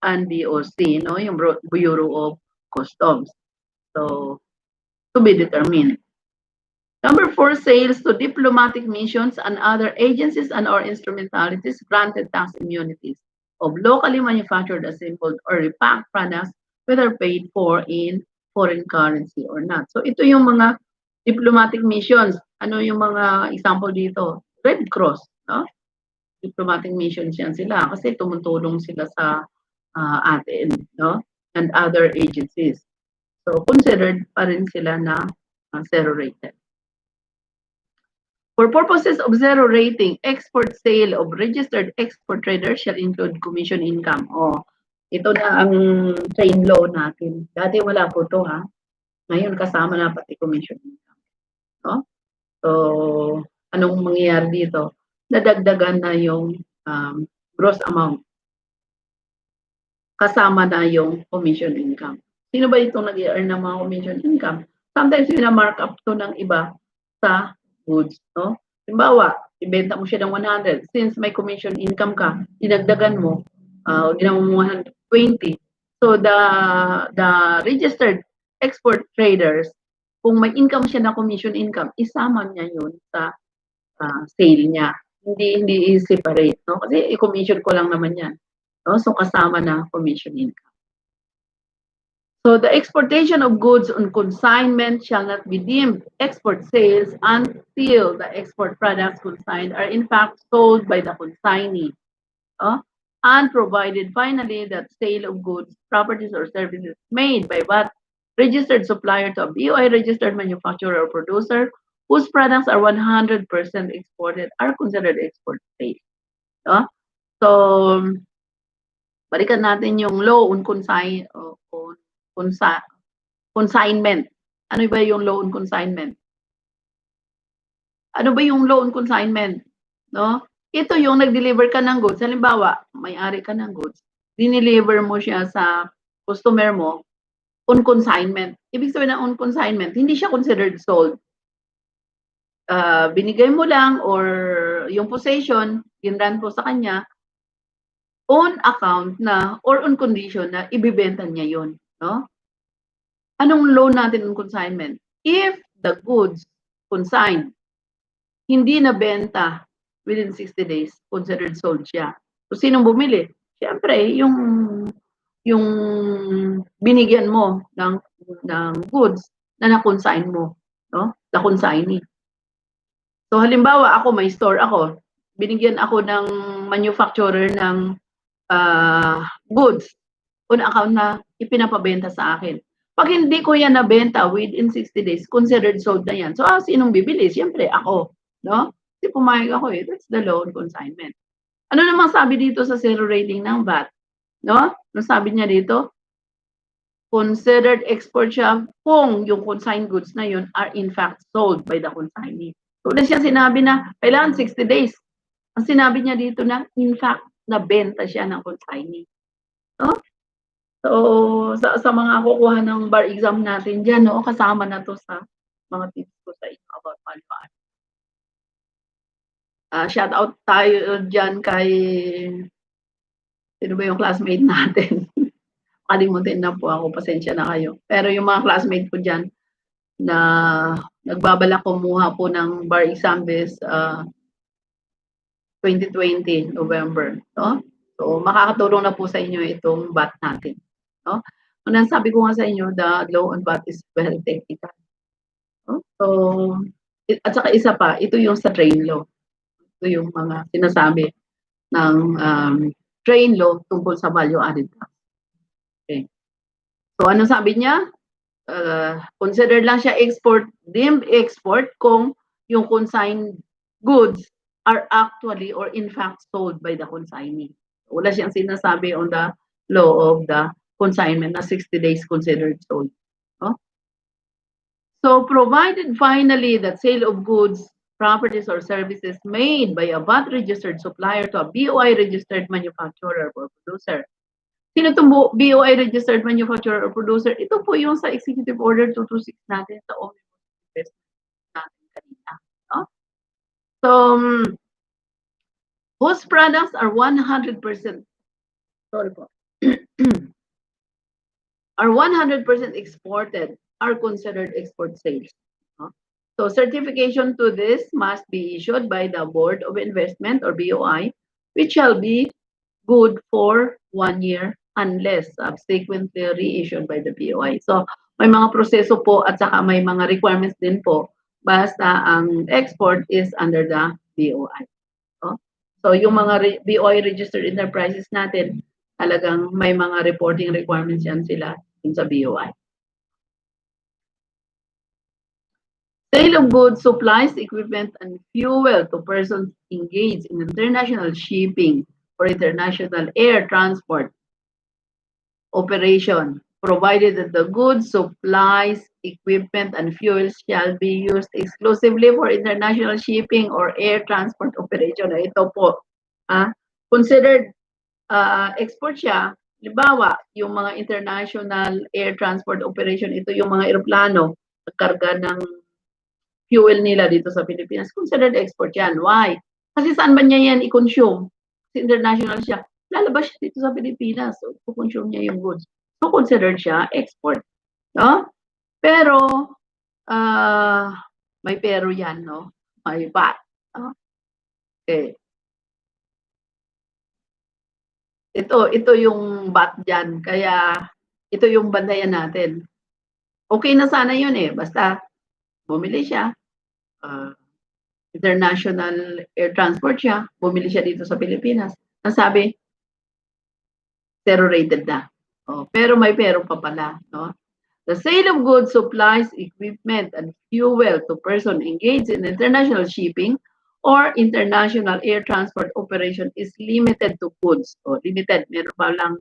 and BOC, no, yung Bureau of Customs. So, to be determined. Number 4, sales to diplomatic missions and other agencies and or instrumentalities granted tax immunities of locally manufactured, assembled, or repacked products whether paid for in foreign currency or not. So ito yung mga diplomatic missions. Ano yung mga example dito? Red Cross, no? Diplomatic missions yan sila kasi tumutulong sila sa atin, no? And other agencies. So considered pa rin sila na zero rated. For purposes of zero rating, export sale of registered export traders shall include commission income. Oh, ito na ang chain law natin. Dati wala po to ha. Ngayon kasama na pati commission income. No? So, anong mangyayari dito? Nadagdagan na yung gross amount. Kasama na yung commission income. Sino ba itong nag-earn ng mga commission income? Sometimes mark up to ng iba sa goods, no? Halimbawa, ibenta mo siya ng 100. Since may commission income ka, dinagdagan mo, ginawa mo 120. So, the registered export traders, kung may income siya na commission income, isama niya yun sa sale niya. Hindi i-separate, no? Kasi i-commission ko lang naman yan. No? So, kasama na commission income. So the exportation of goods on consignment shall not be deemed export sales until the export products consigned are in fact sold by the consignee. And provided finally that sale of goods, properties, or services made by what registered supplier to a BOI registered manufacturer or producer whose products are 100% exported are considered export sales. So, balikan natin yung law on consignment. Ano ba yung law on consignment? Ano ba yung law on consignment? No? Ito yung nag-deliver ka ng goods. Halimbawa, may-ari ka ng goods. Dineliver mo siya sa customer mo on consignment. Ibig sabihin ng on consignment, hindi siya considered sold. Binigay mo lang or yung possession, ginran po sa kanya, on account na or on condition na ibibenta niya yun. No? Anong law natin on consignment? If the goods consigned hindi nabenta within 60 days, considered sold siya. So, sinong bumili? Siyempre, yung binigyan mo ng goods na na-consign mo, no? The consignee. So, halimbawa, ako, may store ako. Binigyan ako ng manufacturer ng goods on account na ipinapabenta sa akin. Pag hindi ko yan nabenta within 60 days, considered sold na yan. So, sinong bibili? Siyempre, ako. No? Kasi pumayag ako eh. That's the law on consignment. Ano namang sabi dito sa zero rating ng VAT? No? Ano sabi niya dito? Considered export siya kung yung consigned goods na yun are in fact sold by the consignee. So, na siya sinabi na kailangan 60 days. Ang sinabi niya dito na in fact, nabenta siya ng consignee. No? So, sa mga kukuha ng bar exam natin dyan, no, kasama na to sa mga tips ko sa inyo about Shout out tayo dyan kay, sino ba yung classmate natin? Kalimutin na po ako, pasensya na kayo. Pero yung mga classmate ko dyan na nagbabalak kumuha po ng bar exam this 2020 November, no? So makakatulong na po sa inyo itong BAT natin, no? Unang sabi ko nga sa inyo, the law on BAT is very technical. No? So, at saka isa pa, ito yung sa train law. Ito yung mga sinasabi ng train law tungkol sa value added tax. Okay. So, ano sabi niya? Consider lang siya deemed export kung yung consigned goods are actually or in fact sold by the consignee. Wala siyang sinasabi on the law of the consignment na 60 days considered sold. No? So provided finally that sale of goods, properties, or services made by a VAT-registered supplier to a BOI-registered manufacturer or producer. Sino itong BOI registered manufacturer or producer? Ito po yung sa Executive Order 226 natin sa Omnibus Investment natin kanina. No? So, whose products are 100%, sorry po, are 100% exported are considered export sales. No? So, certification to this must be issued by the Board of Investment or BOI, which shall be good for 1 year unless subsequently reissued by the BOI. So, may mga proseso po at saka may mga requirements din po basta ang export is under the BOI. No? So, yung mga BOI registered enterprises natin, talagang may mga reporting requirements yan sila sa BOI. Sale of goods, supplies, equipment, and fuel to persons engaged in international shipping or international air transport operation, provided that the goods, supplies, equipment, and fuels shall be used exclusively for international shipping or air transport operation. Ito po, considered export siya. Halimbawa, yung mga international air transport operation, ito yung mga eroplano, nagkarga ng fuel nila dito sa Pilipinas, considered export yan. Why? Kasi saan ba niya yan i-consume? Kasi international siya. Lalabas siya dito sa Pilipinas. So, i-consume niya yung goods. So, considered siya export. No? Pero, may pero yan, no? May but. No? Okay. Ito yung but dyan. Kaya, ito yung bandayan natin. Okay na sana yun eh. Basta, bumili siya. International air transport siya, bumili siya dito sa Pilipinas. Ang sabi, zero rated na. Oh, pero may pero pa pala. No? The sale of goods, supplies, equipment, and fuel to person engaged in international shipping or international air transport operation is limited to goods. O, limited. Meron pa lang,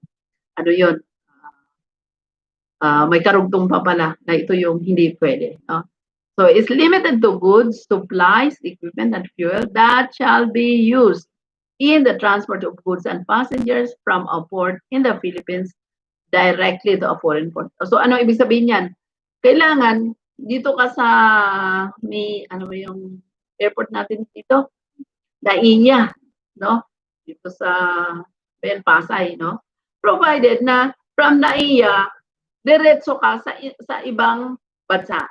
ano yun, may karugtong pa pala na ito yung hindi pwede. No? So it's limited to goods, supplies, equipment, and fuel that shall be used in the transport of goods and passengers from a port in the Philippines directly to a foreign port. So ano ibig sabihin yan? Kailangan dito ka sa may ano ba yung airport natin dito? Dainya, no? Dito sa Pasay, no? Provided na from Dainya diretso ka sa ibang bansa.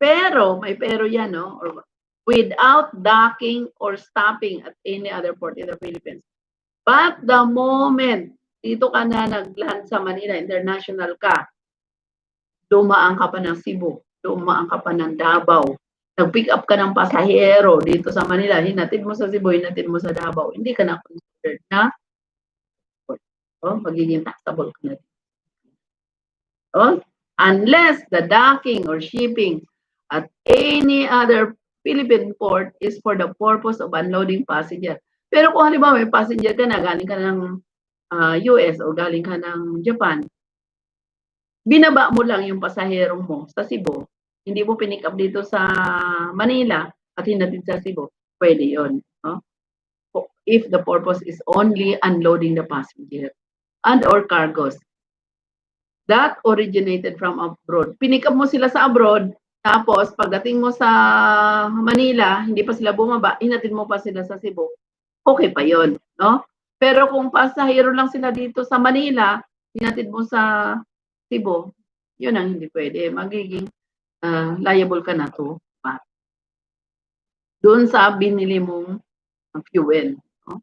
Pero, may pero yan, no? Or, without docking or stopping at any other port in the Philippines. But the moment dito ka na nag-land sa Manila, international ka, dumaan ka pa ng Cebu, dumaan ka pa ng Davao, nag-pick up ka ng pasahero dito sa Manila, hinatid mo sa Cebu, hinatid mo sa Davao, hindi ka na considered na magiging taxable ka na. Unless the docking or shipping at any other Philippine port is for the purpose of unloading passenger. Pero kung halimbawa may passenger ka na, galing ka ng US o galing ka ng Japan, binaba mo lang yung pasahero mo sa Cebu, hindi mo pinick up dito sa Manila at hinatid sa Cebu, pwede yun. No? If the purpose is only unloading the passenger and or cargos that originated from abroad. Pinick up mo sila sa abroad, Tapos pagdating mo sa Manila, hindi pa sila bumaba, hinatid mo pa sila sa Cebu, okay pa yun, no? Pero kung pasahero lang sila dito sa Manila, hinatid mo sa Cebu, yun ang hindi pwede. Magiging liable ka na to doon sa binili mong fuel. No?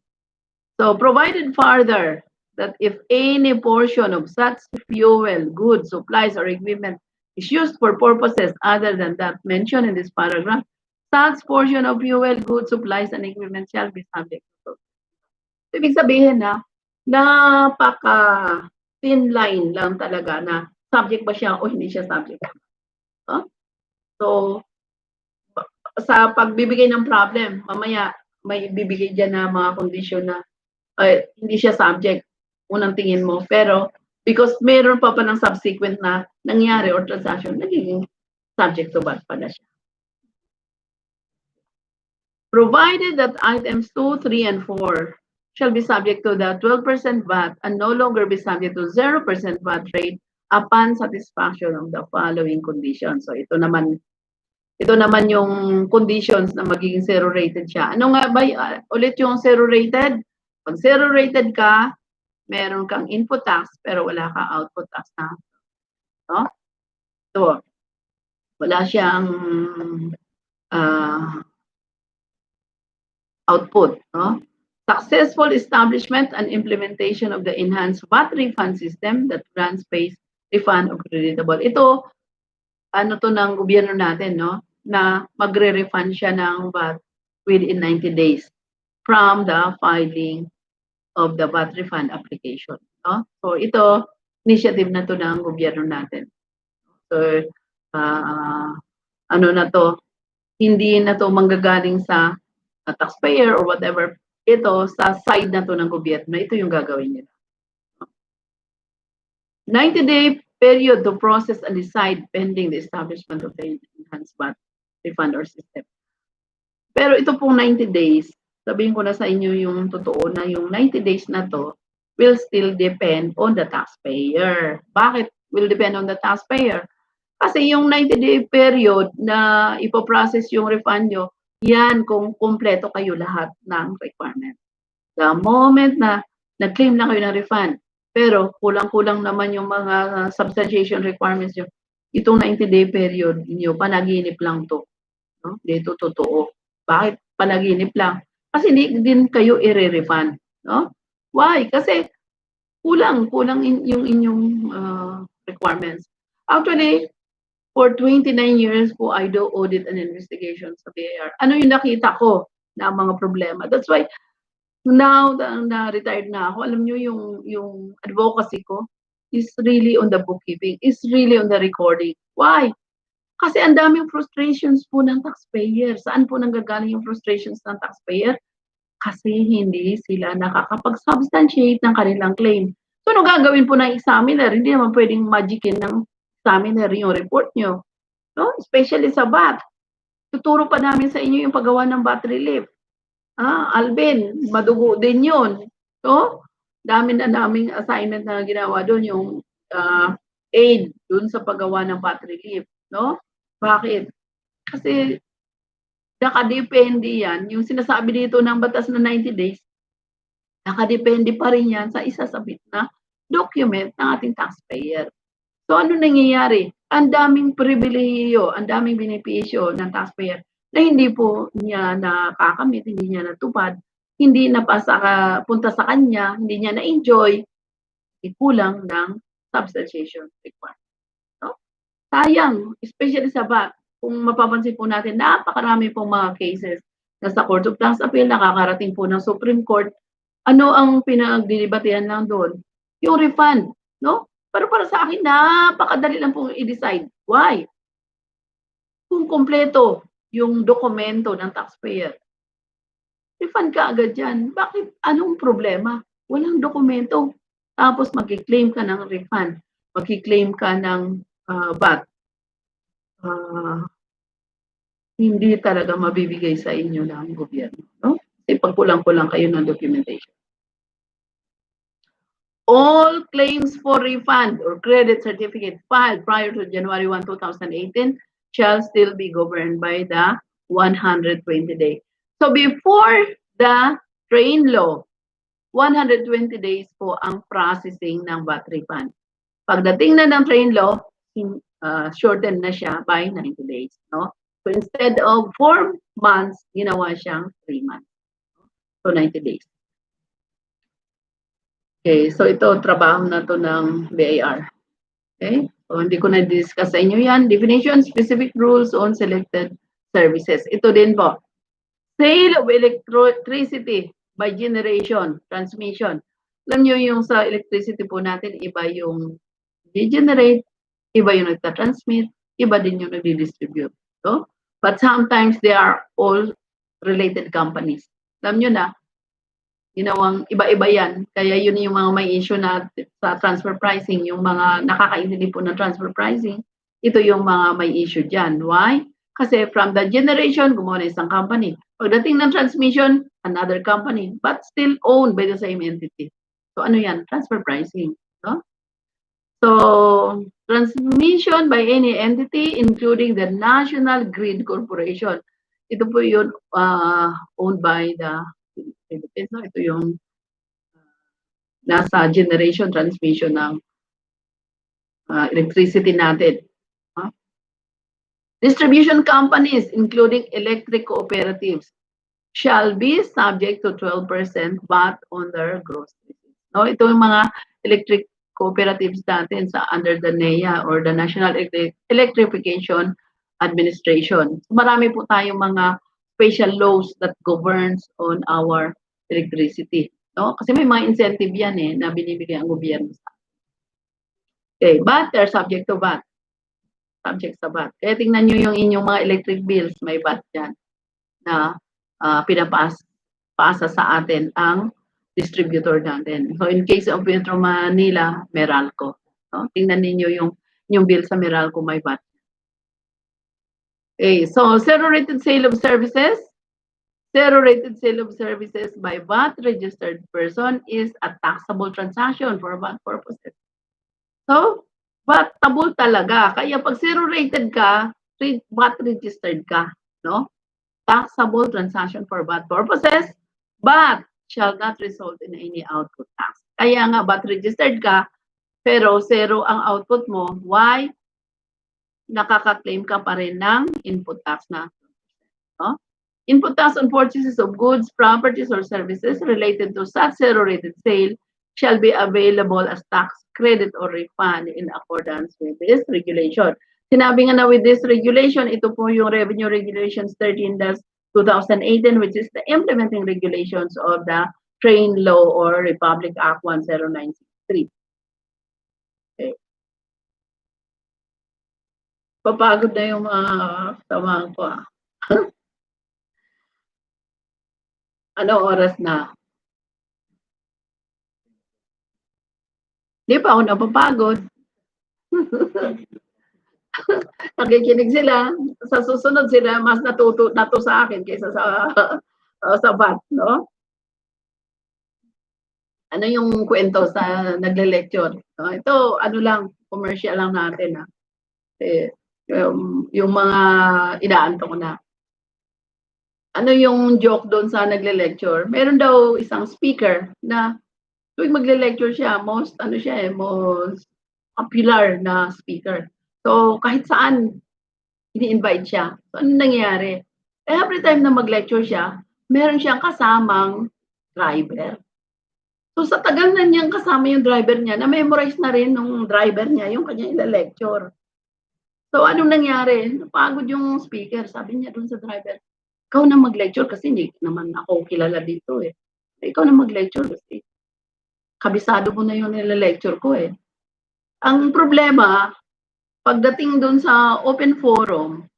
So, provided further that if any portion of such fuel, goods, supplies, or equipment is used for purposes other than that mentioned in this paragraph, such portion of fuel, goods, supplies, and equipment shall be subject to. So, ibig sabihin na, napaka thin line lang talaga na subject ba siya o hindi siya subject. Huh? So, sa pagbibigay ng problem, mamaya may bibigay dyan na mga kondisyon na hindi siya subject, unang tingin mo. Pero because meron pa ng subsequent na nangyari or transaction, nagiging subject to VAT pala siya. Provided that items 2, 3, and 4 shall be subject to the 12% VAT and no longer be subject to 0% VAT rate upon satisfaction of the following conditions. So ito naman yung conditions na magiging zero rated siya. Ano nga ba ulit yung zero rated? Pag zero rated ka, meron kang input tax pero wala kang output tax na. No? So, wala siyang output. No? Successful establishment and implementation of the enhanced VAT refund system that grants pays refund of creditable. Ito, ano to ng gobyerno natin, no? Na magre-refund siya ng VAT within 90 days from the filing of the VAT refund application. No? So ito, initiative na to ng gobyerno natin. So, ano na to, hindi na to manggagaling sa taxpayer or whatever. Ito, sa side na to ng gobyerno, ito yung gagawin nila. 90-day period to process and decide pending the establishment of the enhanced VAT refund or system. Pero ito pong 90 days, sabihin ko na sa inyo yung totoo na yung 90 days na to will still depend on the taxpayer. Bakit will depend on the taxpayer? Kasi yung 90-day period na ipoprocess yung refund nyo, yan kung kumpleto kayo lahat ng requirement. The moment na nag-claim na kayo ng refund, pero kulang-kulang naman yung mga substantiation requirements nyo, itong 90-day period nyo, panaginip lang to. No? Dito totoo. Bakit panaginip lang? Kasi hindi din kayo i-refund. No? Why? Kasi kulang yung inyong requirements. Actually, for 29 years po, I do audit and investigation sa BIR. Ano yung nakita ko na mga problema? That's why, now na retired na ako, alam nyo yung advocacy ko is really on the bookkeeping, is really on the recording. Why? Kasi ang daming frustrations po ng taxpayer. Saan po nanggagaling yung frustrations ng taxpayer? Kasi hindi sila nakakapag-substantiate ng kanilang claim. So, ano gagawin po ng examiner? Hindi naman pwedeng magicin ng examiner yung report nyo. No? Especially sa VAT. Tuturo pa namin sa inyo yung paggawa ng VAT relief. Alvin, madugo din yun. So, dami na naming assignment na ginawa doon, yung aid doon sa paggawa ng VAT relief. No? Bakit? Kasi nakadepende yan, yung sinasabi dito ng batas na 90 days, nakadepende pa rin yan sa isasabit na document ng ating taxpayer. So ano nangyayari? Ang daming pribilehiyo, ang daming benepisyo ng taxpayer na hindi po niya nakakamit, hindi niya natupad, hindi punta sa kanya, hindi niya na-enjoy, kulang ng substantiation requirement. No? Sayang, especially sa VAT, kung mapapansin po natin, napakarami pong mga cases na sa Court of Claims Appeal, nakakarating po ng Supreme Court. Ano ang pinagdidebatehan lang doon? Yung refund, no? Pero para sa akin, napakadali lang pong i-decide. Why? Kung kompleto yung dokumento ng taxpayer, refund ka agad yan. Bakit? Anong problema? Walang dokumento. Tapos mag-claim ka ng refund. Mag-claim ka ng VAT. Hindi talaga mabibigay sa inyo ng gobyerno. No? Kasi pagkulang-kulang kayo ng documentation. All claims for refund or credit certificate filed prior to January 1, 2018 shall still be governed by the 120 days. So before the train law, 120 days po ang processing ng VAT refund. Pagdating na ng train law, shorten na siya by 90 days. No? So instead of 4 months, ginawa siyang 3 months. So 90 days. Okay, so ito, trabaho na to ng BIR. Okay, so hindi ko na-discuss sa inyo yan. Definition, specific rules on selected services. Ito din po. Sale of electricity by generation, transmission. Alam nyo yung sa electricity po natin, iba yung generate, iba yung nagta-transmit, iba din yung nagdi-distribute. So, but sometimes they are all related companies. Alam nyo na, ginawang iba-iba yan. Kaya yun yung mga may issue na sa transfer pricing, yung mga nakakaintindi po ng transfer pricing, ito yung mga may issue dyan. Why? Kasi from the generation, gumawa na isang company. Pagdating ng transmission, another company, but still owned by the same entity. So ano yan? Transfer pricing. No? So, transmission by any entity, including the National Grid Corporation. Ito po yun owned by the Philippines. No? Ito yung nasa generation transmission ng electricity natin. Distribution companies, including electric cooperatives, shall be subject to 12% VAT on their gross receipts. No, ito yung mga electric cooperatives natin sa under the NEA or the National Electrification Administration. So, marami po tayong mga special laws that governs on our electricity. No? Kasi may mga incentive yan na binibigay ang gobyerno sa atin. Okay, but they're subject to VAT. Subject sa VAT. Kaya tingnan nyo yung inyong mga electric bills, may VAT yan na pinapasa sa atin ang distributor natin. So in case of Metro Manila, Meralco. No? Tingnan niyo yung bill sa Meralco, may VAT. Okay, so zero-rated sale of services. Zero-rated sale of services by VAT registered person is a taxable transaction for VAT purposes. So, VAT-able talaga. Kaya pag zero-rated ka, VAT registered ka, no? Taxable transaction for VAT purposes, but shall not result in any output tax. Kaya nga, VAT registered ka, pero zero ang output mo. Why? Nakaka-claim ka pa rin ng input tax na. No? Input tax on purchases of goods, properties, or services related to such zero-rated sale shall be available as tax credit or refund in accordance with this regulation. Sinabi nga na with this regulation, ito po yung Revenue Regulations 13-2018, which is the implementing regulations of the Train Law or Republic Act 10963. Okay. Papagod na yung mga tamahan ko. Ano oras na? Di pa ako napapagod. Nakikinig sila. Sa susunod sila, mas natuto sa akin kaysa sa VAT, no? Ano yung kwento sa nagle-lecture? No? Ito, ano lang, commercial lang natin. Yung mga inaanto ko na. Ano yung joke doon sa nagle-lecture? Meron daw isang speaker na tuwing magle-lecture siya, most popular na speaker. So, kahit saan, ini-invite siya. So, ano nangyayari? Every time na mag-lecture siya, meron siyang kasamang driver. So, sa tagal na niyang kasama yung driver niya, na-memorize na rin ng driver niya yung kanya ila-lecture. So, anong nangyari? Napagod yung speaker. Sabi niya dun sa driver, ikaw na mag-lecture kasi hindi naman ako kilala dito eh. Ikaw na mag-lecture kasi kabisado mo na yung nila-lecture ko eh. Ang problema, pagdating dun sa open forum,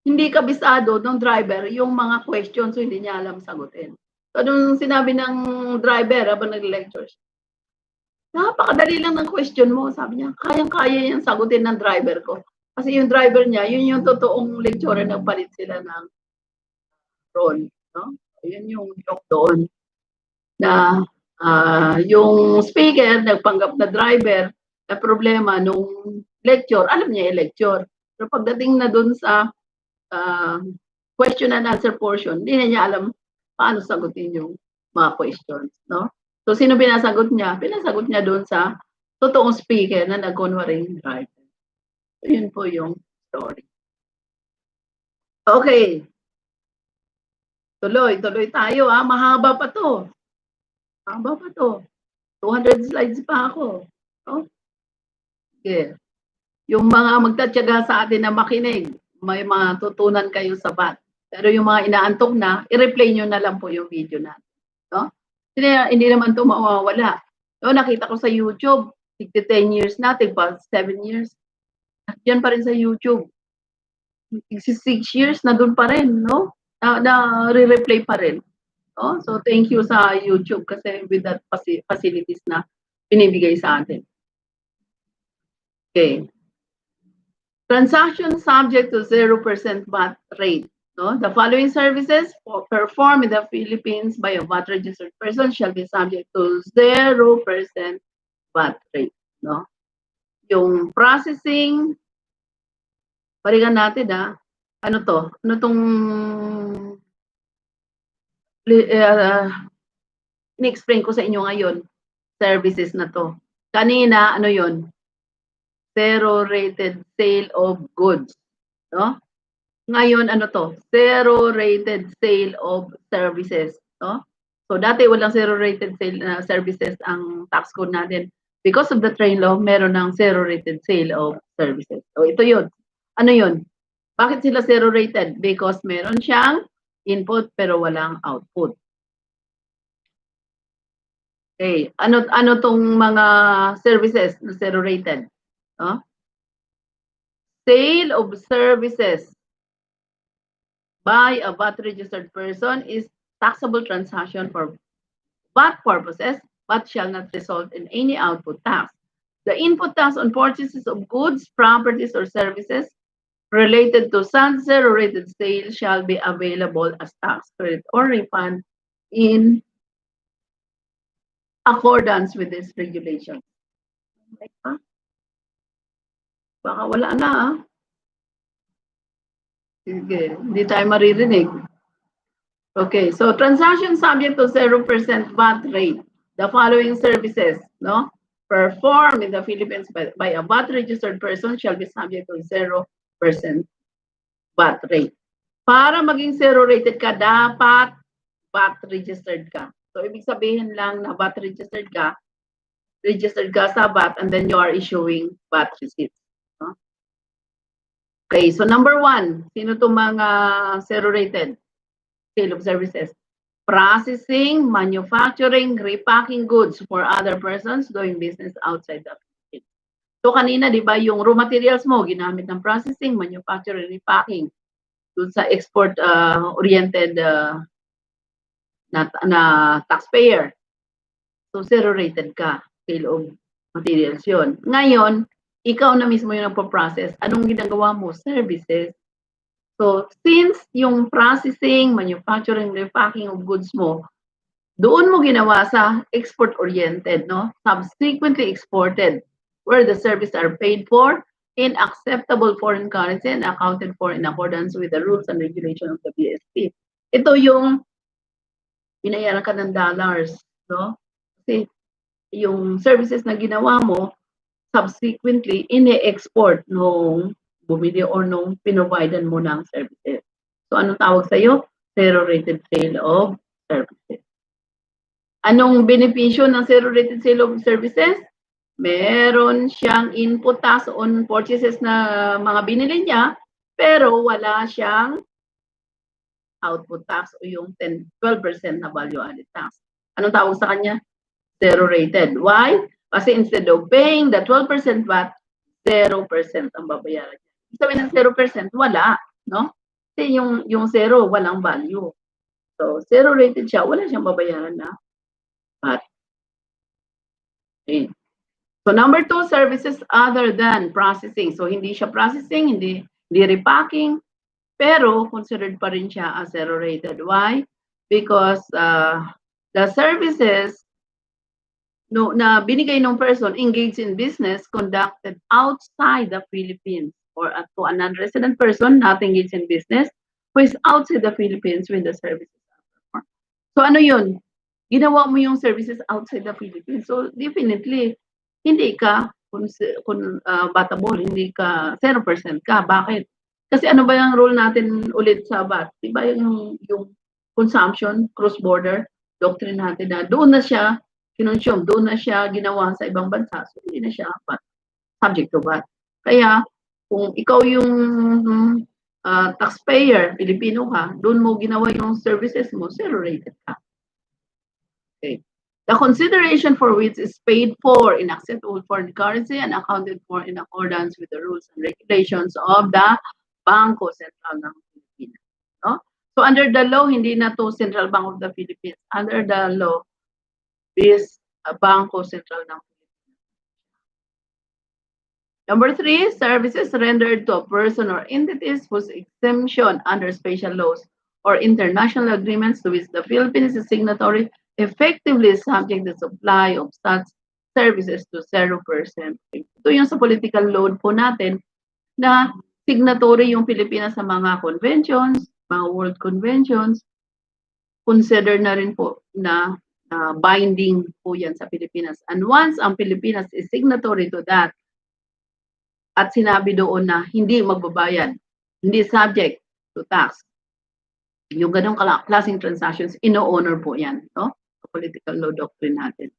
hindi kabisado ng driver yung mga questions so hindi niya alam sagutin. So, nung sinabi ng driver habang nag-lecture siya, napakadali lang ng question mo. Sabi niya, kayang-kaya yung sagutin ng driver ko. Kasi yung driver niya, yun yung totoong lecturer na palit sila ng role. No? Yun yung joke doon. Na yung speaker, nagpanggap na driver, na problema nung lecture, alam niya yung lecture. Pero pagdating na dun sa question and answer portion, hindi na niya alam paano sagutin yung mga questions, no? So, sino pinasagot niya? Pinasagot niya dun sa totoong speaker na nag-conferring writer. So, yun po yung story. Okay. Tuloy tayo ha. Mahaba pa to. Mahaba pa to. 200 slides pa ako. No? Okay. Yung mga magtatyaga sa atin na makinig, may matutunan kayo sa BAT. Pero yung mga inaantok na, i-replay nyo na lang po yung video natin. No? Hindi naman ito mawawala. No, nakita ko sa YouTube, 10 years na, tigpa 7 years. Yan pa rin sa YouTube. 6 years na doon pa rin, no? Na re-replay pa rin. No? So thank you sa YouTube kasi with that facilities na binibigay sa atin. Okay. Transaction subject to 0% VAT rate. No? The following services performed in the Philippines by a VAT-registered person shall be subject to 0% VAT rate. No? Yung processing, balikan natin ano to? Ano tong ni-explain ko sa inyo ngayon? Services na to. Kanina, ano yon? Zero rated sale of goods. No? Ngayon, ano to? Zero rated sale of services. No? So, dati walang zero rated sale services ang tax code natin. Because of the train law, meron ng zero rated sale of services. So, ito yun. Ano yun? Bakit sila zero rated? Because meron siyang input pero walang output. Okay. Ano tong mga services na zero rated? No? Sale of services by a VAT-registered person is taxable transaction for VAT purposes, but shall not result in any output tax. The input tax on purchases of goods, properties, or services related to such zero-rated sale shall be available as tax credit or refund in accordance with this regulation. Baka wala na Sige, hindi tayo maririnig. Okay, so transaction subject to 0% VAT rate. The following services, no, performed in the Philippines by a VAT-registered person shall be subject to 0% VAT rate. Para maging zero-rated ka, dapat VAT-registered ka. So, ibig sabihin lang na VAT-registered ka sa VAT, and then you are issuing VAT receipts. No? Okay, so number 1, sino itong mga zero-rated sale of services? Processing, manufacturing, repacking goods for other persons doing business outside the Philippines. So kanina, di ba, yung raw materials mo, ginamit ng processing, manufacturing, repacking, dun sa export-oriented na taxpayer. So zero-rated ka, sale of materials yun. Ngayon, ikaw na mismo yung nagpo-process. Anong ginagawa mo? Services. So, since yung processing, manufacturing, repacking of goods mo, doon mo ginawa sa export-oriented, no? Subsequently exported, where the services are paid for in acceptable foreign currency and accounted for in accordance with the rules and regulations of the BSP. Ito yung binayaran ka ng dollars, no? Kasi yung services na ginawa mo, subsequently, ine-export nung bumili or nung pinovidean mo ng services. So, anong tawag sa'yo? Zero-rated sale of services. Anong benepisyo ng zero-rated sale of services? Meron siyang input tax on purchases na mga binili niya, pero wala siyang output tax o yung 12% na value-added tax. Anong tawag sa kanya? Zero-rated. Why? Kasi instead of paying the 12% VAT, 0% ang babayaran niya. Sabi ng 0%, wala, no? Kasi yung 0, walang value. So, zero-rated siya, wala siyang babayaran na VAT. Okay. So, number 2, services other than processing. So, hindi siya processing, hindi repacking, pero considered pa rin siya as zero-rated. Why? Because the services na binigay ng person engaged in business conducted outside the Philippines or to a non-resident person not engaged in business who is outside the Philippines when the services are performed. So ano yun? Ginawa mo yung services outside the Philippines. So definitely, hindi ka batable, hindi ka 0% ka. Bakit? Kasi ano ba yung rule natin ulit sa VAT? Diba yung consumption, cross-border, doctrine natin na doon na siya kinonsume, doon na siya ginawa sa ibang bansa. So hindi na siya subject to VAT. Kaya kung ikaw yung taxpayer, Pilipino ka, doon mo ginawa yung services mo, zero rated ka. Okay. The consideration for which is paid for in acceptable foreign currency and accounted for in accordance with the rules and regulations of the Bangko Sentral ng Pilipinas. No? So under the law, hindi na to Central Bank of the Philippines. Under the law, is Bangko Sentral ng Pilipinas. Number 3, services rendered to a person or entities whose exemption under special laws or international agreements to which the Philippines is signatory effectively subject the supply of such services to 0%. Ito yung sa political load po natin na signatory yung Pilipinas sa mga conventions, mga world conventions, consider na rin po na binding po yan sa Pilipinas. And once ang Pilipinas is signatory to that, at sinabi doon na hindi magbabayad, hindi subject to tax, yung ganong klaseng transactions, ino-honor po yan, no? Political law doctrine natin.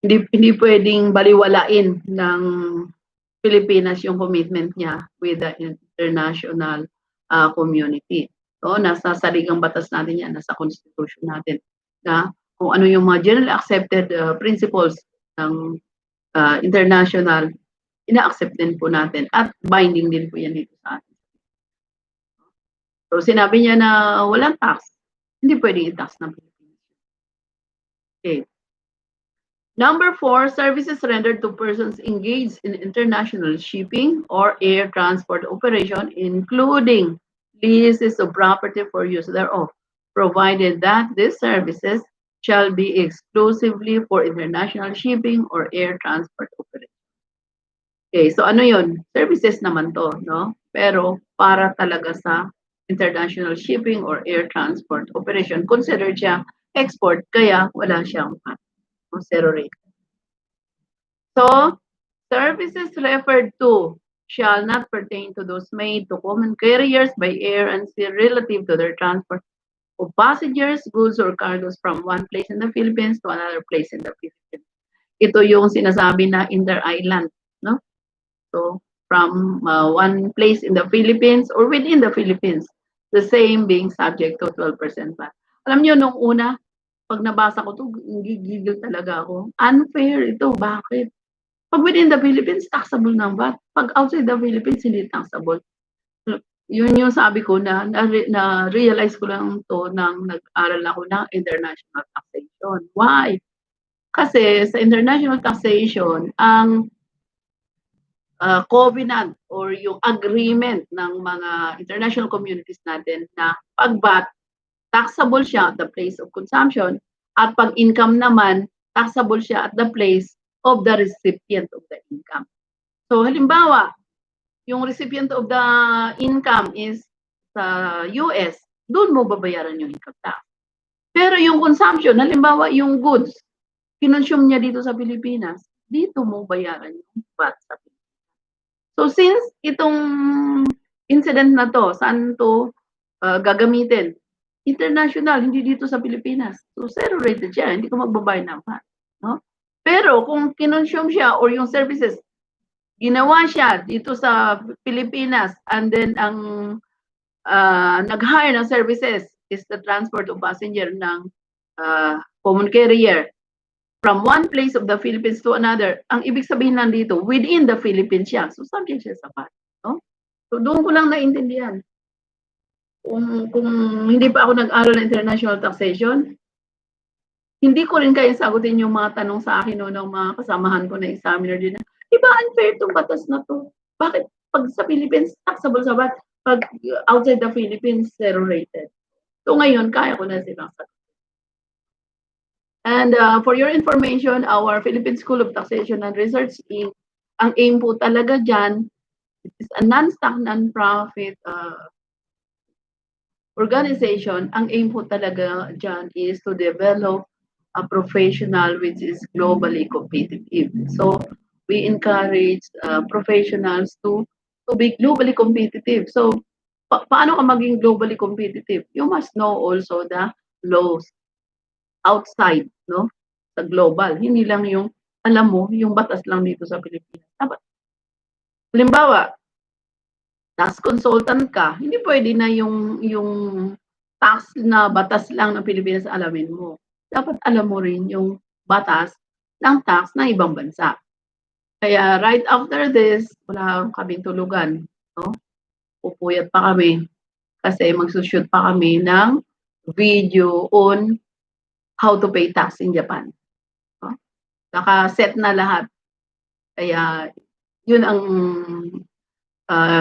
Hindi pwedeng baliwalain ng Pilipinas yung commitment niya with the international community. So, nasa saligang batas natin yan, nasa constitution natin, na kung ano yung mga generally accepted principles ng international, ina-accept din po natin at binding din po yan dito sa atin. So, sinabi niya na walang tax, hindi pwedeng i-tax ng Pilipinas. Okay. Number 4, services rendered to persons engaged in international shipping or air transport operation, including leases of property for use thereof, provided that these services shall be exclusively for international shipping or air transport operation. Okay, so ano yun? Services naman to, no? Pero para talaga sa international shipping or air transport operation, considered siya export, kaya wala siyang zero rate. So, services referred to shall not pertain to those made to common carriers by air and sea relative to their transport of passengers, goods, or cargoes from one place in the Philippines to another place in the Philippines. Ito yung sinasabi na inter-island, no? So, from one place in the Philippines or within the Philippines, the same being subject to 12% VAT. Alam nyo, nung una, pag nabasa ko to, gigigil talaga ako. Unfair ito. Bakit? Pag within the Philippines, taxable ng VAT. Pag outside the Philippines, hindi taxable. Yun yung sabi ko na-realize ko lang to nang nag-aral ako ng international taxation. Why? Kasi sa international taxation, ang covenant or yung agreement ng mga international communities natin na pag VAT, taxable siya at the place of consumption, at pag income naman, taxable siya at the place of the recipient of the income. So halimbawa, yung recipient of the income is sa US, doon mo babayaran yung income tax. Pero yung consumption, halimbawa yung goods, kinonsume niya dito sa Pilipinas, dito mo bayaran yung VAT sa Pilipinas. So since itong incident na to, saan to gagamitin? International, hindi dito sa Pilipinas. So, zero rated siya, hindi ko magbabayad ng VAT. No? Pero kung kinonsume siya or yung services, ginawa siya dito sa Pilipinas and then ang nag-hire ng services is the transport of passenger ng common carrier from one place of the Philippines to another, ang ibig sabihin lang dito, within the Philippines siya. So, subject siya sa VAT. No? So, doon ko lang naintindihan. Kung hindi pa ako nag-aral ng international taxation, hindi ko rin kaya sagutin yung mga tanong sa akin ng mga kasamahan ko na examiner din. Diba unfair itong batas na to? Bakit pag sa Philippines, taxable sa VAT? Pag outside the Philippines, zero rated. So ngayon, kaya ko na silang sagutin. And for your information, our Philippine School of Taxation and Research, ang aim po talaga dyan It is a non-stock, non-profit organization. Ang aim po talaga dyan is to develop a professional which is globally competitive. So we encourage professionals to be globally competitive. So paano ka maging globally competitive? You must know also the laws outside, no? Sa global. Hindi lang yung alam mo, yung batas lang dito sa Pilipinas. Dapat. Halimbawa, tax consultant ka, hindi pwede na yung tax na batas lang ng Pilipinas alamin mo. Dapat alam mo rin yung batas ng tax ng ibang bansa. Kaya right after this, wala kaming tulugan, no? Pupuyat pa kami kasi magsushoot pa kami ng video on how to pay tax in Japan. No? Naka-set na lahat. Kaya yun ang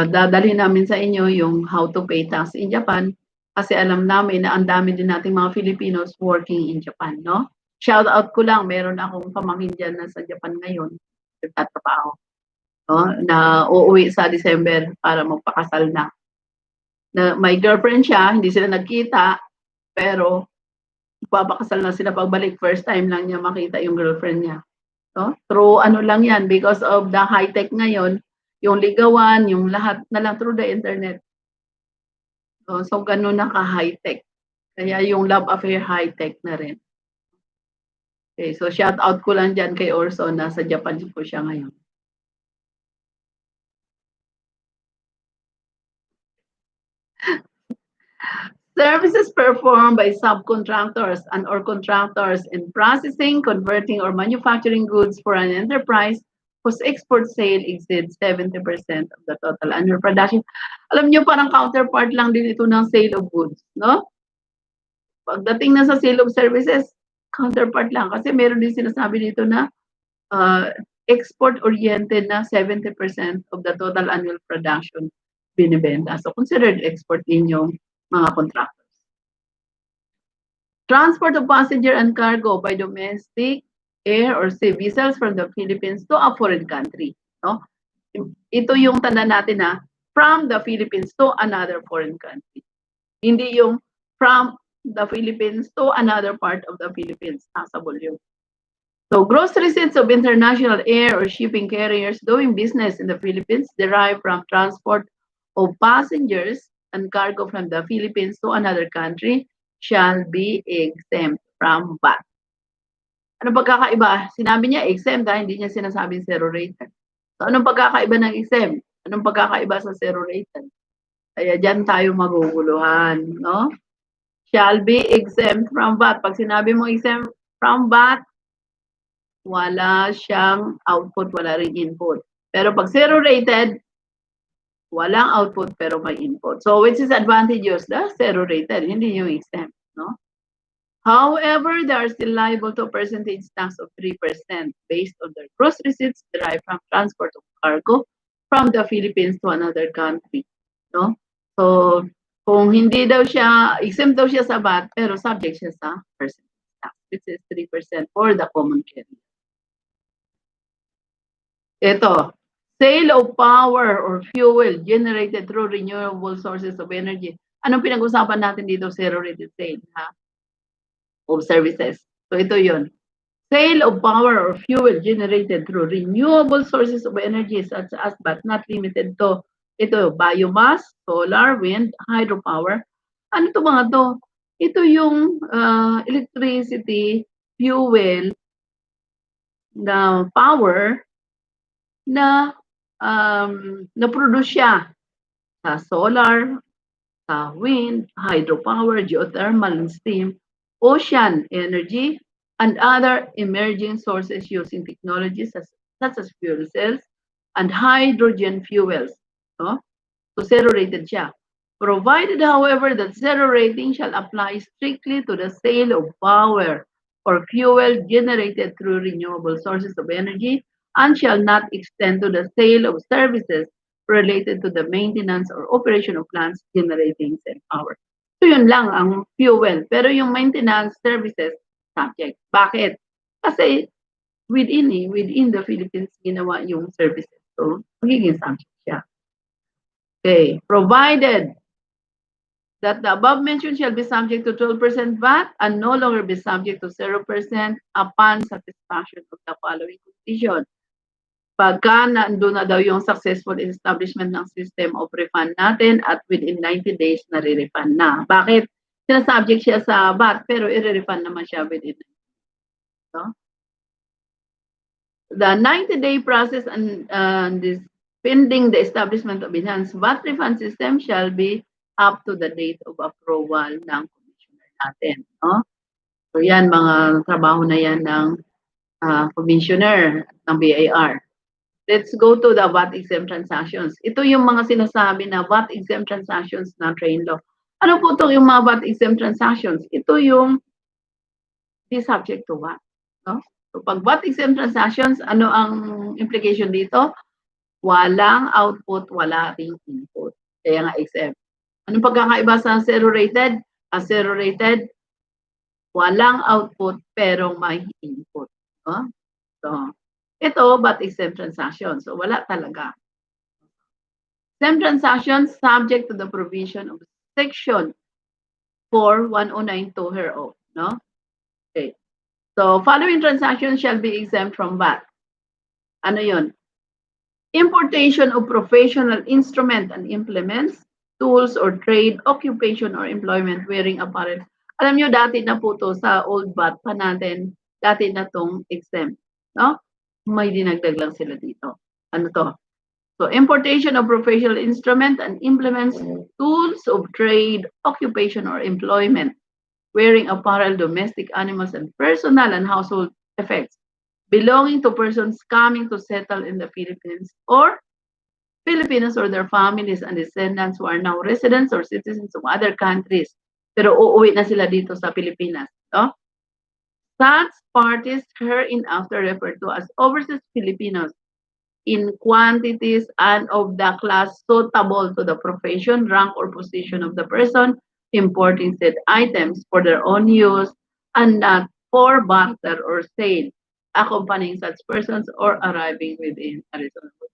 dadalhin namin sa inyo yung how to pay tax in Japan kasi alam namin na ang dami din nating mga Filipinos working in Japan, no? Shout out ko lang, meron akong pamangkin dyan na sa Japan ngayon, nagtatrabaho, no? Na uuwi sa December para magpakasal na. May girlfriend siya, hindi sila nagkita, pero papakasal na sila pagbalik. First time lang niya makita yung girlfriend niya. No? Through ano lang yan, because of the high-tech ngayon, yung ligawan, yung lahat na lang through the internet. So ganun na ka-high-tech. Kaya yung love affair high-tech na rin. Okay, so shout out ko lang dyan kay Orson, nasa Japan po siya ngayon. Services performed by subcontractors and or contractors in processing, converting, or manufacturing goods for an enterprise whose export sale exceeds 70% of the total annual production. Alam niyo, parang counterpart lang din ito ng sale of goods, no? Pagdating na sa sale of services, counterpart lang. Kasi meron din sinasabi dito na export-oriented na 70% of the total annual production binibenta. So considered export din yung mga contractors. Transport of passenger and cargo by domestic, air, or sea vessels from the Philippines to a foreign country. No? Ito yung tanda natin na from the Philippines to another foreign country. Hindi yung from the Philippines to another part of the Philippines. Taxable yun. So gross receipts of international air or shipping carriers doing business in the Philippines derived from transport of passengers and cargo from the Philippines to another country shall be exempt from VAT. Ano pagkakaiba? Sinabi niya exempt dahil hindi niya sinasabing zero rated. So anong pagkakaiba ng exempt? Anong pagkakaiba sa zero rated? Kaya dyan tayo maguguluhan, no? Shall be exempt from VAT. Pag sinabi mo exempt from VAT, wala siyang output, wala ring input. Pero pag zero rated, walang output pero may input. So which is advantageous? The zero rated, hindi yung exempt, no? However, they are still liable to a percentage tax of 3% based on their gross receipts derived from transport of cargo from the Philippines to another country, no? So kung hindi daw siya, exempt daw siya sa VAT, pero subject siya sa percentage tax, which is 3% for the common carrier. Ito, sale of power or fuel generated through renewable sources of energy. Anong pinag-usapan natin dito? Zero rated sale, ha? Of services. So ito yun. Sale of power or fuel generated through renewable sources of energy such as but not limited to ito, biomass, solar, wind, hydropower. Ano to mga to? Ito yung electricity, fuel, na power na na-produce siya sa solar, sa wind, hydropower, geothermal, and steam, ocean energy, and other emerging sources using technologies such as fuel cells and hydrogen fuels. No? So zero rated siya. Provided, however, that zero rating shall apply strictly to the sale of power or fuel generated through renewable sources of energy and shall not extend to the sale of services related to the maintenance or operation of plants generating said power. So yun lang ang fuel. Pero yung maintenance services, subject. Bakit? Kasi within the Philippines ginawa yung services. So magiging subject siya. Okay, provided that the above mentioned shall be subject to 12% VAT and no longer be subject to 0% upon satisfaction of the following condition. Pagka nandun na daw yung successful establishment ng system of refund natin at within 90 days nare-refund na. Bakit? Sinasubject siya sa VAT pero i-refund naman siya within 90 days. No? The 90-day process and this pending the establishment of enhanced VAT refund system shall be up to the date of approval ng commissioner natin. No? So yan, mga trabaho na yan ng commissioner ng BIR. Let's go to the VAT exempt transactions. Ito yung mga sinasabi na VAT exempt transactions na train law. Ano po ito yung mga VAT exempt transactions? Ito yung di subject to VAT. No? So pag VAT exempt transactions, ano ang implication dito? Walang output, wala ring input. Kaya nga exempt. Anong pagkakaiba sa zero rated? Zero rated, walang output pero may input. No? So, ito, VAT exempt transactions. So, wala talaga. Exempt transactions subject to the provision of section 41092 hereof. No? Okay. So, following transactions shall be exempt from VAT. Ano yun? Importation of professional instrument and implements, tools or trade, occupation or employment wearing apparel. Alam nyo, dati na po to sa old VAT pa natin, dati na tong exempt. No? May dinagdag lang sila dito. Ano to? So, importation of professional instrument and implements, tools of trade, occupation or employment, wearing apparel, domestic animals, and personal and household effects belonging to persons coming to settle in the Philippines or Filipinos or their families and descendants who are now residents or citizens of other countries. Pero uuwi na sila dito sa Pilipinas. No? Such parties hereinafter referred to as overseas Filipinos in quantities and of the class suitable to the profession, rank, or position of the person importing said items for their own use and not for barter or sale, accompanying such persons or arriving within a reasonable.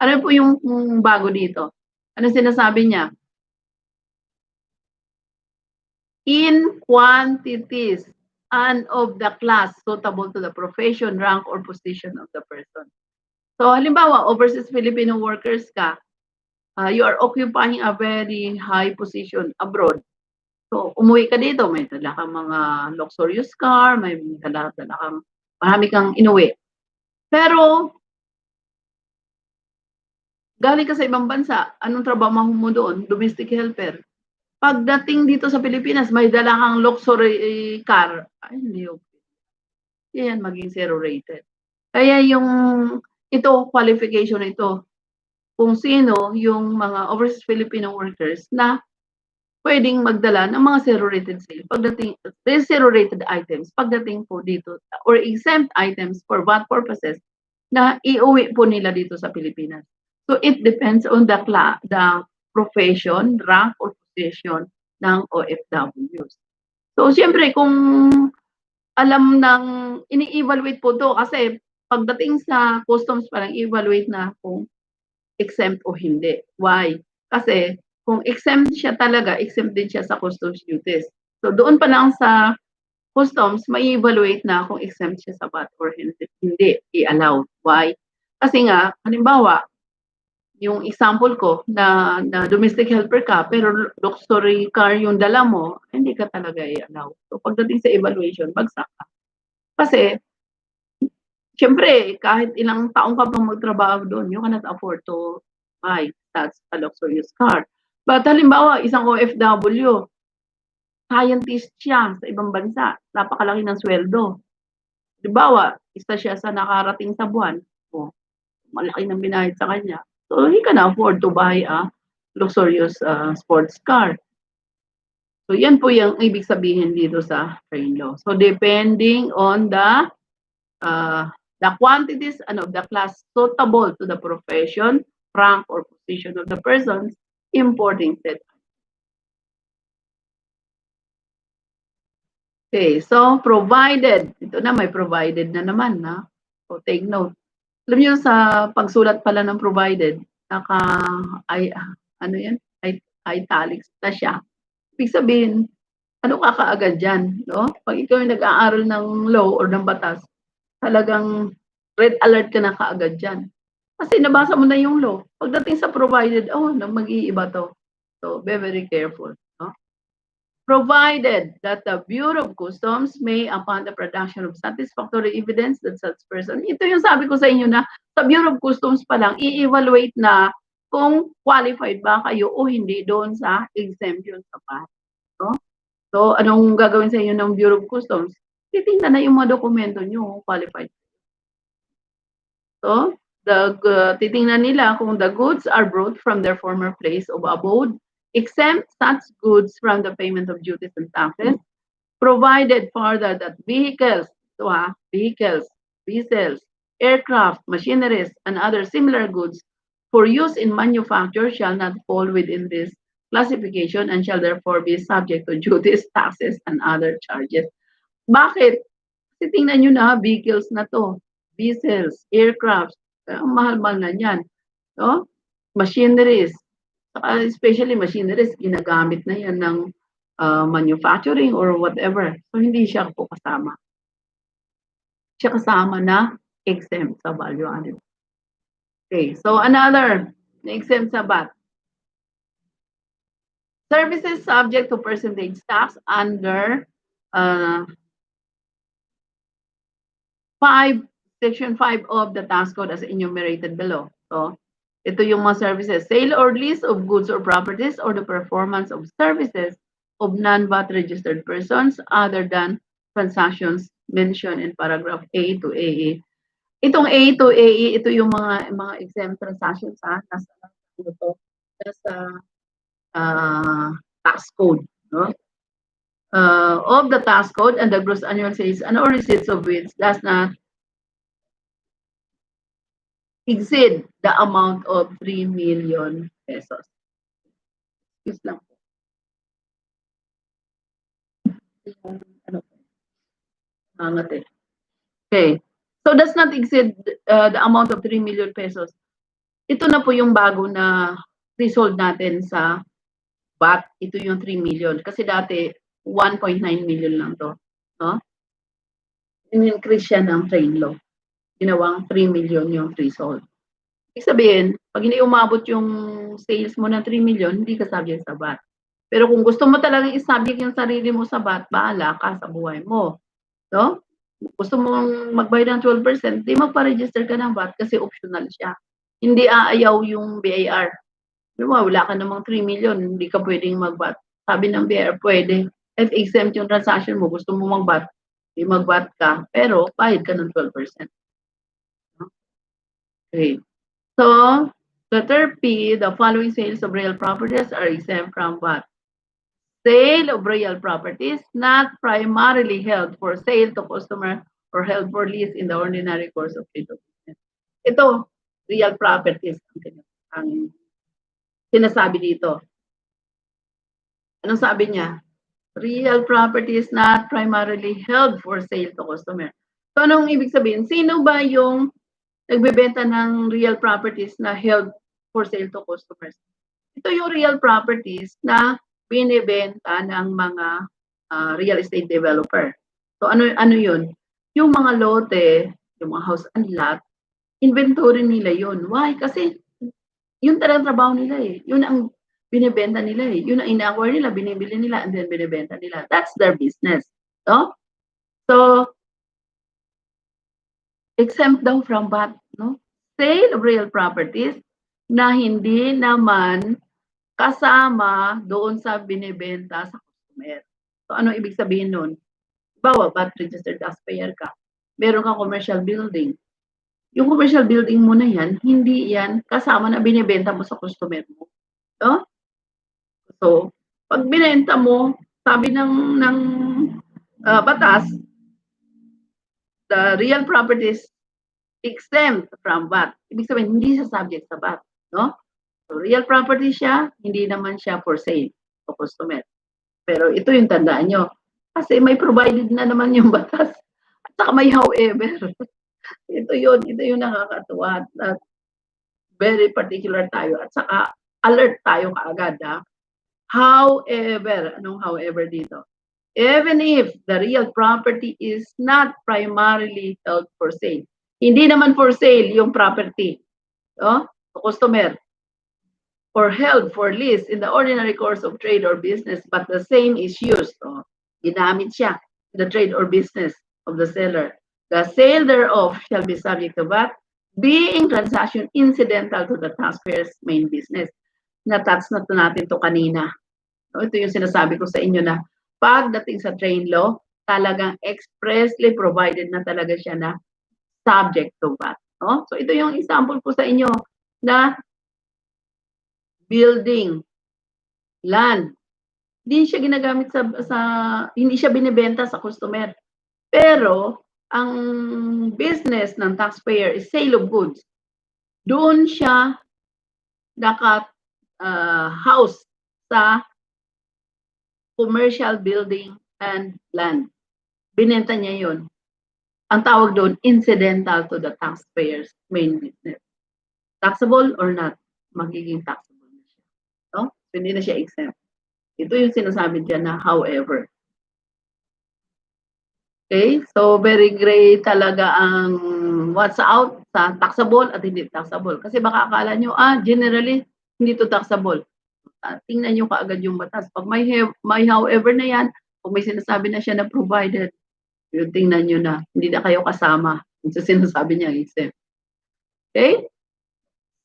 Ano po yung bago dito? Ano sinasabi niya? In quantities and of the class suitable to the profession, rank, or position of the person. So, halimbawa, overseas Filipino workers ka, you are occupying a very high position abroad. So, umuwi ka dito, may dala kang mga luxurious car, may dala kang, marami kang inuwi. Pero, galing ka sa ibang bansa, anong trabaho mo doon? Domestic helper. Pagdating dito sa Pilipinas, may dala kang luxury car. Ay, hindi okay. Yan, maging zero rated. Kaya ito, qualification ito, kung sino yung mga overseas Filipino workers na pwedeng magdala ng mga zero-rated sale pagdating, zero-rated items pagdating po dito or exempt items for VAT purposes na iuwi po nila dito sa Pilipinas. So it depends on the profession, rank, or position ng OFWs. So siyempre kung alam ng ini-evaluate po to kasi pagdating sa customs parang evaluate na kung exempt o hindi. Why? Kasi kung exempt siya talaga, exempt din siya sa customs duties. So doon pa lang sa customs, may evaluate na kung exempt siya sa VAT or hindi i-allow. Why? Kasi nga, halimbawa, yung example ko na domestic helper ka, pero luxury car yung dala mo, hindi ka talaga i-allow. So pagdating sa evaluation, bagsak ka. Kasi, siyempre, kahit ilang taong ka pang magtrabaho doon, you cannot afford to buy that's a luxurious car. But halimbawa, isang OFW, scientist siya sa ibang bansa, napakalaki ng sweldo. Halimbawa, isa siya sa nakarating sa buwan, malaki ng binayad sa kanya. So he can afford to buy a luxurious sports car. So yan po yung ibig sabihin dito sa train law. So depending on the quantities and of the class suitable to the profession, rank, or position of the persons importing said. Okay, so provided, ito na may provided na naman, na. So take note. Alam niyo sa pagsulat pala ng provided, ano yan, italics na siya. Ibig sabihin, ano ka kaagad dyan, no? Pag ikaw yung nag-aaral ng law or ng batas, talagang red alert ka na kaagad dyan. Kasi nabasa mo na yung law. Pagdating sa provided, mag-iiba to. So, be very careful. No? Provided that the Bureau of Customs may, upon the production of satisfactory evidence that such person, ito yung sabi ko sa inyo na sa Bureau of Customs pa lang, i-evaluate na kung qualified ba kayo o hindi doon sa exemption sa VAT. No? So, anong gagawin sa inyo ng Bureau of Customs? Titingnan na yung mga dokumento nyo, qualified. So, titingnan nila kung the goods are brought from their former place of abode, exempt such goods from the payment of duties and taxes, provided further that vehicles, vessels, aircraft, machineries, and other similar goods for use in manufacture shall not fall within this classification and shall therefore be subject to duties, taxes, and other charges. Bakit? Kasi tingnan nyo na, vehicles na to, vessels, aircrafts, ang mahal-mahal na yan. No? Machineries, especially machineries, ginagamit na yan ng manufacturing or whatever. So, hindi siya po kasama. Siya kasama na exempt sa value added. Okay, so another na exempt sa VAT. Services subject to percentage tax under Section 5 of the tax code as enumerated below. So, ito yung mga services. Sale or lease of goods or properties or the performance of services of non-VAT registered persons other than transactions mentioned in paragraph A to AE. Itong A to AE, ito yung mga exempt transactions nasa tax code, no? Of the tax code and the gross annual sales and or receipts of which does not exceed the amount of 3 million pesos. Excuse lang po. Okay. So does not exceed the amount of 3 million pesos. Ito na po yung bago na threshold natin sa VAT. Ito yung 3 million. Kasi dati, 1.9 million lang to. No? In-increase siya ng trade law. Ginawang 3 million yung threshold. Ibig sabihin, pag hindi umabot yung sales mo ng 3 million, hindi ka subject sa VAT. Pero kung gusto mo talagang i-subject yung sarili mo sa VAT, bahala ka sa buhay mo. No? Gusto mong magbayad ng 12%, di magpa-register ka ng VAT kasi optional siya. Hindi aayaw yung BIR. Diba, wala ka namang 3 million, hindi ka pwedeng mag-VAT. Sabi ng BIR, pwede. If exempt yung transaction mo, gusto mo mag-VAT, di mag-VAT ka, pero bayad ka ng 12%. Okay. So, letter P, the following sales of real properties are exempt from VAT. Sale of real properties not primarily held for sale to customer or held for lease in the ordinary course of trade. Ito, real properties ang sinasabi dito. Anong sabi niya? Real properties not primarily held for sale to customer. So, anong ibig sabihin? Sino ba yung nagbebenta ng real properties na held for sale to customers? Ito yung real properties na binibenta ng mga real estate developer. So ano yun? Yung mga lote, yung mga house and lot, inventory nila yun. Why? Kasi yun talagang trabaho nila eh. Yun ang binibenta nila eh. Yun ang ina-acquire nila, binibili nila, and then binibenta nila. That's their business. No? So, exempt daw from VAT, no? Sale of real properties na hindi naman kasama doon sa binibenta sa customer. So, ano ibig sabihin nun? Bawa, VAT registered taxpayer ka. Meron kang commercial building. Yung commercial building mo na yan, hindi yan kasama na binibenta mo sa customer mo. No? So, pag binenta mo, sabi ng batas, the real properties exempt from VAT. Ibig sabihin, hindi siya subject sa VAT. No? So, real property siya, hindi naman siya for sale o customer. Pero ito yung tandaan nyo. Kasi may provided na naman yung batas. At saka may however. Ito yung nakakatuwa. At very particular tayo. At saka alert tayo kaagad. However, anong however dito? Even if the real property is not primarily held for sale. Hindi naman for sale yung property, no? To customer, or held for lease in the ordinary course of trade or business, but the same is used. Ginamit siya in the trade or business of the seller. The sale thereof shall be subject to VAT, being transaction incidental to the taxpayer's main business. Na-touch na to natin to kanina. Ito yung sinasabi ko sa inyo na pagdating sa train law, talagang expressly provided na talaga siya na subject to VAT. No? So ito yung example ko sa inyo na building, land. Hindi siya ginagamit hindi siya binebenta sa customer. Pero ang business ng taxpayer is sale of goods. Doon siya house sa commercial building and land. Binenta niya yun. Ang tawag doon, incidental to the taxpayer's main business. Taxable or not, magiging taxable na siya. No? So, hindi na siya exempt. Ito yung sinasabi dyan na however. Okay? So, very gray talaga ang what's out sa taxable at hindi taxable. Kasi baka akala nyo, generally, hindi to taxable. Tingnan nyo kaagad yung batas. Pag may however na yan, kung may sinasabi na siya na provided, yung tingnan nyo na, hindi na kayo kasama. Yung sinasabi niya, exempt. Okay?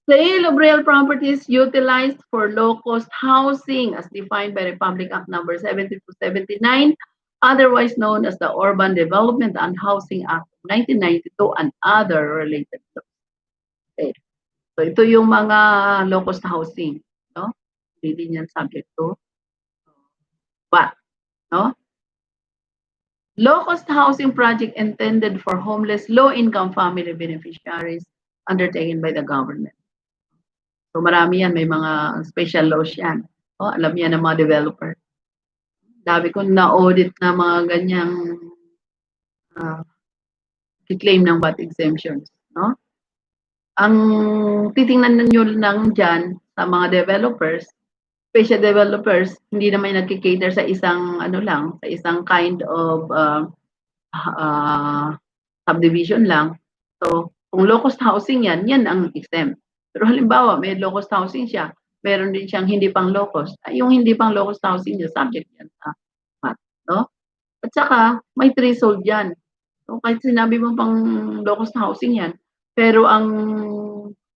Sale of real properties utilized for low-cost housing as defined by Republic Act number 7279, otherwise known as the Urban Development and Housing Act of 1992 and other related laws. Okay. So ito yung mga low-cost housing, no? Hindi yan subject to VAT, no? Low-cost housing project intended for homeless low-income family beneficiaries undertaken by the government. So marami yan, may mga special laws yan. Alam yan ng mga developer. Dami kong na-audit na mga ganyang claim ng VAT exemptions. No? Ang titingnan nyo lang dyan sa mga developers, special developers, hindi naman nagkikater sa isang sa isang kind of subdivision lang. So, kung low-cost housing yan ang exempt. Pero halimbawa, may low-cost housing siya, meron din siyang hindi pang low-cost. Yung hindi pang low-cost housing niya, subject yan sa VAT. No? At saka, may threshold yan. So, kahit sinabi mo pang low-cost housing yan, pero ang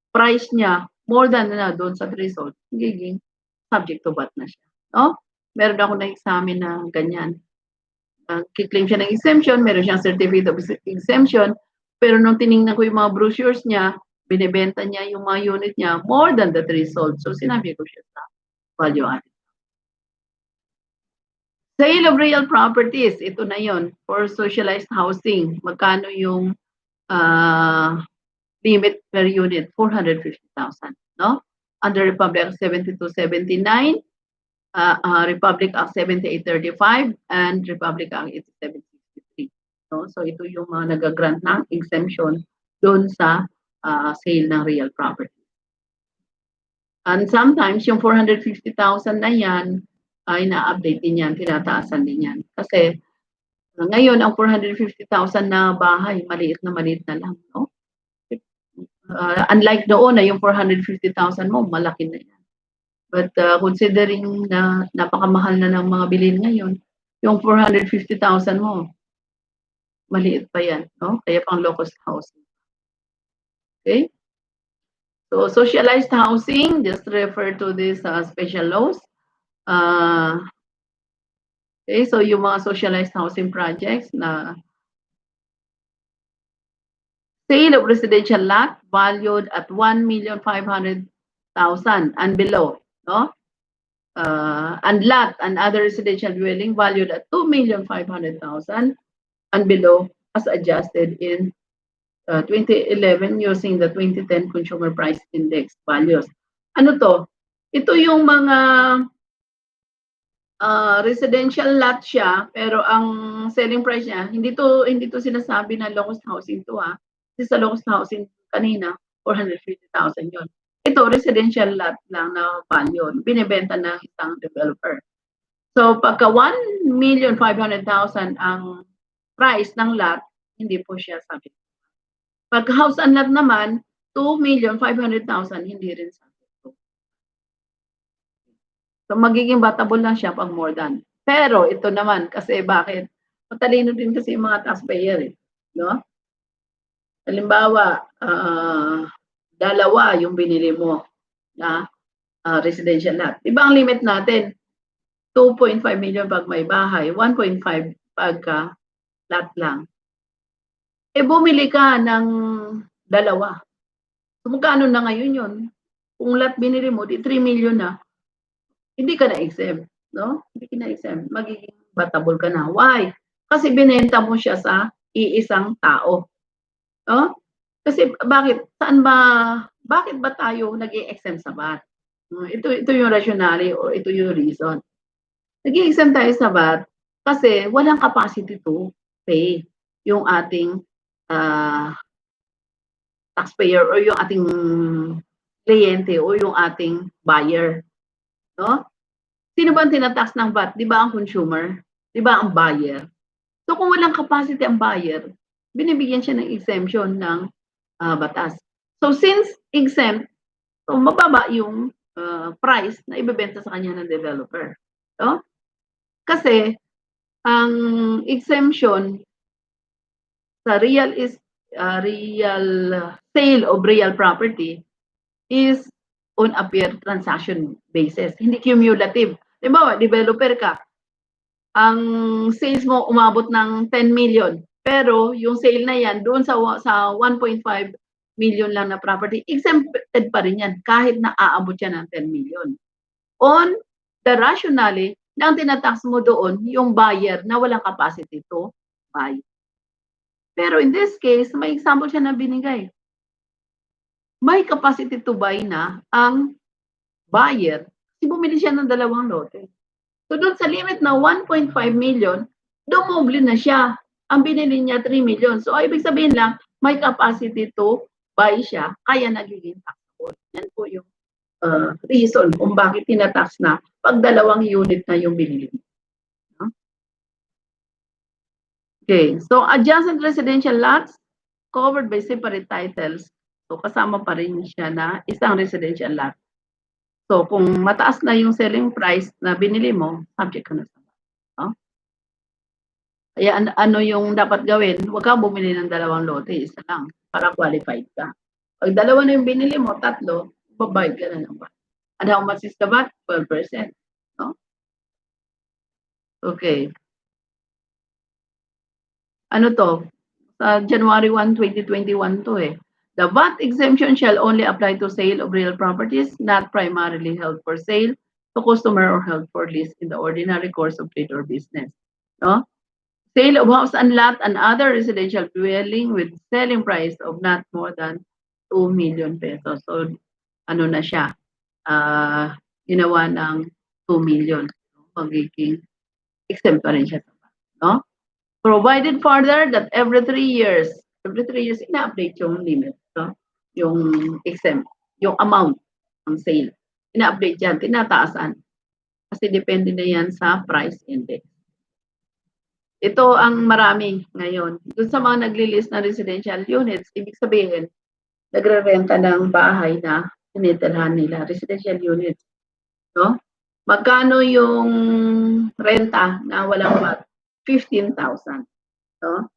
price niya, more than na doon sa threshold, magiging subject to VAT na siya. No? Meron ako na-examine na ganyan. Kiklaim siya ng exemption, meron siyang certificate of exemption, pero nung tiningnan ko yung mga brochures niya, binibenta niya yung mga unit niya more than the threshold. So, sinabi ko siya sa value added. Sale of real properties, ito na yon for socialized housing. Magkano yung limit per unit? 450,000, no? Under Republic Act 7279, Republic Act 7835, and Republic Act 8763. No? So ito yung mga nag-grant ng exemption doon sa sale ng real property. And sometimes yung 450,000 na yan ay na-update din yan, tinataasan din yan. Kasi ngayon ang 450,000 na bahay, maliit na lang. No? Unlike noon na yung 450,000 mo, malaki na yan. But considering na napakamahal na ng mga bilhin ngayon, yung 450,000 mo, maliit pa yan. No? Kaya pang low-cost housing. Okay? So, socialized housing, just refer to this special laws. Okay, so yung mga socialized housing projects na sale of residential lot valued at 1,500,000 and below, no? And lot and other residential dwelling valued at 2,500,000 and below as adjusted in 2011 using the 2010 Consumer Price Index values. Ano to? Ito yung mga residential lot siya, pero ang selling price niya, hindi to sinasabi na low-cost housing to Kasi sa low-cost housing kanina, 450,000 yun. ito residential lot lang na value, binebenta ng isang developer. So pagka 1,500,000 ang price ng lot, hindi po siya subject. Pag house and lot naman, 2,500,000, hindi rin subject. So magiging battable lang siya pag more than. Pero ito naman, kasi bakit? Matalino din kasi yung mga taxpayer eh. No? Halimbawa, dalawa yung binili mo na residential lot. Diba ang limit natin? 2.5 million pag may bahay, 1.5 pagka lot lang. Eh bumili ka ng dalawa. So magkano na ngayon yun? Kung lot binili mo, di 3 million na. Hindi ka na-exempt. No? Hindi ka na-exempt. Magiging battable ka na. Why? Kasi binenta mo siya sa iisang tao. No? Kasi bakit? Bakit ba tayo nag-i-exempt sa VAT? Ito yung rationale o ito yung reason. Nag-i-exempt tayo sa VAT kasi walang capacity to pay yung ating taxpayer or yung ating kliyente o yung ating buyer. No? Sino ba ang tinatax ng VAT? Di ba ang consumer? Di ba ang buyer? So kung walang capacity ang buyer, binibigyan siya ng exemption ng batas. So since exempt, so mababa yung price na ibebenta sa kanya ng developer. No? Kasi ang exemption sa real sale of real property is on a per transaction basis, hindi cumulative. Diba, developer ka, ang sales mo umabot ng 10 million, pero yung sale na yan doon sa 1.5 million lang na property, exempted pa rin yan kahit na aabot yan ng 10 million. On the rationale, na ang tinatax mo doon yung buyer na walang capacity to buy. Pero in this case, may example siya na binigay. May capacity to buy na ang buyer kasi bumili siya ng dalawang lote. So doon sa limit na 1.5 million, dumoble na siya. Ang binili niya 3 million. So ibig sabihin lang, may capacity to buy siya, kaya nagiging taxable. Yan po yung reason kung bakit tinatax na pag dalawang unit na yung binili mo. Okay, so adjacent residential lots covered by separate titles. So kasama pa rin siya na isang residential lot. So kung mataas na yung selling price na binili mo, subject ka na sa VAT. No? Kaya ano yung dapat gawin? Huwag kang bumili ng dalawang lote, isa lang, para qualified ka. Pag dalawa na yung binili mo, tatlo, babayad ka na ng VAT. And how much is the VAT? 12%. No? Okay. Ano to? Sa January 1, 2021 to eh. The VAT exemption shall only apply to sale of real properties not primarily held for sale to customer or held for lease in the ordinary course of trade or business. No? Sale of house and lot and other residential dwelling with selling price of not more than 2 million pesos. So, ano na siya? Ginawa ng 2 million. Magiging exempt pa rin siya. No? Provided further that every 3 years, ina-update yung limit. No? Yung exempt, yung amount ng sale. Ina-update yan, tinataasan. Kasi depende na yan sa price index. Ito ang marami ngayon. Doon sa mga nagli-list na residential units, ibig sabihin, nagre-renta ng bahay na tinitirhan nila, residential units. No? Magkano yung renta na walang VAT? 15,000. No?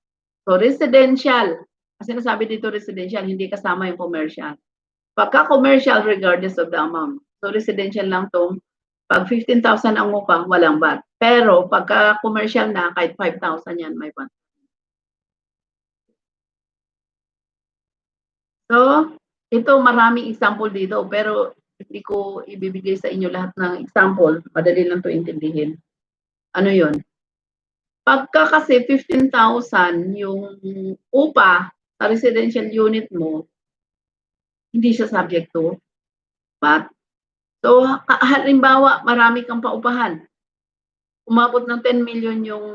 So residential, kasi nasabi dito residential, hindi kasama yung commercial. Pagka commercial, regardless of the amount. So residential lang tong pag 15,000 ang upang, walang VAT. Pero pagka commercial na, kahit 5,000 yan, may VAT. So, ito maraming example dito, pero hindi ko ibibigay sa inyo lahat ng example. Madali lang to intindihin. Ano yon? Pagka kasi 15,000 yung upa sa residential unit mo, hindi siya subject to VAT. So, halimbawa, marami kang paupahan. Umabot ng 10 million yung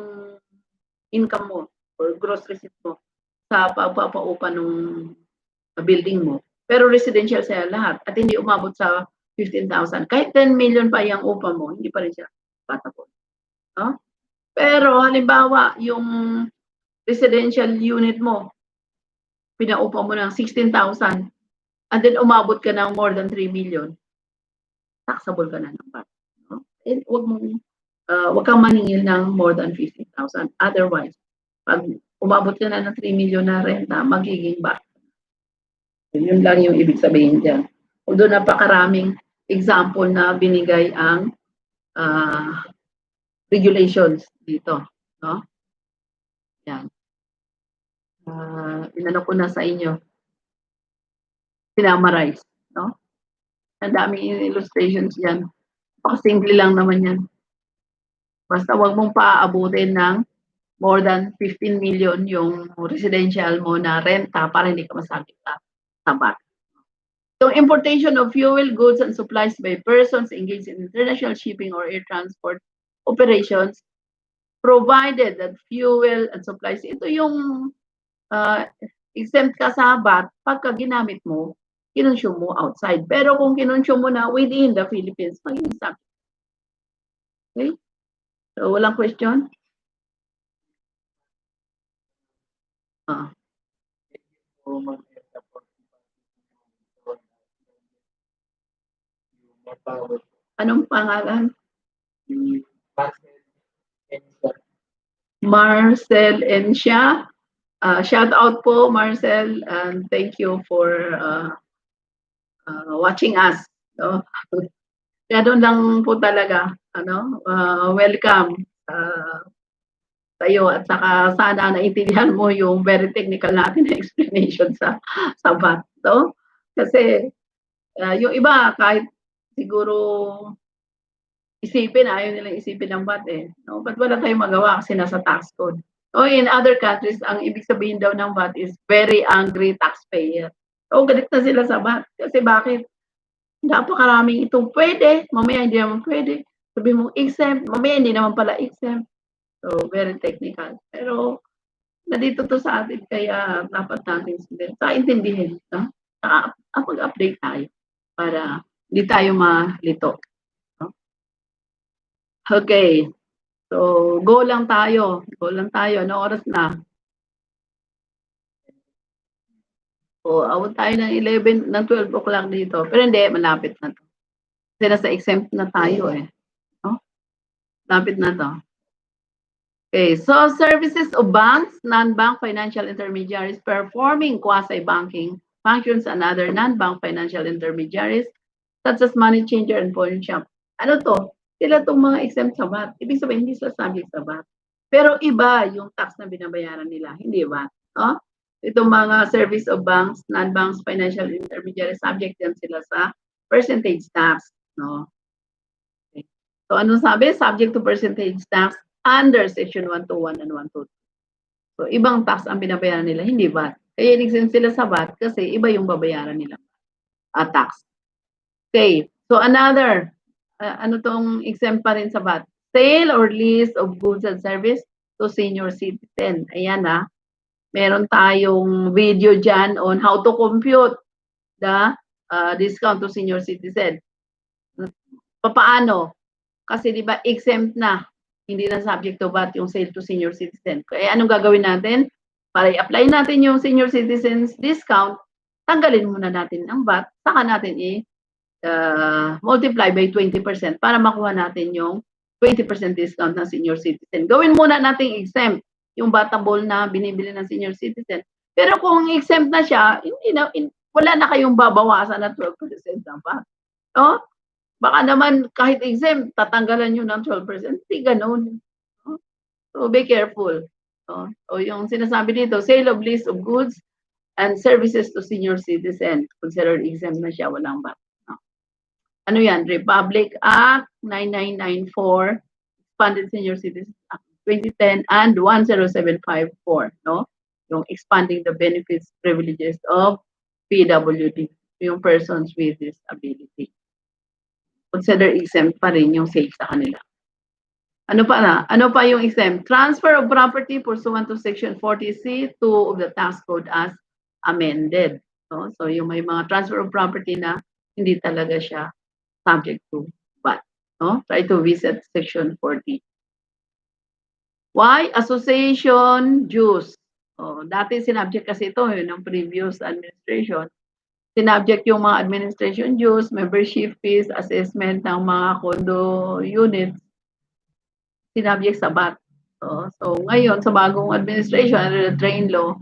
income mo or gross receipt mo sa papaupa ng building mo. pero residential sila lahat at hindi umabot sa 15,000. Kahit 10 million pa yung upa mo, hindi pa rin siya patapon. No? Pero halimbawa, yung residential unit mo, pinaupa mo ng 16,000 and then umabot ka ng more than 3 million, taxable ka na ng VAT. No? And wag kang maningil ng more than 15,000. Otherwise, pag umabot ka na ng 3 million na renta, magiging VAT. Yun lang yung ibig sabihin dyan. Although napakaraming example na binigay ang regulations dito. No? Yan. Inano ko na sa inyo. Sinamarize. No? Ang daming illustrations yan. Simple lang naman yan. Basta wag mong paaabutin ng more than 15 million yung residential mo na renta para hindi ka masakit sa VAT. So importation of fuel, goods, and supplies by persons engaged in international shipping or air transport operations, provided that fuel and supplies, ito yung exempt ka sa VAT pagka ginamit mo, kinonsume mo outside. Pero kung kinonsume mo na within the Philippines, magiging subject. Okay? So, walang question? Anong pangalan? Marcel Encia. Shout out po, Marcel, and thank you for watching us. No? Ganun lang po talaga. Welcome sa'yo at saka sana naintindihan mo yung very technical natin na explanation sa VAT. No? Kasi yung iba kahit siguro isipin, ayaw nilang isipin ng VAT eh. No? But wala tayong magawa kasi nasa tax code. So in other countries, ang ibig sabihin daw ng VAT is very angry taxpayer. So galit na sila sa VAT. Kasi bakit? Napakaraming itong pwede, mamaya hindi naman pwede. Sabi mo exempt, mamaya hindi naman pala exempt. So very technical. Pero nandito to sa atin kaya dapat natin intindihin. No? Mag-update tayo para hindi tayo malito. No? Okay. So, go lang tayo. Go lang tayo. Ano oras na? O, awat tayo ng 11, ng 12 o'clock dito. Pero hindi, malapit na to. Kasi nasa exempt na tayo eh. No? Malapit na to. Okay, so services of banks, non-bank financial intermediaries performing quasi-banking functions and other non-bank financial intermediaries such as money changer and pawn shop. Ano to? Sila itong mga exempt sa VAT. Ibig sabihin, hindi sila subject sa VAT. Pero iba yung tax na binabayaran nila, hindi VAT. No? Itong mga service of banks, non-banks, financial intermediaries, subject yan sila sa percentage tax. No? Okay. So ano sabi? Subject to percentage tax under Section 121 and 122. So ibang tax ang binabayaran nila, hindi VAT. Kaya exempt sila sa VAT kasi iba yung babayaran nila tax. Okay. So another, ano tong exempt pa rin sa VAT? Sale or lease of goods and service to senior citizen. Ayan meron tayong video dyan on how to compute the discount to senior citizen. Paano? Kasi di ba exempt na, hindi na subject to VAT yung sale to senior citizen. Kaya anong gagawin natin? Para i-apply natin yung senior citizens discount, tanggalin muna natin ang VAT, saka natin multiply by 20% para makuha natin yung 20% discount ng senior citizen. Gawin muna nating exempt yung batable na binibili ng senior citizen. Pero kung exempt na siya, wala na kayong babawasan na 12% ng VAT. No? Baka naman kahit exempt, tatanggalan nyo ng 12%. Hindi ganun. No? So be careful. No? So yung sinasabi dito, sale of lease of goods and services to senior citizen, considered exempt na siya, walang VAT. Ano yan? Republic Act 9994, Expanded Senior Citizens Act 2010, and 10754, no? Yung expanding the benefits, privileges of PWD, yung persons with disability. Consider exempt pa rin yung sale sa kanila. Ano pa yung exempt? Transfer of property pursuant to Section 40C2 of the Tax Code as amended. No? So yung may mga transfer of property na hindi talaga siya subject to VAT. No? Try to visit section 40. Why? Association dues. Oh, dati sinabject kasi ito ng previous administration. Sinabject yung mga administration dues, membership fees, assessment ng mga condo units, sinabject sa VAT. So ngayon, sa bagong administration, under the drain law,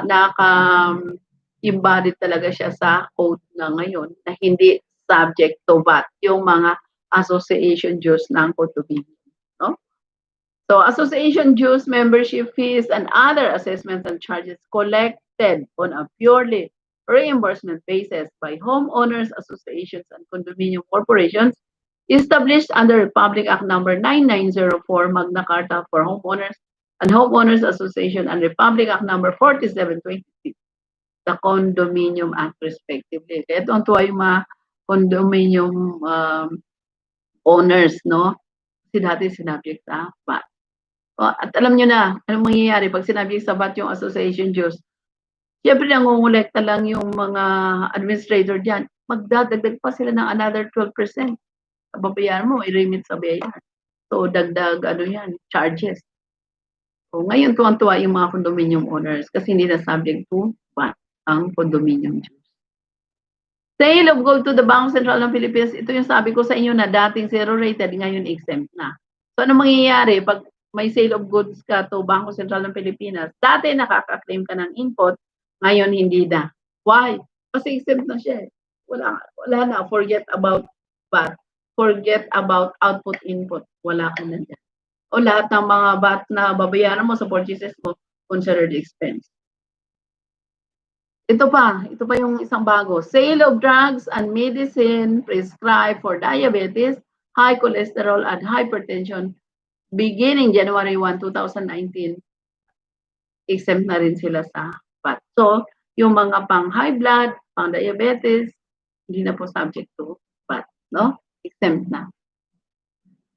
naka-embodied talaga siya sa code na ngayon na hindi subject to VAT, yung mga association dues ng condominium. No? So association dues, membership fees, and other assessments and charges collected on a purely reimbursement basis by homeowners associations and condominium corporations established under Republic Act number 9904 Magna Carta for Homeowners and Homeowners Association and Republic Act number 4726, the Condominium Act respectively. Kaya tuwa yung mga condominium owners, no? Kasi dati sinabject sa VAT. At alam nyo na, anong mangyayari pag sinabi sa VAT yung association dues? Siyempre, nangungulekta lang yung mga administrator dyan. Magdadagdag pa sila ng another 12%. Babayaran mo, i-remit sa bayaran. So, dagdag, charges. So, ngayon, tuwang-tuwa yung mga condominium owners kasi hindi na subject to VAT ang condominium dues. Sale of gold to the Bangko Sentral ng Pilipinas, ito yung sabi ko sa inyo na dating zero rated, ngayon exempt na. So, ano mangyayari pag may sale of goods ka to Bangko Sentral ng Pilipinas, dati nakaka-claim ka ng input, ngayon hindi na. Why? Kasi exempt na siya. Wala na. Forget about VAT. Forget about output-input. Wala ka na dyan. O lahat ng mga VAT na babayaran mo sa purchases mo, considered expense. Ito pa yung isang bago. Sale of drugs and medicine prescribed for diabetes, high cholesterol, and hypertension beginning January 1, 2019, exempt na rin sila sa VAT. So, yung mga pang high blood, pang diabetes, hindi na po subject to VAT, no? Exempt na.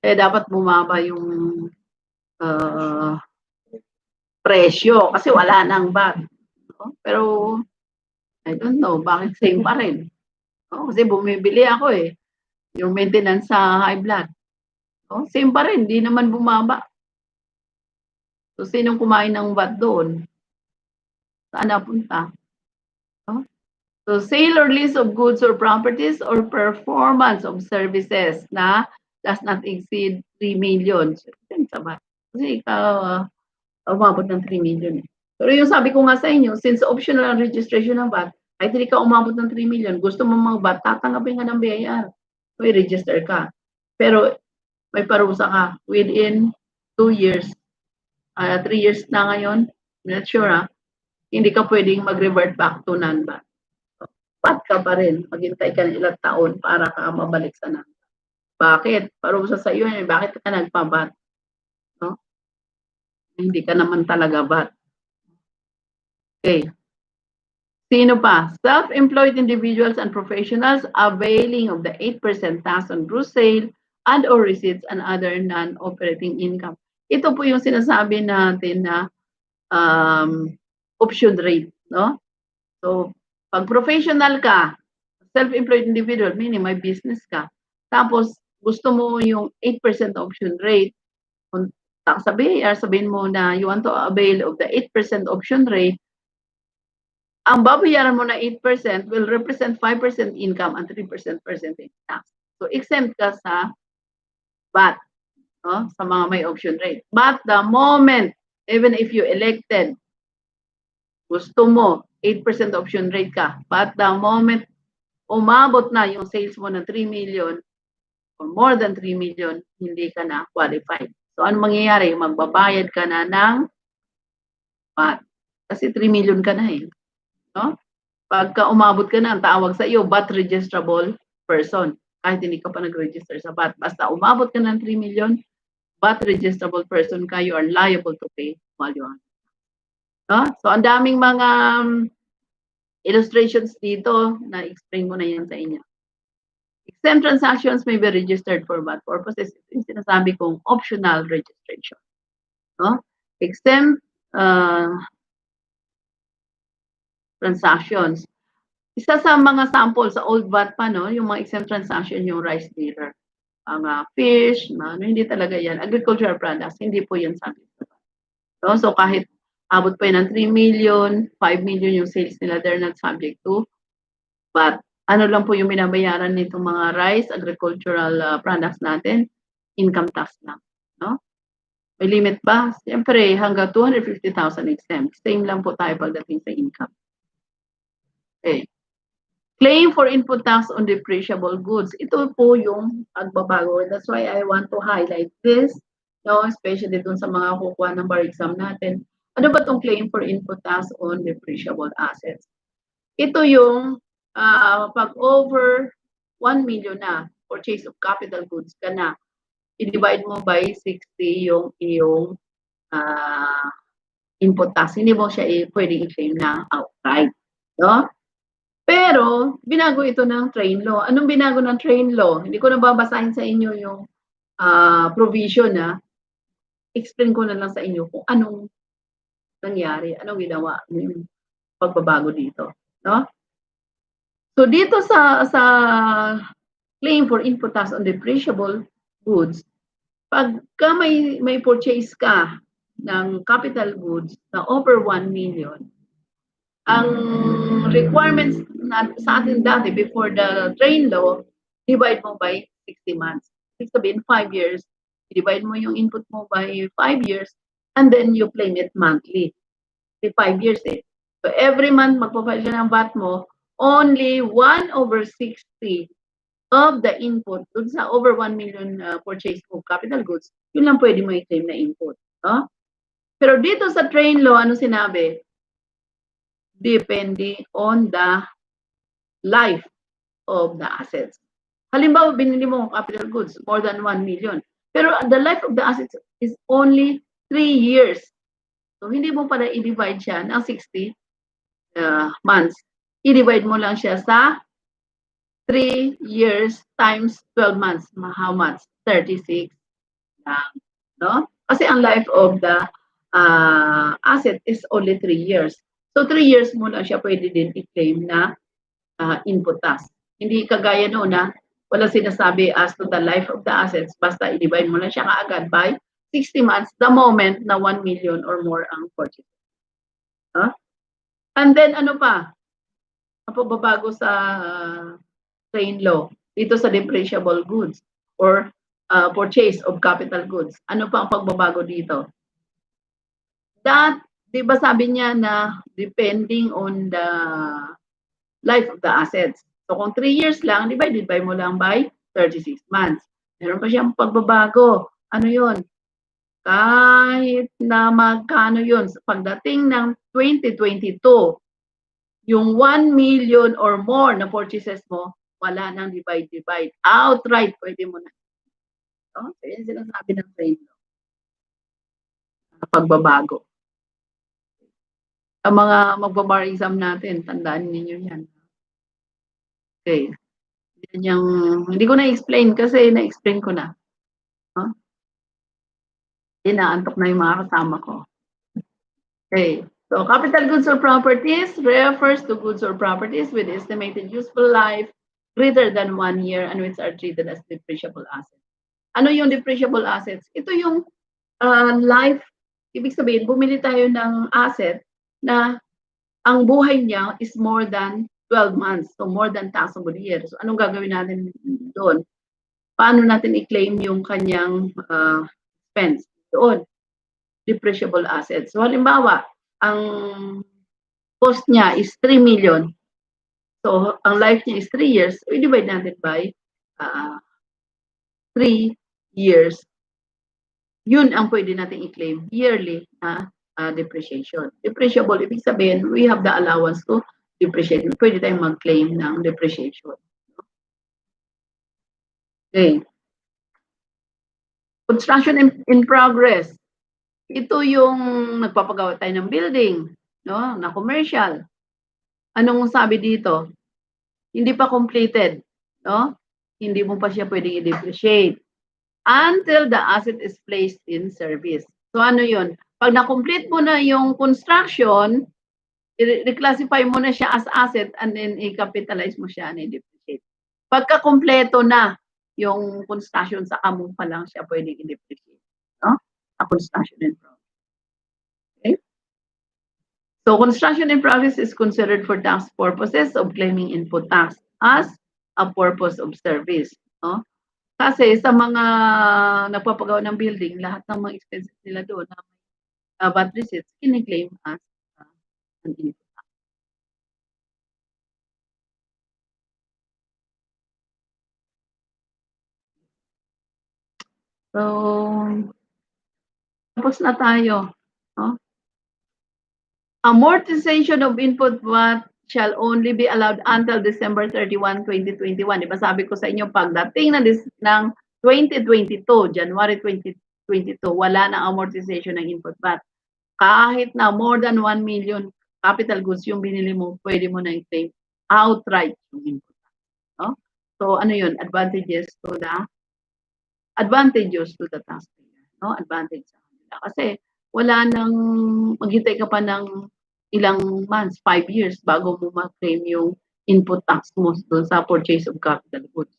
Kaya dapat bumaba yung presyo kasi wala nang VAT. No? Pero, I don't know, bakit same pa rin? No? Kasi bumibili ako yung maintenance sa high blood. No? Same pa rin, di naman bumaba. So, sinong kumain ng VAT doon? Saan napunta? No? So, sale or lease of goods or properties or performance of services na does not exceed 3 million. So, sa VAT. Kasi ikaw, umabot ng 3 million. Pero yung sabi ko nga sa inyo, since optional ang registration ng VAT, kahit hindi ka umabot ng 3 million, gusto mo mga VAT, tatanggapin ka ng BIR. May register ka. Pero may parusa ka within 2 years. 3 years na ngayon, not sure hindi ka pwedeng mag-revert back to non-VAT. VAT ka pa rin. Maghintay ka ng ilang taon para ka mabalik sa non-VAT. Bakit? Parusa sa iyo, bakit ka nagpa-VAT? No? Hindi ka naman talaga VAT. Okay. Sino pa? Self-employed individuals and professionals availing of the 8% tax on gross sale and or receipts and other non-operating income. Ito po yung sinasabi natin na option rate, no? So, pag professional ka, self-employed individual, meaning may business ka, tapos gusto mo yung 8% option rate, kung sabihin mo na you want to avail of the 8% option rate, ang babayaran mo na 8% will represent 5% income and 3% percentage tax. So, exempt ka sa VAT, no? Sa mga may option rate. But the moment, even if you elected, gusto mo, 8% option rate ka, but the moment umabot na yung sales mo ng 3 million or more than 3 million, hindi ka na qualified. So, ano mangyayari? Magbabayad ka na ng VAT. Kasi 3 million ka na no? Pagka umabot ka na, ang tawag sa iyo, VAT registrable person. Kahit hindi ka pa nag-register sa VAT. Basta umabot ka ng 3 million, VAT registrable person ka, you are liable to pay value added. No? So, ang daming mga illustrations dito na explain mo na yan sa inyo. Exempt transactions may be registered for VAT purposes. Ito yung sinasabi kong optional registration. No? Exempt transactions. Isa sa mga sample sa old VAT pa, no, yung mga exempt transaction, yung rice dealer, mga fish, ano, hindi talaga yan. Agricultural products, hindi po yan subject to VAT. No? So kahit abot pa yan ng 3 million, 5 million yung sales nila, they're not subject to VAT. Ano lang po yung binabayaran nitong mga rice, agricultural products natin, income tax lang. No? May limit ba? Siyempre, hanggang 250,000 exempt. Same lang po tayo pagdating sa income. Okay. Claim for input tax on depreciable goods. Ito po yung pagbabago. That's why I want to highlight this, no? Especially dun sa mga kukuha ng bar exam natin. Ano ba itong claim for input tax on depreciable assets? Ito yung pag over 1 million na purchase of capital goods ka na, i-divide mo by 60 yung iyong input tax. Hindi mo siya pwedeng i-claim na outright. No? Pero, binago ito ng train law. Anong binago ng train law? Hindi ko na babasahin sa inyo yung provision na. Explain ko na lang sa inyo kung anong nangyari, anong ginawa yung pagbabago dito. No? So, dito sa claim for input tax on depreciable goods, pagka may purchase ka ng capital goods na over 1 million, ang requirements sa atin dati before the train law, divide mo by 60 months. Ibig sabihin, 5 years, divide mo yung input mo by 5 years, and then you claim it monthly. 5 years eh. So every month, magpapile siya ng VAT mo, only 1/60 of the input dun sa over 1 million purchase of capital goods, yun lang pwede mo i-claim na input. No? Pero dito sa train law, ano sinabi? Depending on the life of the assets. Halimbawa, binili mo capital goods, more than 1 million. Pero the life of the assets is only 3 years. So, hindi mo pala i-divide siya ng 60 months. I-divide mo lang siya sa 3 years times 12 months. How much? 36 lang. No? Kasi ang life of the asset is only 3 years. So, 3 years mo lang siya pwede din i-claim na input tax. Hindi kagaya noon na wala sinasabi as to the life of the assets, basta i-divide mo lang siya kaagad by 60 months the moment na 1 million or more ang purchase. And then ano pa? Ang pagbabago sa train law dito sa depreciable goods or purchase of capital goods. Ano pa ang pagbabago dito? That, di ba sabi niya na depending on the life of the assets. So kung 3 years lang, divided by mo lang by 36 months. Meron pa siyang pagbabago. Ano yun? Kahit na magkano yun. Pagdating ng 2022, yung 1 million or more na purchases mo, wala nang divide. Outright, pwede mo na. So, yan sinasabi ng trade law. Pagbabago. Ang mga magbabar exam natin, tandaan ninyo yan. Okay. Hindi ko na-explain kasi na-explain ko na. Huh? Inaantok na yung mga kasama ko. Okay. So, capital goods or properties refers to goods or properties with estimated useful life greater than 1 year and which are treated as depreciable assets. Ano yung depreciable assets? Ito yung life. Ibig sabihin, bumili tayo ng asset na ang buhay niya is more than 12 months. So, more than taxable years. So, anong gagawin natin doon? Paano natin i-claim yung kanyang expense? Doon, depreciable assets. So, halimbawa, ang cost niya is 3 million. So, ang life niya is 3 years. So, i-divide natin by 3 years. Yun ang pwede natin i-claim yearly na depreciation. Depreciable, ibig sabihin, we have the allowance to depreciate. Pwede tayong mag-claim ng depreciation. Okay. Construction in progress. Ito yung nagpapagawa tayo ng building, no, na commercial. Anong sabi dito? Hindi pa completed, no? Hindi mo pa siya pwedeng i-depreciate until the asset is placed in service. So ano yun? Pag na-complete mo na yung construction, i-reclassify mo na siya as asset and then i-capitalize mo siya and i-depreciate. Pagka kompleto na yung construction, saka mo pa lang siya pwedeng i-depreciate. No? A construction in progress. Okay? So construction in progress is considered for tax purposes of claiming input tax as a purpose of service. No? Kasi sa mga nagpapagawa ng building, lahat ng mga expenses nila doon, VAT receipts, kiniklaim as an input. So, tapos na tayo. No? Amortization of input VAT shall only be allowed until December 31, 2021. Diba sabi ko sa inyo, pagdating ng 2022, January 2022, wala na amortization ng input VAT. Kahit na more than 1 million capital goods yung binili mo, pwede mo na i-claim outright yung input VAT. No? So, ano yun? Advantages to the taxpayer. No? Advantage sa kanila. Kasi, wala nang, maghintay ka pa ng ilang months, 5 years, bago mo ma-claim yung input tax mo doon sa purchase of capital goods.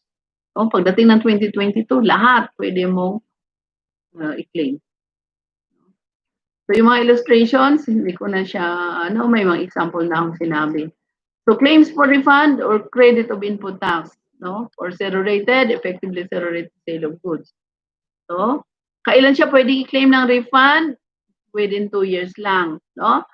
So, pagdating ng 2022, lahat pwede mo i-claim. So, yung mga illustrations, hindi ko na siya, may mga example na akong sinabi. So, claims for refund or credit of input tax, no? Or zero-rated, effectively zero-rated sale of goods. So, kailan siya pwede i-claim ng refund? Within 2 years lang, no?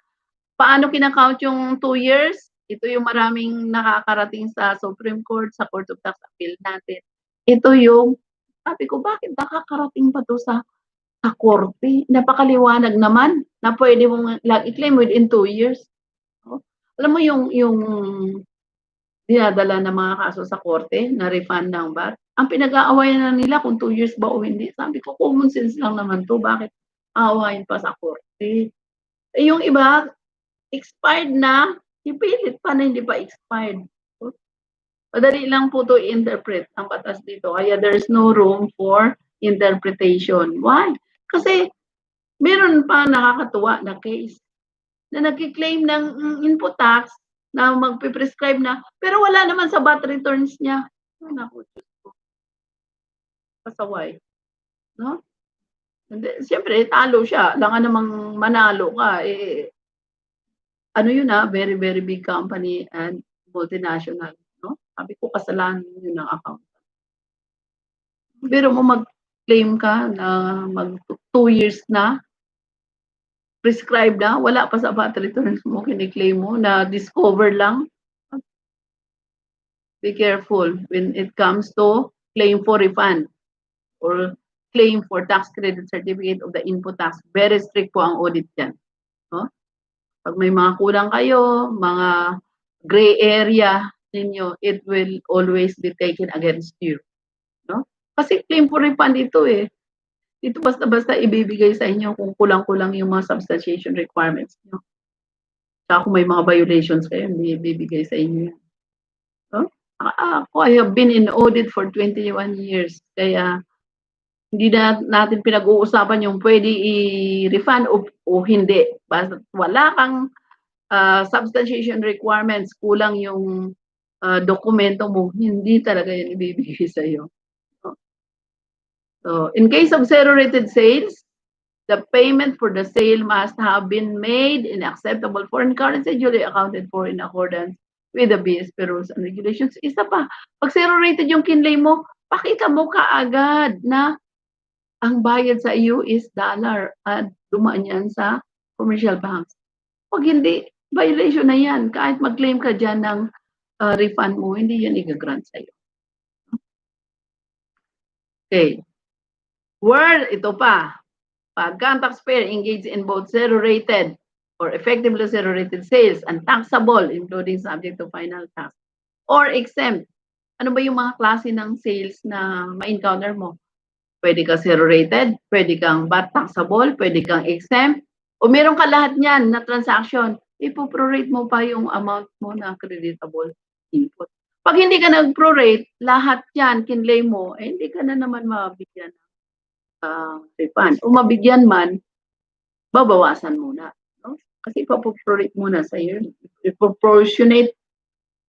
Paano kinakount yung 2 years? Ito yung maraming nakakarating sa Supreme Court, sa Court of Tax Appeal natin. Ito yung, sabi ko, bakit nakakarating pa to sa korte? Napakaliwanag naman na pwede mong i-claim within 2 years. No? Alam mo yung dinadala ng mga kaso sa korte na refund ng VAT, ang pinag-aawayan na nila kung 2 years ba o hindi. Sabi ko, common sense lang naman to. Bakit aawayin pa sa korte? Eh, yung iba, expired na, ipilit pa na hindi pa expired. Madali lang po to i-interpret ang batas dito. Kaya there's no room for interpretation. Why? Kasi meron pa nakakatuwa na case na nagki-claim ng input tax na magpe-prescribe na, pero wala naman sa VAT returns niya. Naku, Diyos ko. Pasaway. No? Siyempre, talo siya. Langan namang manalo ka. Ano yun very, very big company and multinational. No? Sabi ko, kasalanan yun ng account. Pero mo mag-claim ka na mag 2 years na, prescribed na, wala pa sa VAT returns mo, kiniklaim mo, na discover lang. Be careful when it comes to claim for refund or claim for tax credit certificate of the input tax. Very strict po ang audit dyan. No? Pag may mga kulang kayo, mga gray area ninyo, it will always be taken against you. No? Kasi claim for refund ito eh. Ito basta-basta ibibigay sa inyo kung kulang-kulang yung mga substantiation requirements nyo. Saka kung may mga violations kayo, hindi ibibigay sa inyo yan. No? Ako, I have been in audit for 21 years. Kaya hindi na natin pinag-uusapan yung pwede i-refund o hindi. Basta wala kang substantiation requirements, kulang yung dokumento mo, hindi talaga yan ibibigay sa iyo. So, in case of zero-rated sales, the payment for the sale must have been made in acceptable foreign currency duly accounted for in accordance with the BSP rules and regulations. Isa pa, pag zero-rated yung kinlay mo, pakita mo kaagad na ang bayad sa iyo is dollar at dumaan yan sa commercial banks. Pag hindi, violation na yan. Kahit mag-claim ka dyan ng refund mo, hindi yan i-grant sa iyo. Okay. Where, ito pa, pagka ang taxpayer engaged in both zero-rated or effectively zero-rated sales and taxable, including subject to final tax, or exempt. Ano ba yung mga klase ng sales na ma-encounter mo? Pwede ka zero-rated, pwede kang VAT taxable, pwede kang exempt, o meron ka lahat niyan na transaction, ipo-prorate mo pa yung amount mo na creditable input. Pag hindi ka nag-prorate, lahat yan, kinlay mo, hindi ka na naman mabigyan ng refund. O mabigyan man, babawasan muna. No? Kasi ipapoprorate muna sa'yo. I-proportionate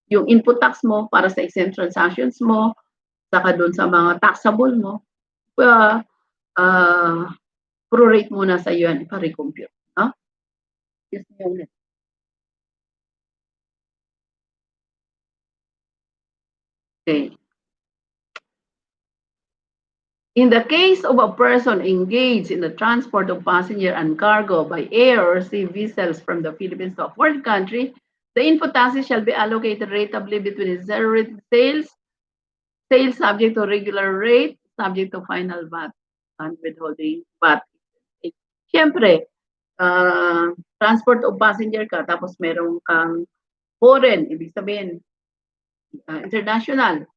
yung input tax mo para sa exempt transactions mo, saka doon sa mga taxable mo, prorate muna sa'yo yan, ipa-recompute. No? Yes, yun. Okay. In the case of a person engaged in the transport of passenger and cargo by air or sea vessels from the Philippines to a foreign country, the input taxes shall be allocated ratably between zero rate sales subject to regular rate, subject to final VAT and withholding VAT. Siyempre, transport of passenger ka, tapos meron kang foreign, ibig sabihin, international.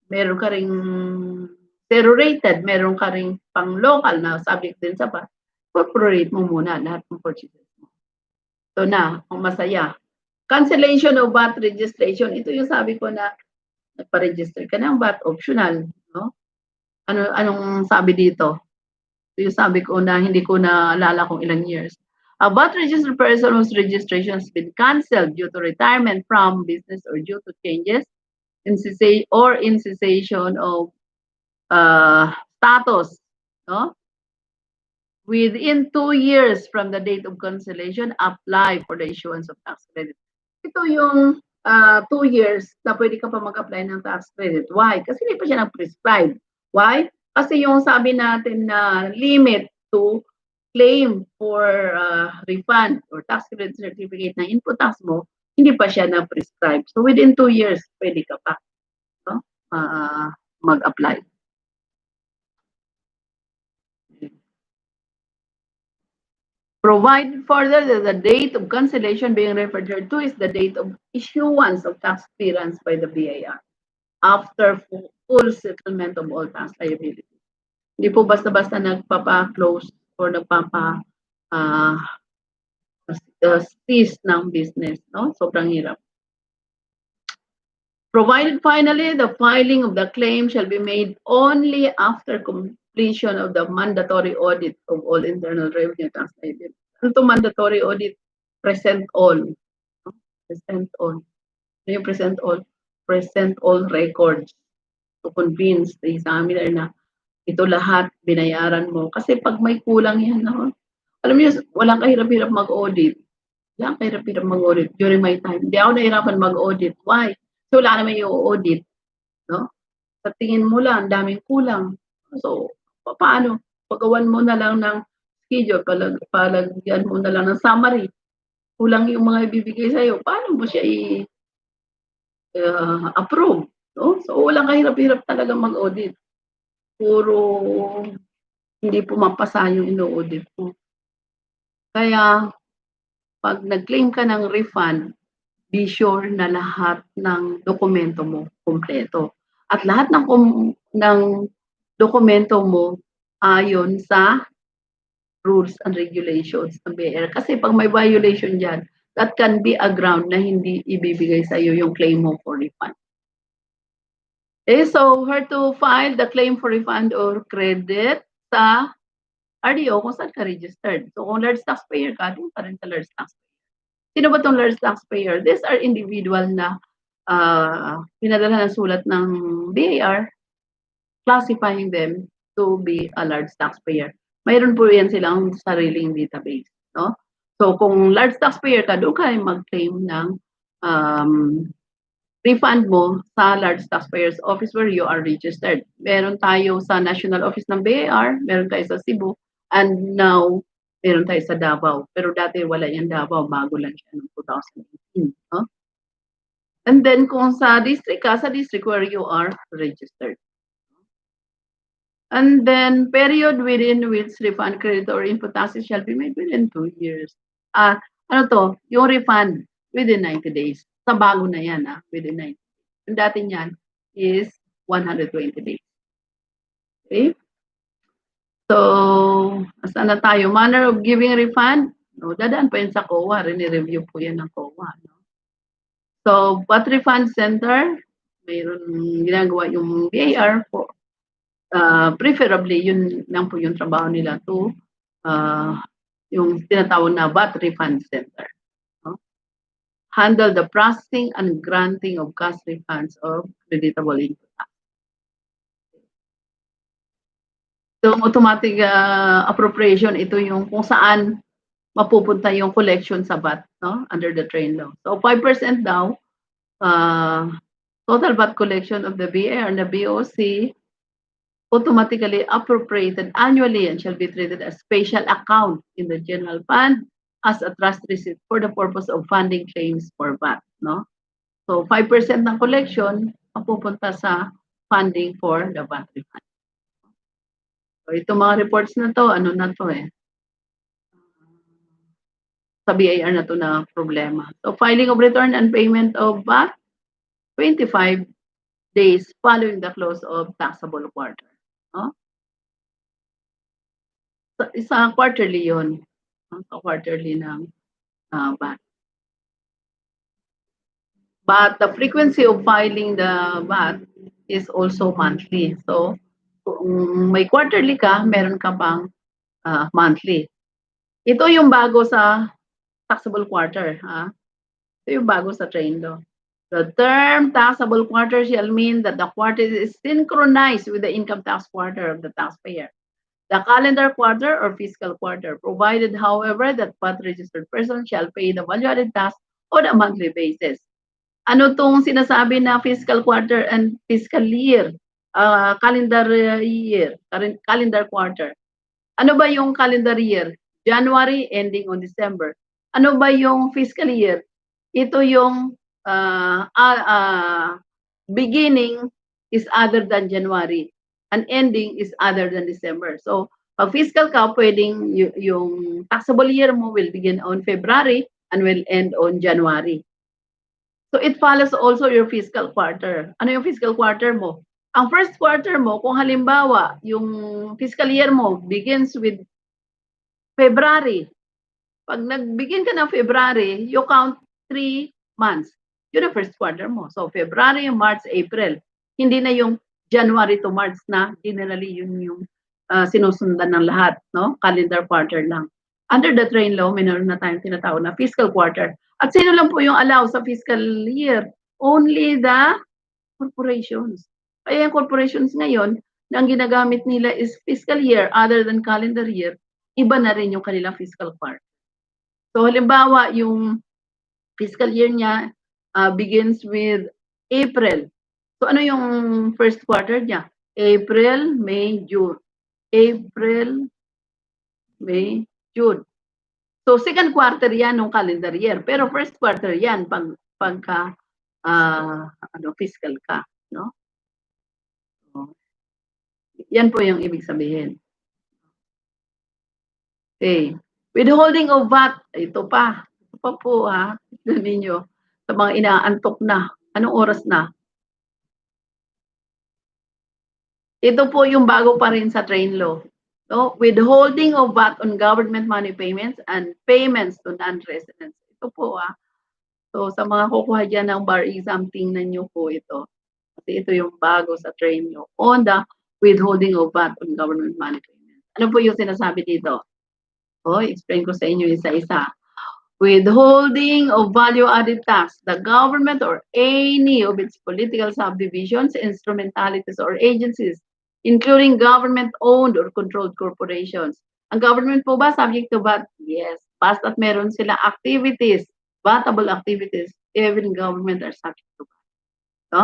Meron ka ring zero rated, meron ka ring pang local na subject din sa VAT, prorate mo muna lahat ng purchases mo. Ito na, ang masaya. Cancellation of VAT registration. Ito yung sabi ko na nagpa-register ka ng VAT, optional. No? Anong sabi dito? Ito yung sabi ko na hindi ko naalala kung ilang years. A VAT registered person whose registration has been cancelled due to retirement from business or due to changes in cessation of status, no? Within 2 years from the date of cancellation, apply for the issuance of tax credit. Ito yung 2 years na pwede ka pa mag-apply ng tax credit. Why? Kasi hindi pa siya nag-prescribe. Why? Kasi yung sabi natin na limit to claim for refund or tax credit certificate na input tax mo, hindi pa siya na-prescribe. So within 2 years, pwede ka pa, no? Mag-apply. Provide further that the date of cancellation being referred to is the date of issuance of tax clearance by the BIR after full settlement of all tax liability. Hindi po basta-basta nagpapa-close or cease ng business, no? Sobrang hirap. Provided finally, the filing of the claim shall be made only after completion of the mandatory audit of all internal revenue tax liability. Ito mandatory audit, present all. Present all. Ano yung present all? Present all records to convince the examiner na ito lahat binayaran mo. Kasi pag may kulang yan, no? Alam niyo, walang kahirap-hirap mag-audit. Walang kahirap-hirap mag-audit during my time. Hindi ako nahirapan mag-audit. Why? So wala naman yung audit. No? Sa tingin mo lang, daming kulang. So, paano? Pagawan mo na lang ng schedule, palagyan mo na lang ng summary. Kulang yung mga ibibigay sa'yo. Paano mo siya approve? No? So, walang kahirap-hirap talaga mag-audit. Puro hindi pumapasa yung ino-audit mo. Kaya, pag nag-claim ka ng refund, be sure na lahat ng dokumento mo kompleto. At lahat ng dokumento mo ayon sa rules and regulations ng BIR. Kasi pag may violation dyan, that can be a ground na hindi ibibigay sa iyo yung claim mo for refund. Okay, so where to file the claim for refund or credit sa RDO kung saan ka registered. So kung large taxpayer ka, doon pa rin sa large taxpayer. Sino ba itong large taxpayer? These are individual na pinadala ng sulat ng BIR classifying them to be a large taxpayer. Mayroon po yan silang sariling database. No? So kung large taxpayer ka, doon ka mag-claim ng refund mo sa large taxpayers office where you are registered. Meron tayo sa national office ng BIR, meron tayo sa Cebu, and now meron tayo sa Davao. Pero dati wala yung Davao, bago lang siya noong 2018. No? And then kung sa district ka, sa district where you are registered. And then period within which refund credit or input taxes shall be made within 2 years. Ano to? Yung refund within 90 days. Sa bago na yan, within 90 days. Yung dati niyan is 120 days. Okay? So, saan na tayo? Manner of giving refund? No, dadaan pa yun sa COA. Rini-review po yan ng COA. No? So, VAT refund center, mayroon ginagawa yung BIR po. Preferably, yun lang po yung trabaho nila to yung tinatawag na VAT Refund Center. No? Handle the processing and granting of cash refunds of creditable input tax. So, automatic appropriation, ito yung kung saan mapupunta yung collection sa VAT, no? Under the train law. So, 5% daw, total VAT collection of the VA and the BOC automatically appropriated annually and shall be treated as special account in the general fund as a trust receipt for the purpose of funding claims for VAT, no? So, 5% ng collection mapupunta sa funding for the VAT refund. So, itong mga reports na to, ano na to sa BIR na to na problema. So, filing of return and payment of VAT, 25 days following the close of taxable quarter. No? So, isang quarterly yun. Sa quarterly ng VAT. But the frequency of filing the VAT is also monthly. So, kung may quarterly ka, meron ka pang monthly. Ito yung bago sa taxable quarter. Ito yung bago sa train law. The term taxable quarter shall mean that the quarter is synchronized with the income tax quarter of the taxpayer. The calendar quarter or fiscal quarter, provided, however, that VAT registered person shall pay the value-added tax on a monthly basis. Ano tong sinasabi na fiscal quarter and fiscal year? Calendar year, calendar quarter. Ano ba yung calendar year? January ending on December. Ano ba yung fiscal year? Ito yung beginning is other than January and ending is other than December. So, pag fiscal ka, pwedeng yung taxable year mo will begin on February and will end on January. So, it follows also your fiscal quarter. Ano yung fiscal quarter mo? Ang first quarter mo, kung halimbawa, yung fiscal year mo begins with February. Pag nag-begin ka ng February, you count 3 months. Yun ang first quarter mo. So, February, March, April. Hindi na yung January to March na generally yun yung sinusundan ng lahat, no? Calendar quarter lang. Under the train law, meron na tayong tinatawag na fiscal quarter. At sino lang po yung allow sa fiscal year? Only the corporations. Kaya yung corporations ngayon, na ang ginagamit nila is fiscal year other than calendar year, iba na rin yung kanilang fiscal quarter. So halimbawa, yung fiscal year niya begins with April. So ano yung first quarter niya? April, May, June. April, May, June. So second quarter yan ng calendar year. Pero first quarter yan pagka fiscal ka, no? So, yan po yung ibig sabihin. Okay. Withholding of VAT, ito pa po ninyo sa mga inaantok na. Anong oras na? Ito po yung bago pa rin sa train law. No? Withholding of VAT on government money payments and payments to non-residents. Ito po So sa mga kukuha dyan ng bar exam, tingnan nyo po ito. Kasi ito yung bago sa train law on the withholding of VAT on government money payments. Ano po yung sinasabi dito? Explain ko sa inyo isa-isa. Withholding of value-added tax, the government or any of its political subdivisions, instrumentalities, or agencies, including government-owned or controlled corporations. Ang government po ba subject to VAT? Yes. Basta't meron sila activities, VATable activities, even government are subject to VAT. No?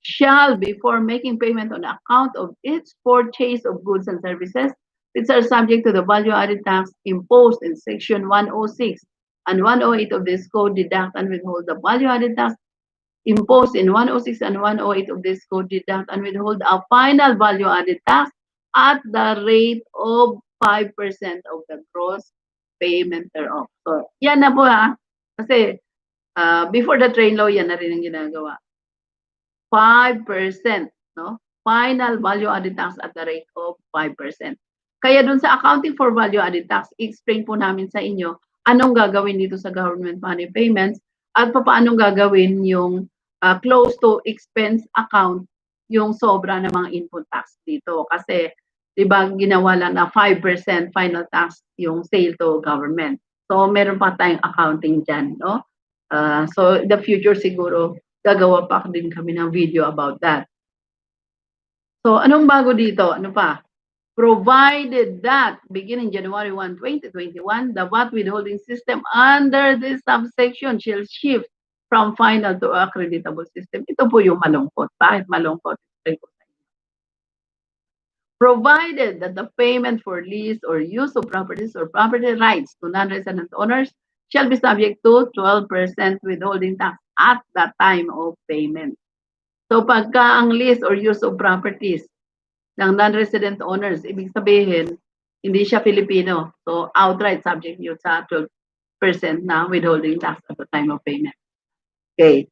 Shall, before making payment on account of its purchase of goods and services, which are subject to the value-added tax imposed in Section 106 and 108 of this code, deduct and withhold the value-added tax imposed in 106 and 108 of this code, deduct and withhold a final value-added tax at the rate of 5% of the gross payment thereof. So, yan na po Kasi before the train law, yan na rin ang ginagawa. 5%, no? Final value-added tax at the rate of 5%. Kaya dun sa accounting for value-added tax, explain po namin sa inyo anong gagawin dito sa government money payments at paano gagawin yung close to expense account yung sobra ng mga input tax dito. Kasi, Diba ginawa lang na 5% final tax yung sale to government. So meron pa tayong accounting dyan, no? So in the future siguro, gagawa pa din kami ng video about that. So anong bago dito? Ano pa? Provided that beginning January 1, 2021, the VAT withholding system under this subsection shall shift from final to accreditable system. Ito po yung malungkot. Bakit malungkot? Provided that the payment for lease or use of properties or property rights to non-resident owners shall be subject to 12% withholding tax at the time of payment. So pagka ang lease or use of properties ng non-resident owners, ibig sabihin, hindi siya Filipino. So outright subject yun sa 12% na withholding tax at the time of payment. Okay.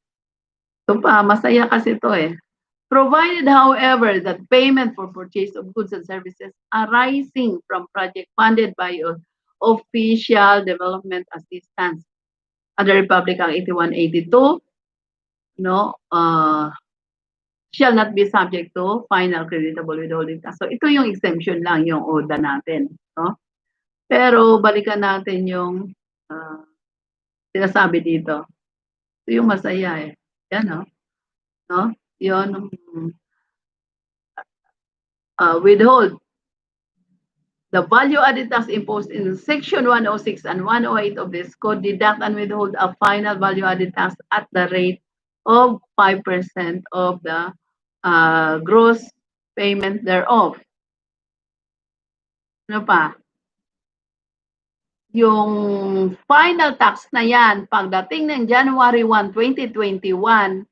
So masaya kasi ito eh. Provided, however, that payment for purchase of goods and services arising from project funded by official development assistance under Republic Act 8182, shall not be subject to final creditable withholding tax. So ito yung exemption lang, yung ODA natin. No? Pero balikan natin yung sinasabi dito. Ito yung masaya eh. Yan, no? Yun, withhold the value-added tax imposed in Section 106 and 108 of this code, deduct and withhold a final value-added tax at the rate of 5% of the gross payment thereof. Ano pa? Yung final tax na yan, pagdating ng January 1, 2021,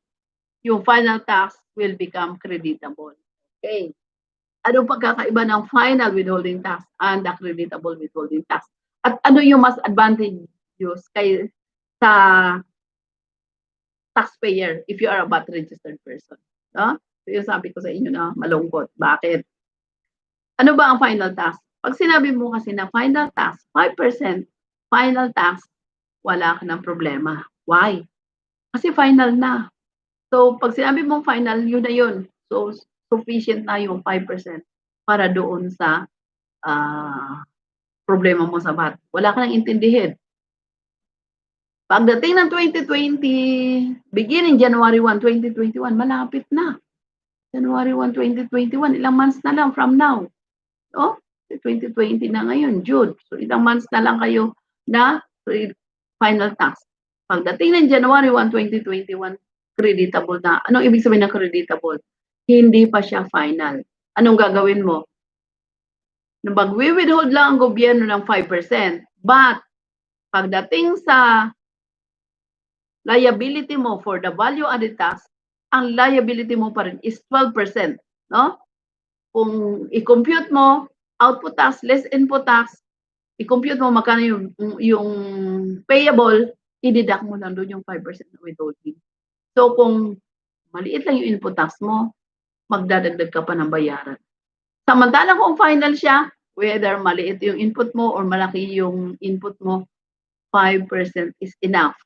yung final tax will become creditable. Okay. Ano pagkakaiba ng final withholding tax and accreditable withholding tax? At ano yung mas advantageous kay sa taxpayer if you are a VAT registered person? No? So yung sabi ko sa inyo na malungkot. Bakit? Ano ba ang final tax? Pag sinabi mo kasi na final tax, 5% final tax, wala ka ng problema. Why? Kasi final na. So pag sinabi mong final, yun na yun. So sufficient na yung 5% para doon sa problema mo sa VAT. Wala ka nang intindihin. Pagdating ng 2020, beginning January 1, 2021, malapit na. January 1, 2021, ilang months na lang from now. No? 2020 na ngayon, June. So ilang months na lang kayo na final tax. Pagdating ng January 1, 2021, creditable na. Anong ibig sabihin ng creditable? Hindi pa siya final. Anong gagawin mo? Mag-withhold lang ang gobyerno ng 5%. But, pagdating sa liability mo for the value-added tax, ang liability mo pa rin is 12%. No? Kung i-compute mo, output tax, less input tax, i-compute mo magkano yung payable, i-deduct mo lang doon yung 5% na withholding. So, kung maliit lang yung input tax mo, magdadagdag ka pa ng bayaran. Samantalang kung final siya, whether maliit yung input mo or malaki yung input mo, 5% is enough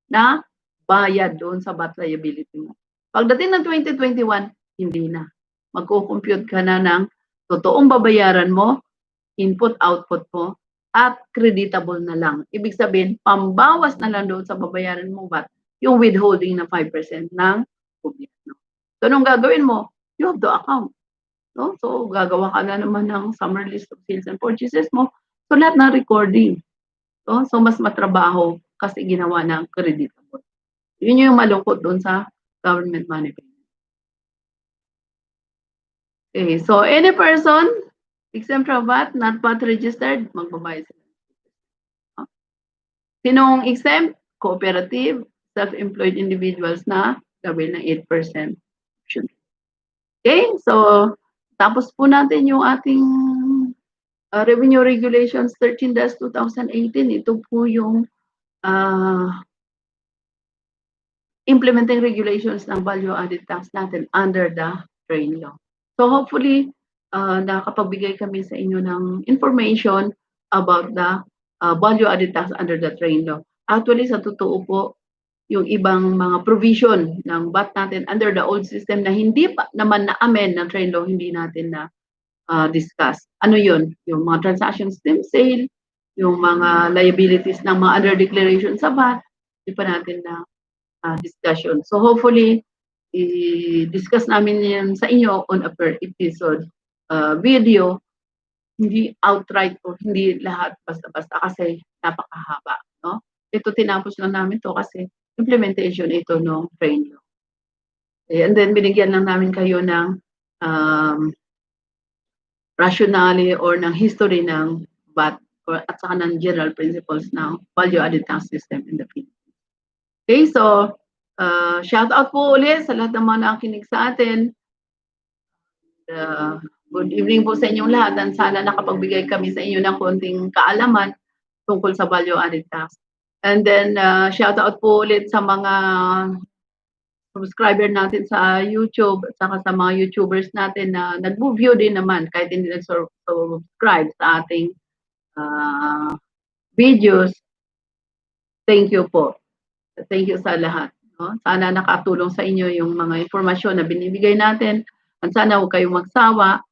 na bayad doon sa VAT liability mo. Pagdating ng 2021, hindi na. Magko-compute ka na ng totoong babayaran mo, input-output mo, at creditable na lang. Ibig sabihin, pambawas na lang doon sa babayaran mo VAT, yung withholding na 5% ng gobyerno. So, anong gagawin mo? You have to account. No? So, gagawa ka na naman ng summary list of sales and purchases mo. So, lahat na recording. So, mas matrabaho kasi ginawa ng creditable. Yun yung malungkot doon sa government money payment. Okay, so any person exempt from VAT, not VAT registered, magbabayad sila. Sinong exempt? Cooperative, self-employed individuals na gawin ng 8%. Okay, so tapos po natin yung ating Revenue Regulations 13-2018. Ito po yung implementing regulations ng value-added tax natin under the train law. So hopefully, nakapagbigay kami sa inyo ng information about the value-added tax under the train law. Actually, sa totoo po, yung ibang mga provision ng VAT natin under the old system na hindi pa naman na-amend ng train law, hindi natin na discuss. Ano yun? Yung mga transaction stem sale, yung mga liabilities ng mga under declaration sa VAT, di pa natin na discussion. So hopefully, i-discuss namin yan sa inyo on a per episode video, hindi outright o hindi lahat basta-basta kasi napakahaba, no? Ito tinapos lang namin to kasi implementation ito ng train law. And then binigyan lang namin kayo ng rationale or ng history ng VAT at saka ng general principles ng value-added tax system in the Philippines. Okay, so shout out po ulit sa lahat ng mga nakikinig sa atin. Good evening po sa inyong lahat at sana nakapagbigay kami sa inyo ng konting kaalaman tungkol sa value-added tax. And then shout out po ulit sa mga subscriber natin sa YouTube at saka sa mga YouTubers natin na nag-view din naman kahit hindi nag-subscribe sa ating videos. Thank you po. Thank you sa lahat. No? Sana nakatulong sa inyo yung mga informasyon na binibigay natin. At sana huwag kayong magsawa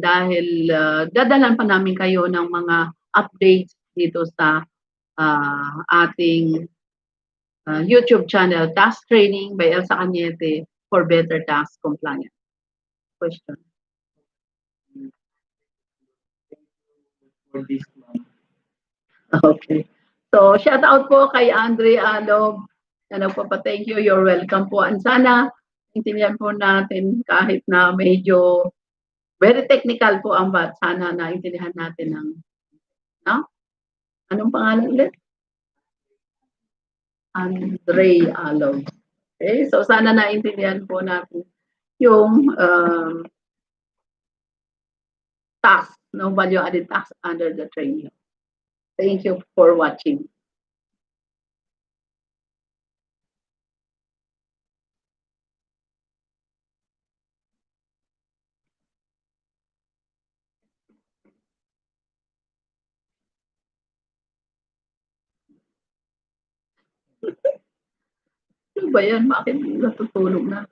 dahil dadalan pa namin kayo ng mga updates dito sa ating YouTube channel, Tax Training by Elsa Cañete for better tax compliance. Question. For this month. Okay. So, shout out po kay Andre Alob na nagpapa-thank you. You're welcome po. And sana, intindihan po natin kahit na medyo very technical po ang VAT. Sana naintindihan natin ng, no? Anong pangalan ulit? Andre Alob. Okay, so sana naintindihan po natin yung tax, no value-added tax under the trade law. Thank you for watching. Ano ba yan? Bakit natutulog na?